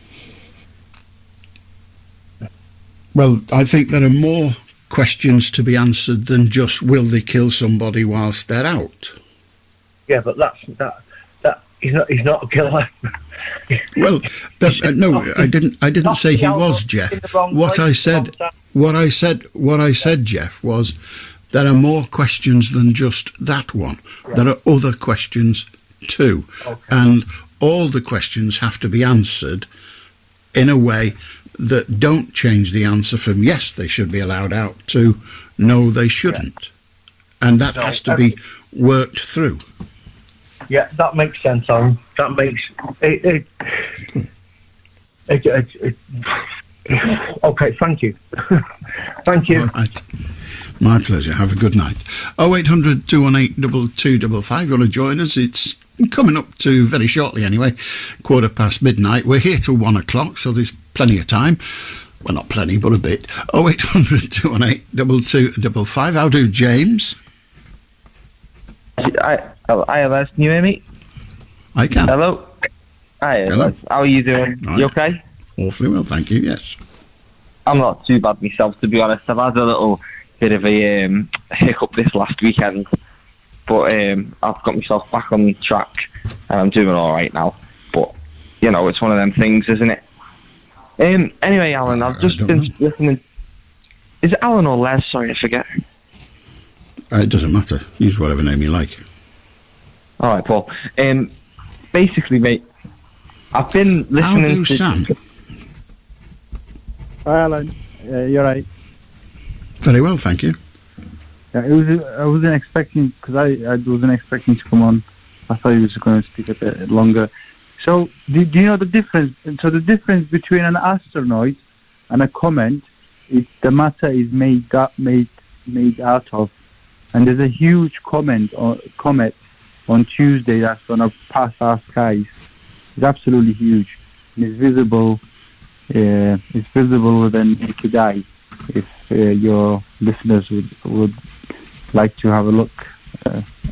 Well, I think there are more questions to be answered than just, will they kill somebody whilst they're out? Yeah, but he's not a killer. Well, no, I didn't say he was, Jeff. What I said, Jeff, was there are more questions than just that one. Right. There are other questions too, and all the questions have to be answered in a way that don't change the answer from yes, they should be allowed out to no, they shouldn't, and that has to be worked through. Yeah, that makes sense, Alan. That makes it. Okay, thank you. Thank you. Right. My pleasure. Have a good night. 0800 218 2255. You want to join us? It's coming up to, very shortly anyway, midnight. We're here till 1 o'clock, so there's plenty of time. Well, not plenty, but a bit. 0800 218 2255. How do, James? Hi, Les. Can you hear me? I can. Hello. Hi, hello. Les. How are you doing? Right. You okay? Awfully well, thank you, yes. I'm not too bad myself, to be honest. I've had a little bit of a hiccup this last weekend, but I've got myself back on track and I'm doing all right now. But, you know, it's one of them things, isn't it? Anyway, Alan, I've just been listening. Is it Alan or Les? Sorry, I forget. It doesn't matter. Use whatever name you like. All right, Paul. Basically, mate, I've been listening How do, Sam? Hi, Alan. You're right. Very well, thank you. Yeah, I wasn't expecting, because I wasn't expecting to come on. I thought he was going to speak a bit longer. So, do you know the difference? So, the difference between an asteroid and a comet is the matter is made out of. And there's a huge comet on Tuesday that's going to pass our skies. It's absolutely huge. And it's visible. It's visible with a naked eye. If your listeners would like to have a look,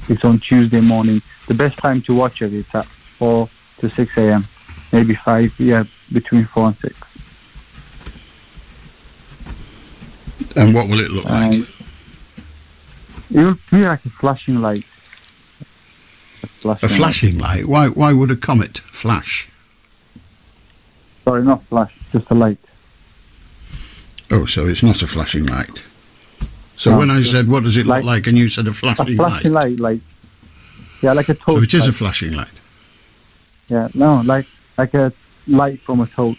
it's on Tuesday morning. The best time to watch it is at 4 to 6 a.m. Maybe 5. Yeah, between 4 and 6. And what will it look like? It will be like a flashing light. A flashing light? Why would a comet flash? Sorry, not flash, just a light. Oh, so it's not a flashing light. So no, when I said, what does it look like, and you said a flashing light? A flashing light, like... Yeah, like a torch. So it is light. A flashing light? Yeah, no, like a light from a torch.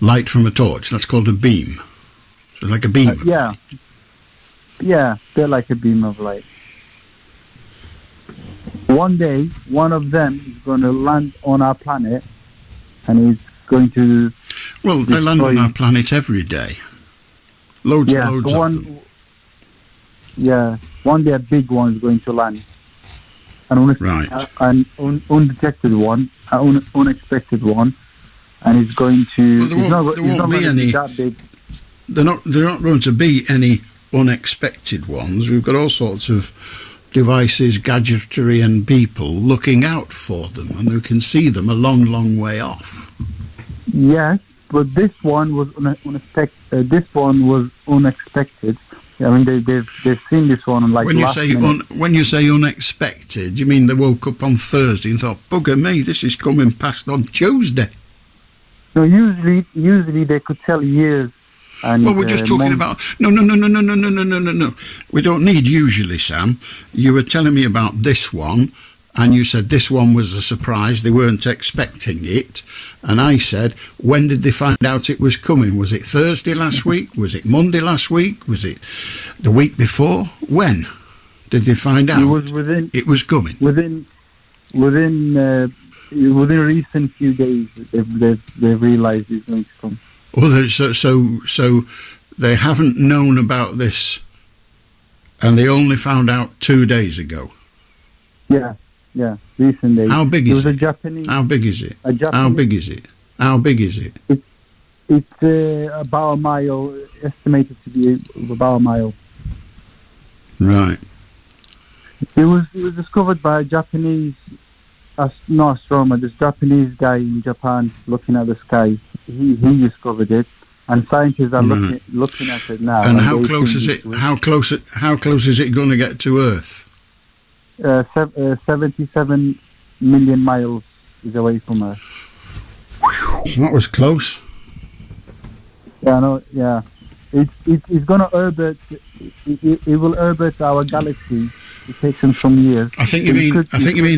Light from a torch? That's called a beam. So like a beam of yeah. light. Yeah, they're like a beam of light. One day, one of them is going to land on our planet, and going to. Well, they land on our planet every day. Loads and loads of them. Yeah, one day a big one is going to land. An undetected one, an unexpected one, and it's going to. Well, there won't be any. That big. They're not going to be any unexpected ones. We've got all sorts of devices, gadgetry, and people looking out for them, and who can see them a long, long way off. Yes, but this one was unexpected. This one was unexpected. I mean, they've seen this one like when you say unexpected, you mean they woke up on Thursday and thought, "Bugger me, this is coming past on Tuesday." No, usually they could tell years. And, well, we're just talking about no. We don't need usually, Sam. You were telling me about this one, and you said this one was a surprise. They weren't expecting it, and I said, when did they find out it was coming? Was it Thursday last week? Was it Monday last week? Was it the week before? When did they find out it was coming? Within recent few days, they've realised it's going to come. Well, so they haven't known about this, and they only found out 2 days ago. Yeah, recent days. How big is it? How big is it? How big is it? How big is it? It's about a mile, estimated to be about a mile. Right. It was discovered by a Japanese, not astronomer, this Japanese guy in Japan looking at the sky. He discovered it, and scientists are looking at it now. And how close is it? How close is it going to get to Earth? 77 million miles is away from Earth. That was close. Yeah, no, yeah. It's going to orbit. It will orbit our galaxy. It takes them some years. I think you mean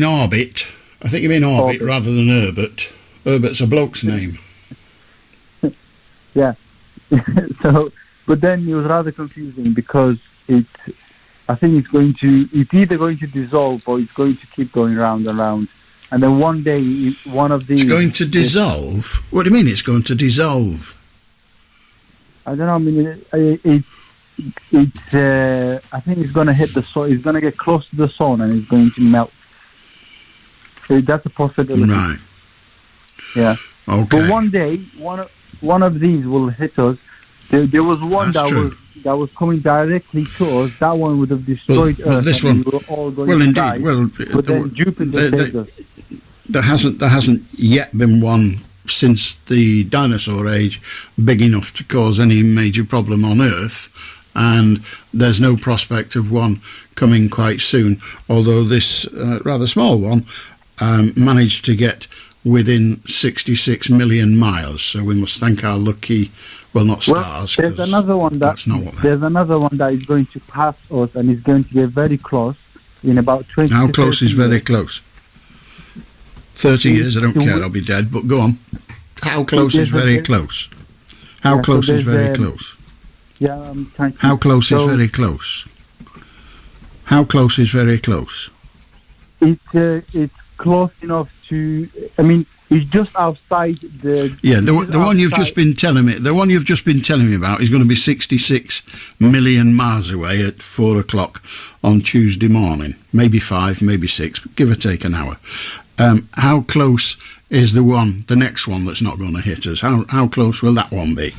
orbit. I think you mean orbit rather than orbit. Orbert's a bloke's name. Yeah. So, but then it was rather confusing because I think it's either going to dissolve or it's going to keep going round and round. And then one day, one of these... It's going to dissolve? What do you mean it's going to dissolve? I don't know. I mean, I think it's going to hit the sun. It's going to get close to the sun and it's going to melt. So that's a possibility. Right. Yeah. Okay. But one day, one of these will hit us. There was one that was coming directly to us. That one would have destroyed Earth. This one, we were all going to die. But then Jupiter saved us. There hasn't yet been one since the dinosaur age big enough to cause any major problem on Earth, and there's no prospect of one coming quite soon. Although this rather small one managed to get within 66 million miles, so we must thank our lucky, well, not stars. Well, there's another one there's another one that is going to pass us and is going to get very close in about 20. How close is very close? 30 years, I don't care, I'll be dead, but go on. How close is very close? How close is very close? Yeah, I'm trying to... How close is very close? How close is very close? It's close enough to... I mean, it's just outside the... Yeah, the one you've just been telling me... The one you've just been telling me about is going to be 66 million miles away at 4 o'clock on Tuesday morning. Maybe 5, maybe 6, give or take an hour. How close is the next one that's not going to hit us? How close will that one be?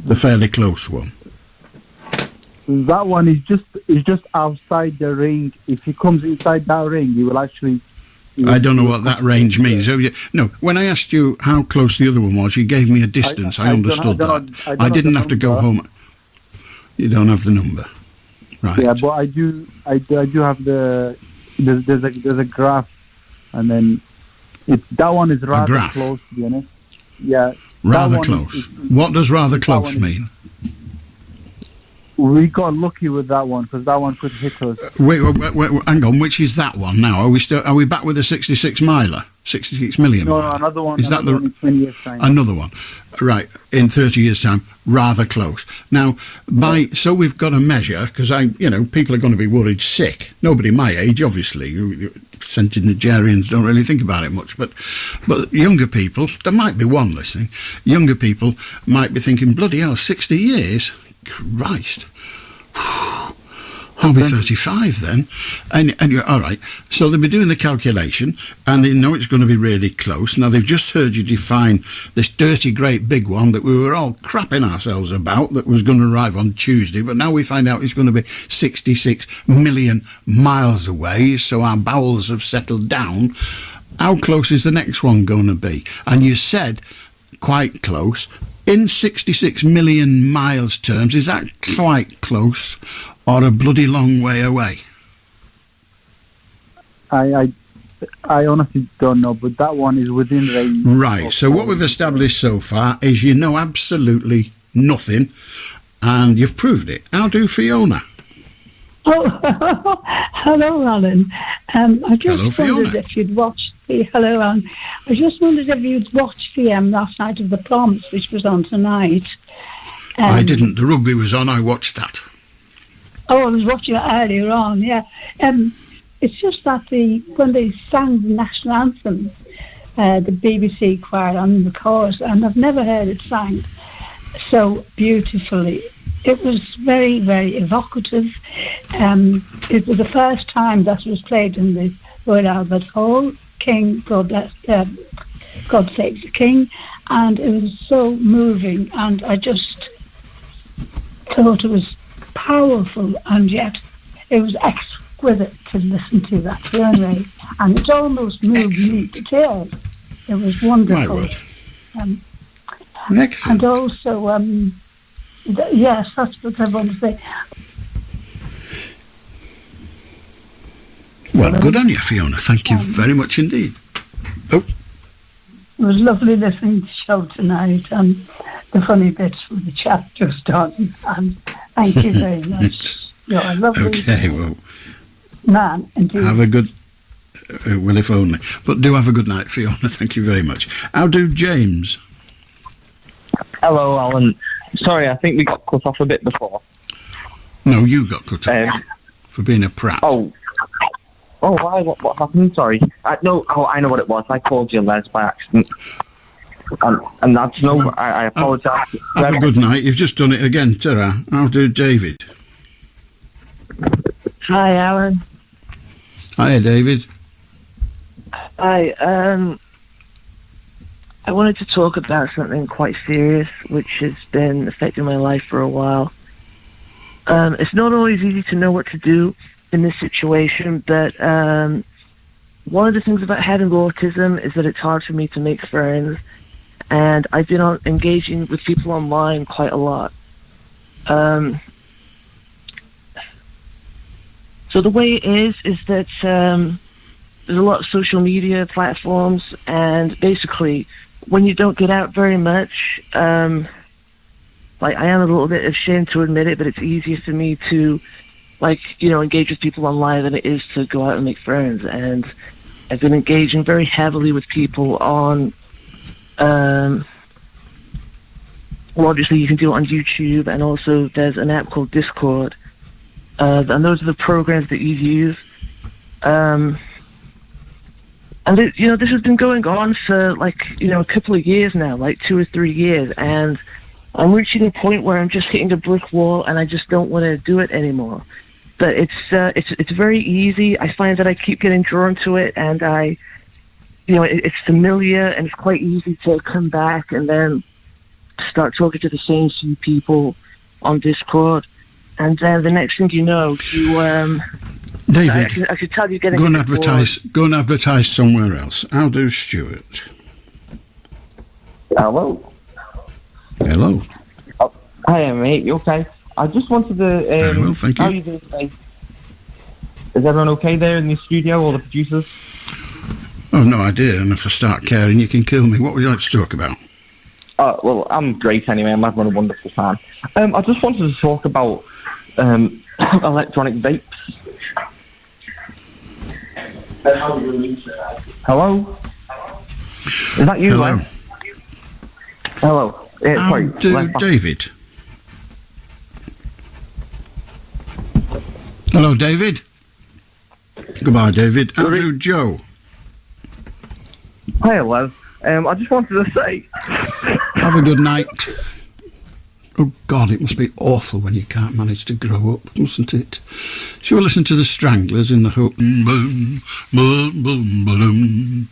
The fairly close one. That one is just outside the ring. If he comes inside that ring, he will actually... I don't know what that range means. No, when I asked you how close the other one was, you gave me a distance. I understood that. I didn't have to go home. You don't have the number, right? Yeah, but I do have there's a graph, and then that one is rather close, to be honest. Yeah. Rather close. What does rather close mean? We got lucky with that one because that one could hit us. Wait, hang on. Which is that one now? Are we back with a 66 miler? 66 million? No, another one. Is that in 20 years' time? Another one, right? In 30 years' time, rather close. Now, so we've got a measure because people are going to be worried sick. Nobody my age, obviously. centenarians don't really think about it much, but younger people, there might be one listening, younger people might be thinking, bloody hell, 60 years? Christ. I'll be 35 then. And you're, all right, so they'll be doing the calculation, and they know it's going to be really close. Now, they've just heard you define this dirty, great big one that we were all crapping ourselves about that was going to arrive on Tuesday, but now we find out it's going to be 66 million miles away, so our bowels have settled down. How close is the next one going to be? And you said quite close. In 66 million miles terms, is that quite close or a bloody long way away? I honestly don't know, but that one is within range. Right, so what we've established so far is you know absolutely nothing, and you've proved it. How do Fiona? Oh, hello, Alan. I just wondered if you'd watched hello, Alan. I just wondered if you'd watched the last night of the Proms, which was on tonight. I didn't. The rugby was on. I watched that. Oh, I was watching it earlier on, yeah. It's just that when they sang the national anthem, the BBC choir on the chorus, and I've never heard it sang so beautifully. It was very, very evocative. It was the first time that it was played in the Royal Albert Hall. King, God bless, God save the King, and it was so moving, and I just thought it was powerful, and yet it was exquisite to listen to that anyway, and it almost moved me to tears. It was wonderful. And also, yes, that's what I want to say. Well, good on you, Fiona. Thank you very much indeed. Oh. It was lovely listening to the show tonight, and the funny bits with the chat just on. And thank you very much. You're a lovely man, indeed. Have a good... well, if only. But do have a good night, Fiona. Thank you very much. How do James? Hello, Alan. Sorry, I think we got cut off a bit before. No, you got cut off for being a prat. Oh, why? What happened? Sorry. I know what it was. I called you Les by accident. And that's I apologise. Have a good night. You've just done it again, Tara. How do David? Hi, Alan. Hi, David. Hi, I wanted to talk about something quite serious, which has been affecting my life for a while. It's not always easy to know what to do in this situation, but one of the things about having autism is that it's hard for me to make friends, and I've been engaging with people online quite a lot. So the way it is that there's a lot of social media platforms, and basically when you don't get out very much, I am a little bit ashamed to admit it, but it's easier for me to engage with people online than it is to go out and make friends. And I've been engaging very heavily with people on, obviously you can do it on YouTube, and also there's an app called Discord. And those are the programs that you use. And this has been going on for a couple of years now, 2 or 3 years, and I'm reaching a point where I'm just hitting a brick wall, and I just don't want to do it anymore. But it's very easy. I find that I keep getting drawn to it, and it's familiar, and it's quite easy to come back and then start talking to the same few people on Discord, and then the next thing you know, David, I should tell you getting go and advertise somewhere else. How do Stuart? Hello. Hello. Oh, hi, mate. You okay? I just wanted to. Very well, thank you. How are you doing today? Is everyone okay there in the studio, all the producers? I've no idea, and if I start caring, you can kill me. What would you like to talk about? Well, I'm great anyway. I'm having a wonderful time. I just wanted to talk about electronic vapes. Hello? Is that you, Hello. Len? Hello. David. Hello, David. Goodbye, David. Andrew Joe. Hi, Alan. I just wanted to say... Have a good night. Oh, God, it must be awful when you can't manage to grow up, mustn't it? Shall we listen to the Stranglers in the hope... Boom, boom, boom, boom.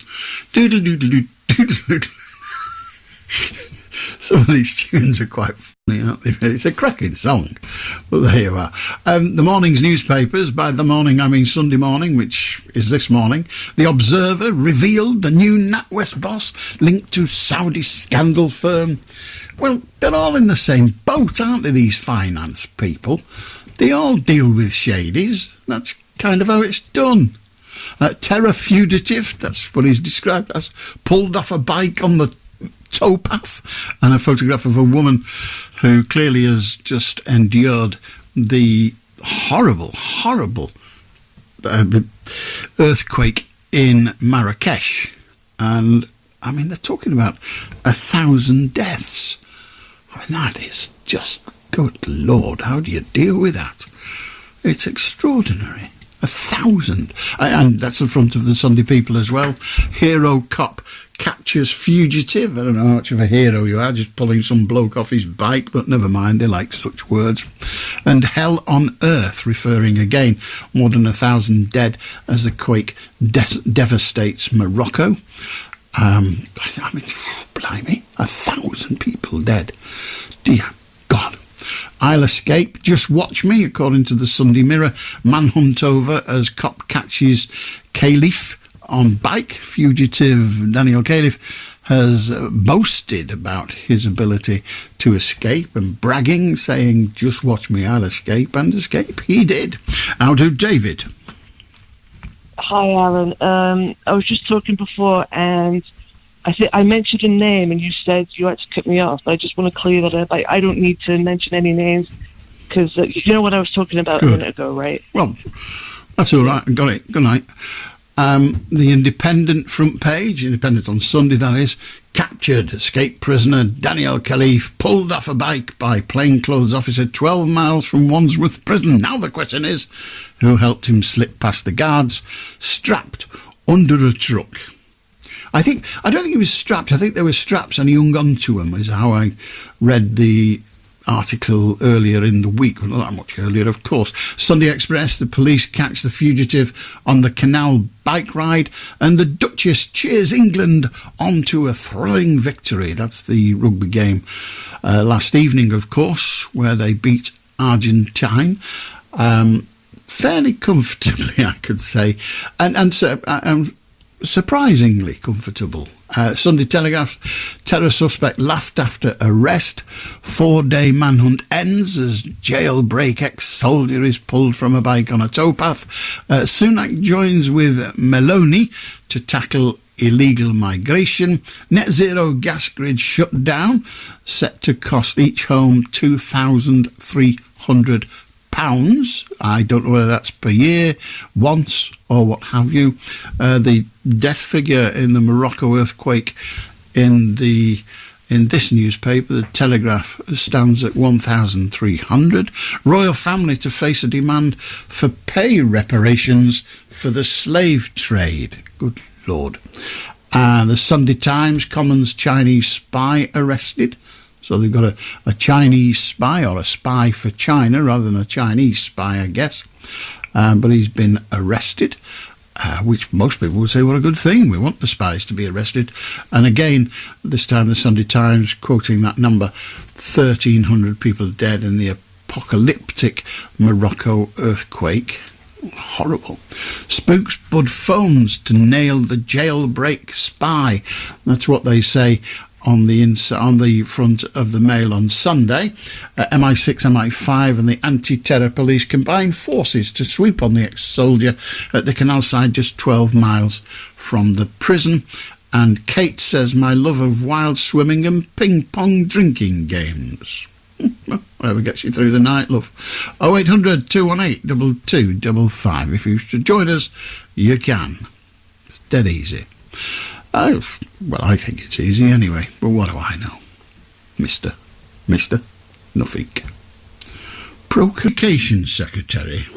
Doodle-doodle-doodle. Some of these tunes are quite funny, aren't they? It's a cracking song. But there you are. The morning's newspapers, by the morning I mean Sunday morning, which is this morning. The Observer revealed the new NatWest boss linked to Saudi scandal firm. Well, they're all in the same boat, aren't they, these finance people? They all deal with shadies. That's kind of how it's done. Terror fugitive, that's what he's described as, pulled off a bike on the towpath, and a photograph of a woman who clearly has just endured the horrible earthquake in Marrakesh. And I mean, they're talking about 1,000 deaths. I mean, that is just, good Lord, how do you deal with that? It's extraordinary. 1,000. And that's the front of the Sunday People as well. Hero cop captures fugitive. I don't know how much of a hero you are, just pulling some bloke off his bike, but never mind, they like such words. And hell on earth, referring again, more than 1,000 dead as the quake devastates Morocco. I mean, blimey, 1,000 people dead. Dear God. I'll escape, just watch me, according to the Sunday Mirror. Manhunt over as cop catches Caliph on bike. Fugitive Daniel Caliph has boasted about his ability to escape and bragging, saying, just watch me, I'll escape, and escape. He did. How do David? Hi, Alan. I was just talking before, and I mentioned a name, and you said you had to cut me off. I just want to clear that up. I don't need to mention any names, because you know what I was talking about a minute ago, right? Well, that's all right. Got it. Good night. The Independent front page, Independent on Sunday, that is, captured escaped prisoner Daniel Caliph pulled off a bike by plainclothes officer 12 miles from Wandsworth prison. Now the question is, who helped him slip past the guards, strapped under a truck? I don't think he was strapped. I think there were straps and he hung on to them, is how I read the article earlier in the week. Well, not much earlier, of course. Sunday Express, the police catch the fugitive on the canal bike ride, and the Duchess cheers England on to a thrilling victory. That's the rugby game last evening, of course, where they beat Argentine. Fairly comfortably, I could say. And surprisingly comfortable. Sunday Telegraph, terror suspect laughed after arrest. 4-day manhunt ends as jailbreak ex-soldier is pulled from a bike on a towpath. Sunak joins with Meloni to tackle illegal migration. Net zero gas grid shut down, set to cost each home £2,300. I don't know whether that's per year, once, or what have you. The death figure in the Morocco earthquake in this newspaper, the Telegraph, stands at 1,300. Royal family to face a demand for pay reparations for the slave trade. Good Lord. The Sunday Times, Commons Chinese spy arrested. So they've got a Chinese spy, or a spy for China, rather than a Chinese spy, I guess. But he's been arrested, which most people would say, what a good thing. We want the spies to be arrested. And again, this time the Sunday Times, quoting that number, 1,300 people dead in the apocalyptic Morocco earthquake. Horrible. Spooks bud phones to nail the jailbreak spy. That's what they say on the front of the Mail on Sunday. MI6, MI5 and the anti-terror police combine forces to sweep on the ex-soldier at the canal side, just 12 miles from the prison. And Kate says, my love of wild swimming and ping-pong drinking games. Whatever gets you through the night, love. 0800 218 2255. If you should join us, you can. It's dead easy. Well, I think it's easy anyway, but what do I know? Mister, nothing. Procreation Secretary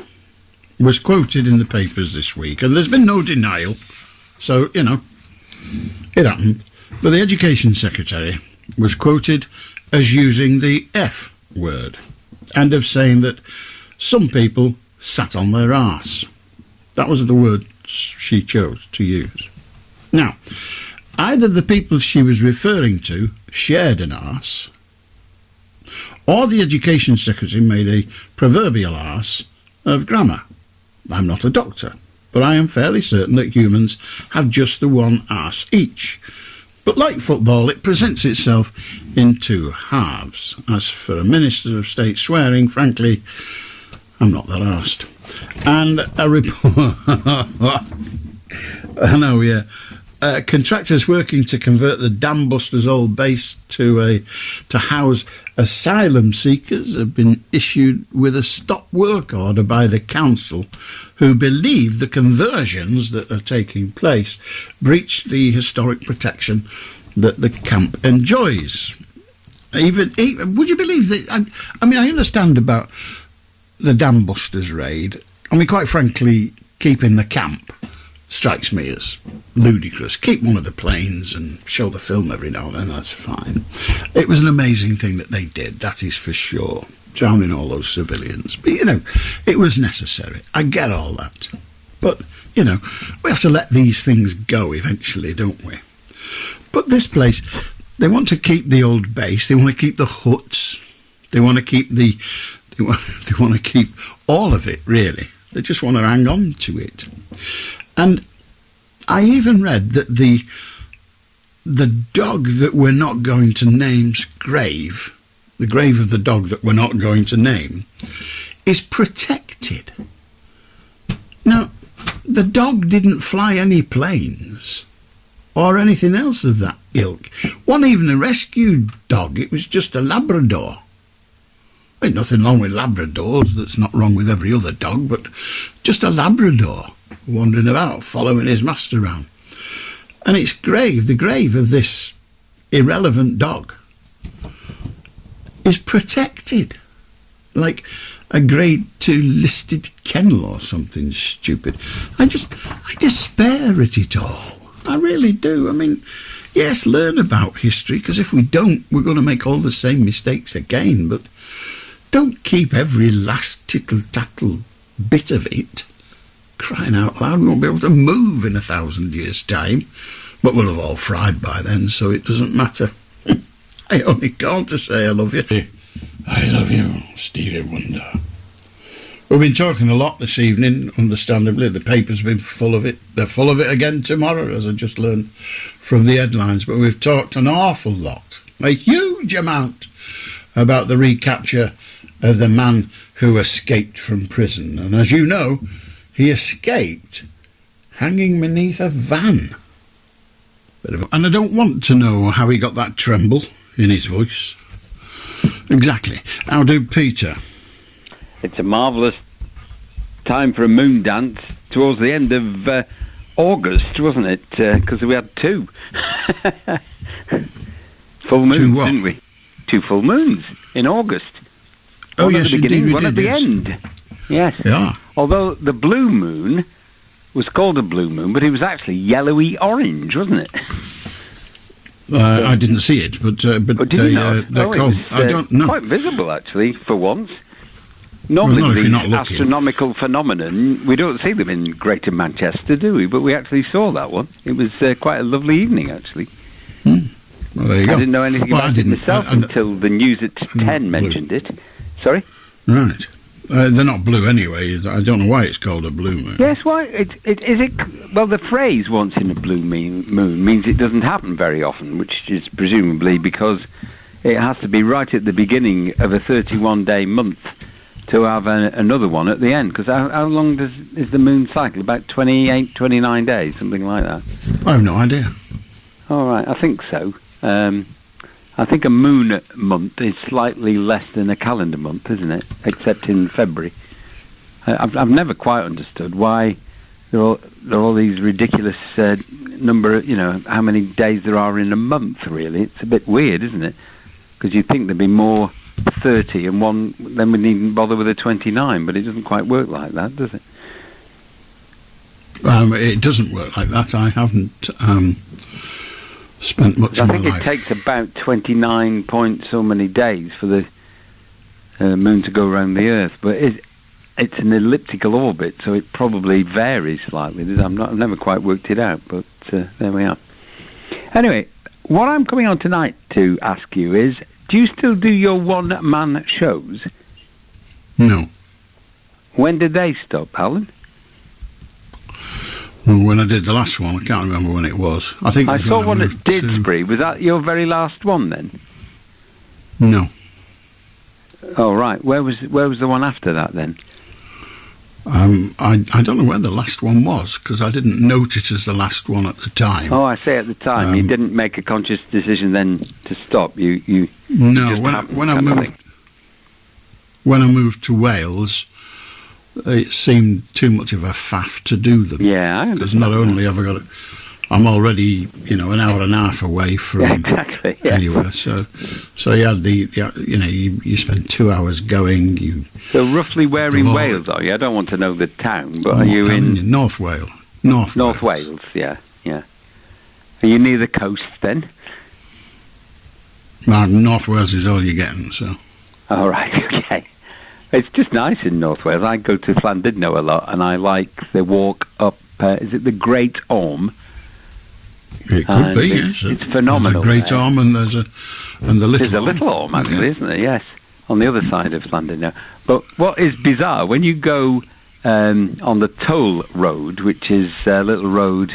was quoted in the papers this week, and there's been no denial, so, you know, it happened. But the Education Secretary was quoted as using the F word, and of saying that some people sat on their arse. That was the word she chose to use. Now, either the people she was referring to shared an arse, or the Education Secretary made a proverbial arse of grammar. I'm not a doctor, but I am fairly certain that humans have just the one arse each. But like football, it presents itself in two halves. As for a Minister of State swearing, frankly, I'm not that arsed. And a report... I know, yeah. Contractors working to convert the Dam Busters old base to house asylum seekers have been issued with a stop work order by the council, who believe the conversions that are taking place breach the historic protection that the camp enjoys. Even would you believe that? I mean, I understand about the Dam Busters raid. I mean, quite frankly, keeping the camp strikes me as ludicrous. Keep one of the planes and show the film every now and then, that's fine. It was an amazing thing that they did, that is for sure, drowning all those civilians. But, you know, it was necessary. I get all that. But, you know, we have to let these things go eventually, don't we? But this place, they want to keep the old base, they want to keep the huts, they want to keep they want to keep all of it, really. They just want to hang on to it. And I even read that the dog that we're not going to name's grave, the grave of the dog that we're not going to name, is protected. Now, the dog didn't fly any planes or anything else of that ilk. Wasn't even a rescued dog, it was just a Labrador. Ain't nothing wrong with Labradors, that's not wrong with every other dog, but just a Labrador wandering about, following his master around. And its grave, the grave of this irrelevant dog, is protected, like a Grade 2 listed kennel or something stupid. I despair at it all. I really do. I mean, yes, learn about history, because if we don't, we're going to make all the same mistakes again, but don't keep every last tittle-tattle bit of it. Crying out loud, we won't be able to move in 1,000 years' time, but we'll have all fried by then, so it doesn't matter. I only called to say I love you. I love you, Stevie Wonder. We've been talking a lot this evening, understandably. The paper's been full of it. They're full of it again tomorrow, as I just learned from the headlines. But we've talked an awful lot, a huge amount, about the recapture of the man who escaped from prison. And as you know, he escaped hanging beneath a van. And I don't want to know how he got that tremble in his voice. Exactly. How do Peter? It's a marvellous time for a moon dance towards the end of August, wasn't it? Because we had two full moons, didn't we? 2 full moons in August. Oh, one yes, at the beginning, indeed, one at the end. Yes. Yeah. Although the blue moon was called a blue moon, but it was actually yellowy orange, wasn't it? I didn't see it, but did you know? they're called. I don't know. Quite visible, actually, for once. Normally, well, with these astronomical phenomenon, we don't see them in Greater Manchester, do we? But we actually saw that one. It was quite a lovely evening, actually. Well, there you go. I didn't know anything about it myself until the news at 10 mentioned it. Sorry? Right. They're not blue anyway. I don't know why it's called a blue moon. Yes, why? Well, the phrase "once in a blue moon" means it doesn't happen very often, which is presumably because it has to be right at the beginning of a 31-day month to have another one at the end. Because how long is the moon cycle? About 28, 29 days, something like that. I have no idea. All right, I think so. I think a moon month is slightly less than a calendar month, isn't it? Except in February. I've never quite understood why there are all these ridiculous number, how many days there are in a month, really. It's a bit weird, isn't it? Because you'd think there'd be more 30 and one, then we needn't bother with a 29, but it doesn't quite work like that, does it? It doesn't work like that. I haven't spent much of my life. I think it takes about 29 point so many days for the moon to go around the Earth, but it's an elliptical orbit, so it probably varies slightly. I've never quite worked it out, but there we are. Anyway, what I'm coming on tonight to ask you is, do you still do your one-man shows? No. When did they stop, Alan? Well, when I did the last one, I can't remember when it was. I think I saw one at Didsbury. Was that your very last one then? No. Oh right. Where was the one after that then? I don't know where the last one was, because I didn't note it as the last one at the time. Oh, I say at the time. You didn't make a conscious decision then to stop. You no. When I moved to Wales, it seemed too much of a faff to do them. Yeah, I understand. Because not only have I got I'm already, an hour and a half away from anywhere. So you had you spend 2 hours going. So roughly where in Wales are you? I don't want to know the town, but are you in North Wales? North Wales, yeah. Are you near the coast then? North Wales is all you're getting, so. All right, okay. It's just nice in North Wales. I go to Llandudno a lot, and I like the walk up. Is it the Great Orme? It could be, yes. It's phenomenal. There's a Great Orme and the Little Orme. There's a Little Orme, actually, isn't there? Yes, on the other side of Llandudno. But what is bizarre, when you go on the toll road, which is a little road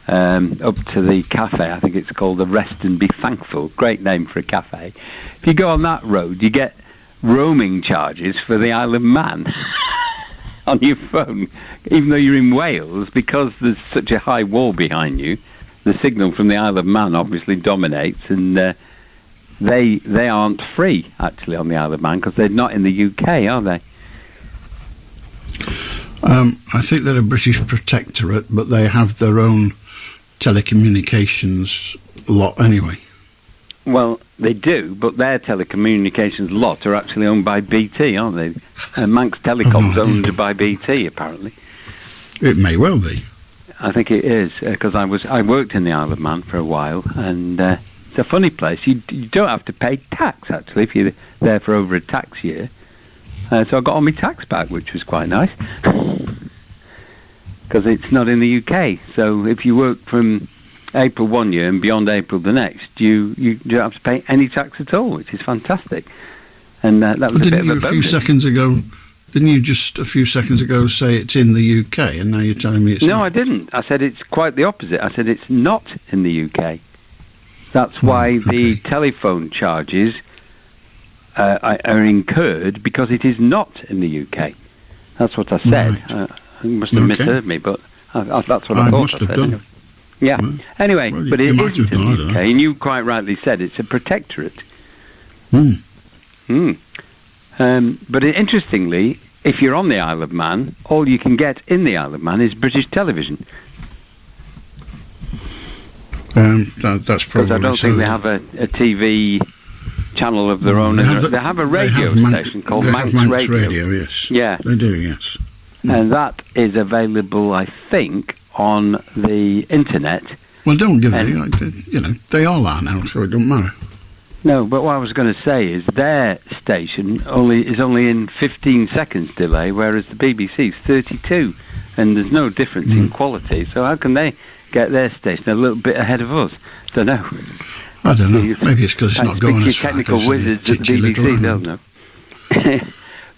up to the cafe, I think it's called the Rest and Be Thankful. Great name for a cafe. If you go on that road, you get roaming charges for the Isle of Man on your phone, even though you're in Wales, because there's such a high wall behind you. The signal from the Isle of Man obviously dominates, and they aren't free actually on the Isle of Man because they're not in the UK, are they? I think they're a British protectorate, but they have their own telecommunications lot anyway. Well, they do, but their telecommunications lot are actually owned by BT, aren't they? Manx Telecom's owned by BT, apparently. It may well be. I think it is, because I worked in the Isle of Man for a while, and it's a funny place. You don't have to pay tax, actually, if you're there for over a tax year. So I got all my tax back, which was quite nice, because it's not in the UK. So if you work from April one year and beyond April the next, you don't have to pay any tax at all, which is fantastic. And that was a bit of a bonus. Didn't you just a few seconds ago say it's in the UK, and now you're telling me it's not? No, I didn't. I said it's quite the opposite. I said it's not in the UK. That's why the telephone charges are incurred, because it is not in the UK. That's what I said. Right. You must have misheard me, but that's what I thought must I have said. done. Anyway. Yeah. Anyway, Well, but you it might isn't have in done, I the don't UK, know. and you quite rightly said it's a protectorate. But interestingly, if you're on the Isle of Man, all you can get in the Isle of Man is British television. That's probably Because I don't think they have a TV channel of their own. They have a radio station called Manx Radio. Yes. Yeah. They do, yes. And that is available, I think, on the internet. Well, don't give it, they all are now, so it don't matter. No, but what I was going to say is their station is only in 15 seconds delay, whereas the BBC's 32, and there's no difference in quality. So how can they get their station a little bit ahead of us? Don't know. I don't know. Maybe it's because it's not going as far. Technical wizards at the BBC don't know.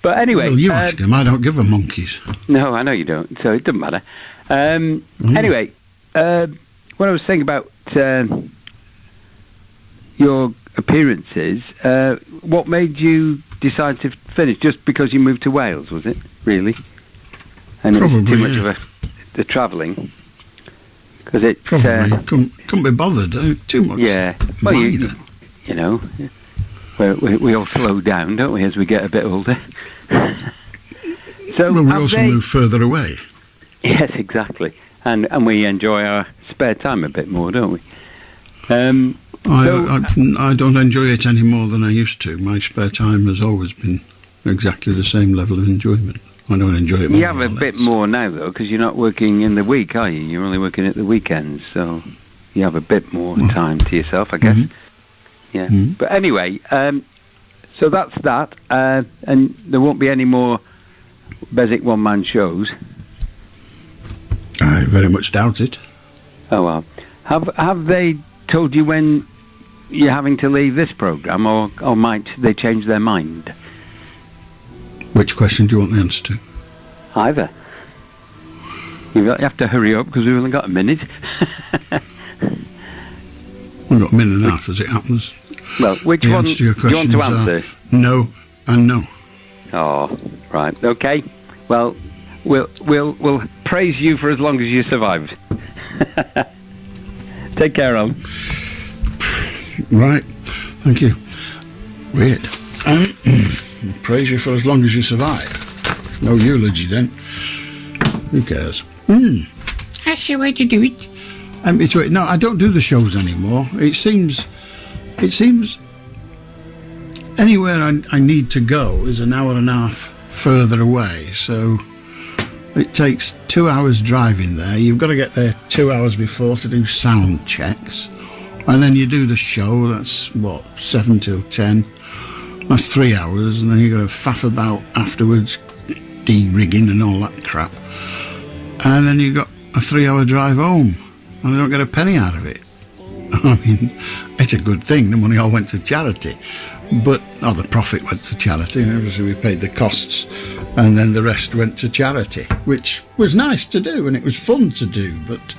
But anyway, well, you ask them. I don't give them monkeys. No, I know you don't. So it doesn't matter. Anyway, what I was saying about your appearances, what made you decide to finish? Just because you moved to Wales, was it? Really? And Probably, it was too much of the travelling? Because it probably couldn't be bothered. Too much. Yeah. Well, you know, we all slow down, don't we, as we get a bit older? So well, we also move further away. Yes, exactly, and we enjoy our spare time a bit more, don't we? I don't enjoy it any more than I used to. My spare time has always been exactly the same level of enjoyment. I don't enjoy it more. You have a bit more now, though, because you're not working in the week, are you? You're only working at the weekends, so you have a bit more time to yourself, I guess. Yeah. But anyway, so that's that, and there won't be any more Beswick one-man shows. I very much doubt it. Oh, well. Have they told you when you're having to leave this programme, or might they change their mind? Which question do you want the answer to? Either. You have to hurry up because we've only got a minute. We've got a minute and a half as it happens. Well, which one do you want to answer? No and no. Oh, right. Okay. Well, we'll praise you for as long as you survived. Take care, Alan. Right. Thank you. Weird. Praise you for as long as you survive. No eulogy then. Who cares? That's the way to do it. No, I don't do the shows anymore. It seems anywhere I need to go is an hour and a half further away. So it takes 2 hours driving there. You've got to get there 2 hours before to do sound checks. And then you do the show. That's, 7 till 10. That's 3 hours. And then you've got to faff about afterwards, de-rigging and all that crap. And then you've got a 3-hour drive home. And I don't get a penny out of it. I mean, it's a good thing. The money all went to charity. But, the profit went to charity. And obviously we paid the costs. And then the rest went to charity, which was nice to do. And it was fun to do. But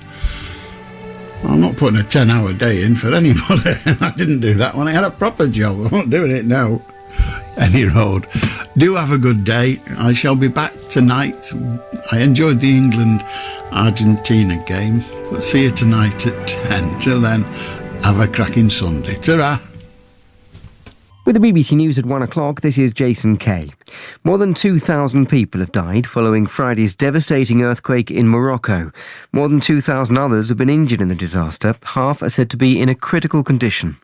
I'm not putting a 10-hour day in for anybody. I didn't do that when I had a proper job. I'm not doing it now. Any road. Do have a good day. I shall be back tonight. I enjoyed the England-Argentina game. But see you tonight at 10. Till then, have a cracking Sunday. Ta-ra! With the BBC News at 1 o'clock, this is Jason Kay. More than 2,000 people have died following Friday's devastating earthquake in Morocco. More than 2,000 others have been injured in the disaster. Half are said to be in a critical condition.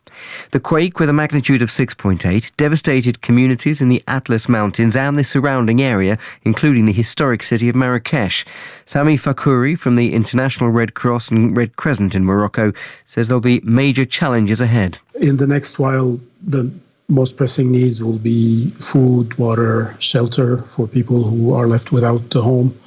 The quake, with a magnitude of 6.8, devastated communities in the Atlas Mountains and the surrounding area, including the historic city of Marrakesh. Sami Fakouri from the International Red Cross and Red Crescent in Morocco says there'll be major challenges ahead. In the next while, the most pressing needs will be food, water, shelter for people who are left without a home,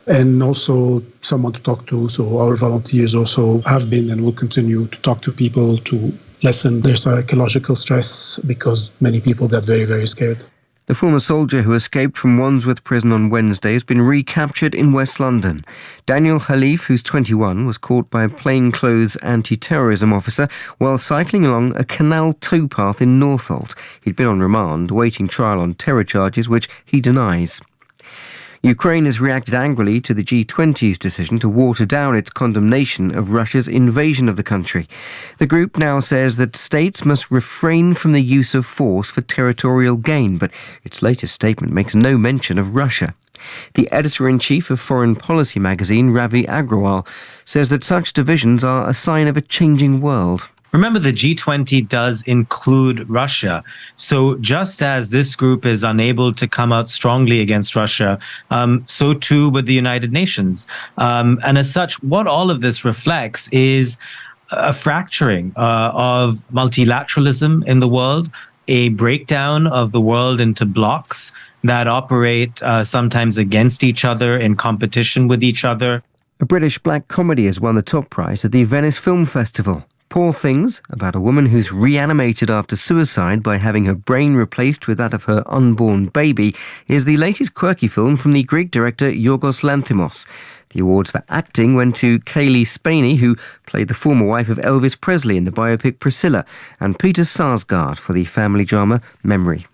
and also someone to talk to. So our volunteers also have been and will continue to talk to people to lessen their psychological stress, because many people got very, very scared. The former soldier who escaped from Wandsworth prison on Wednesday has been recaptured in West London. Daniel Khalif, who's 21, was caught by a plainclothes anti-terrorism officer while cycling along a canal towpath in Northolt. He'd been on remand, awaiting trial on terror charges, which he denies. Ukraine has reacted angrily to the G20's decision to water down its condemnation of Russia's invasion of the country. The group now says that states must refrain from the use of force for territorial gain, but its latest statement makes no mention of Russia. The editor-in-chief of Foreign Policy magazine, Ravi Agrawal, says that such divisions are a sign of a changing world. Remember, the G20 does include Russia. So just as this group is unable to come out strongly against Russia, so too with the United Nations. And as such, what all of this reflects is a fracturing of multilateralism in the world, a breakdown of the world into blocks that operate sometimes against each other, in competition with each other. A British black comedy has won the top prize at the Venice Film Festival. Poor Things, about a woman who's reanimated after suicide by having her brain replaced with that of her unborn baby, is the latest quirky film from the Greek director Yorgos Lanthimos. The awards for acting went to Kaylee Spaney, who played the former wife of Elvis Presley in the biopic Priscilla, and Peter Sarsgaard for the family drama Memory.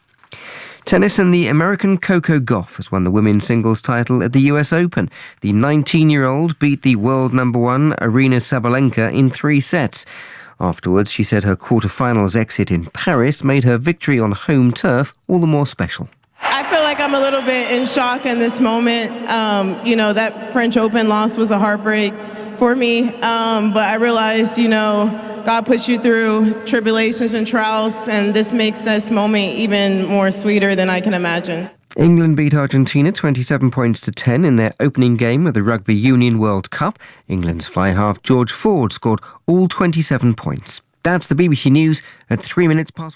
Tennis, and the American Coco Gauff has won the women's singles title at the US Open. The 19-year-old beat the world number one Aryna Sabalenka in 3 sets. Afterwards, she said her quarterfinals exit in Paris made her victory on home turf all the more special. I feel like I'm a little bit in shock in this moment. That French Open loss was a heartbreak for me. But I realized, God puts you through tribulations and trials, and this makes this moment even more sweeter than I can imagine. England beat Argentina 27 points to 10 in their opening game of the Rugby Union World Cup. England's fly half George Ford scored all 27 points. That's the BBC News at 3 minutes past.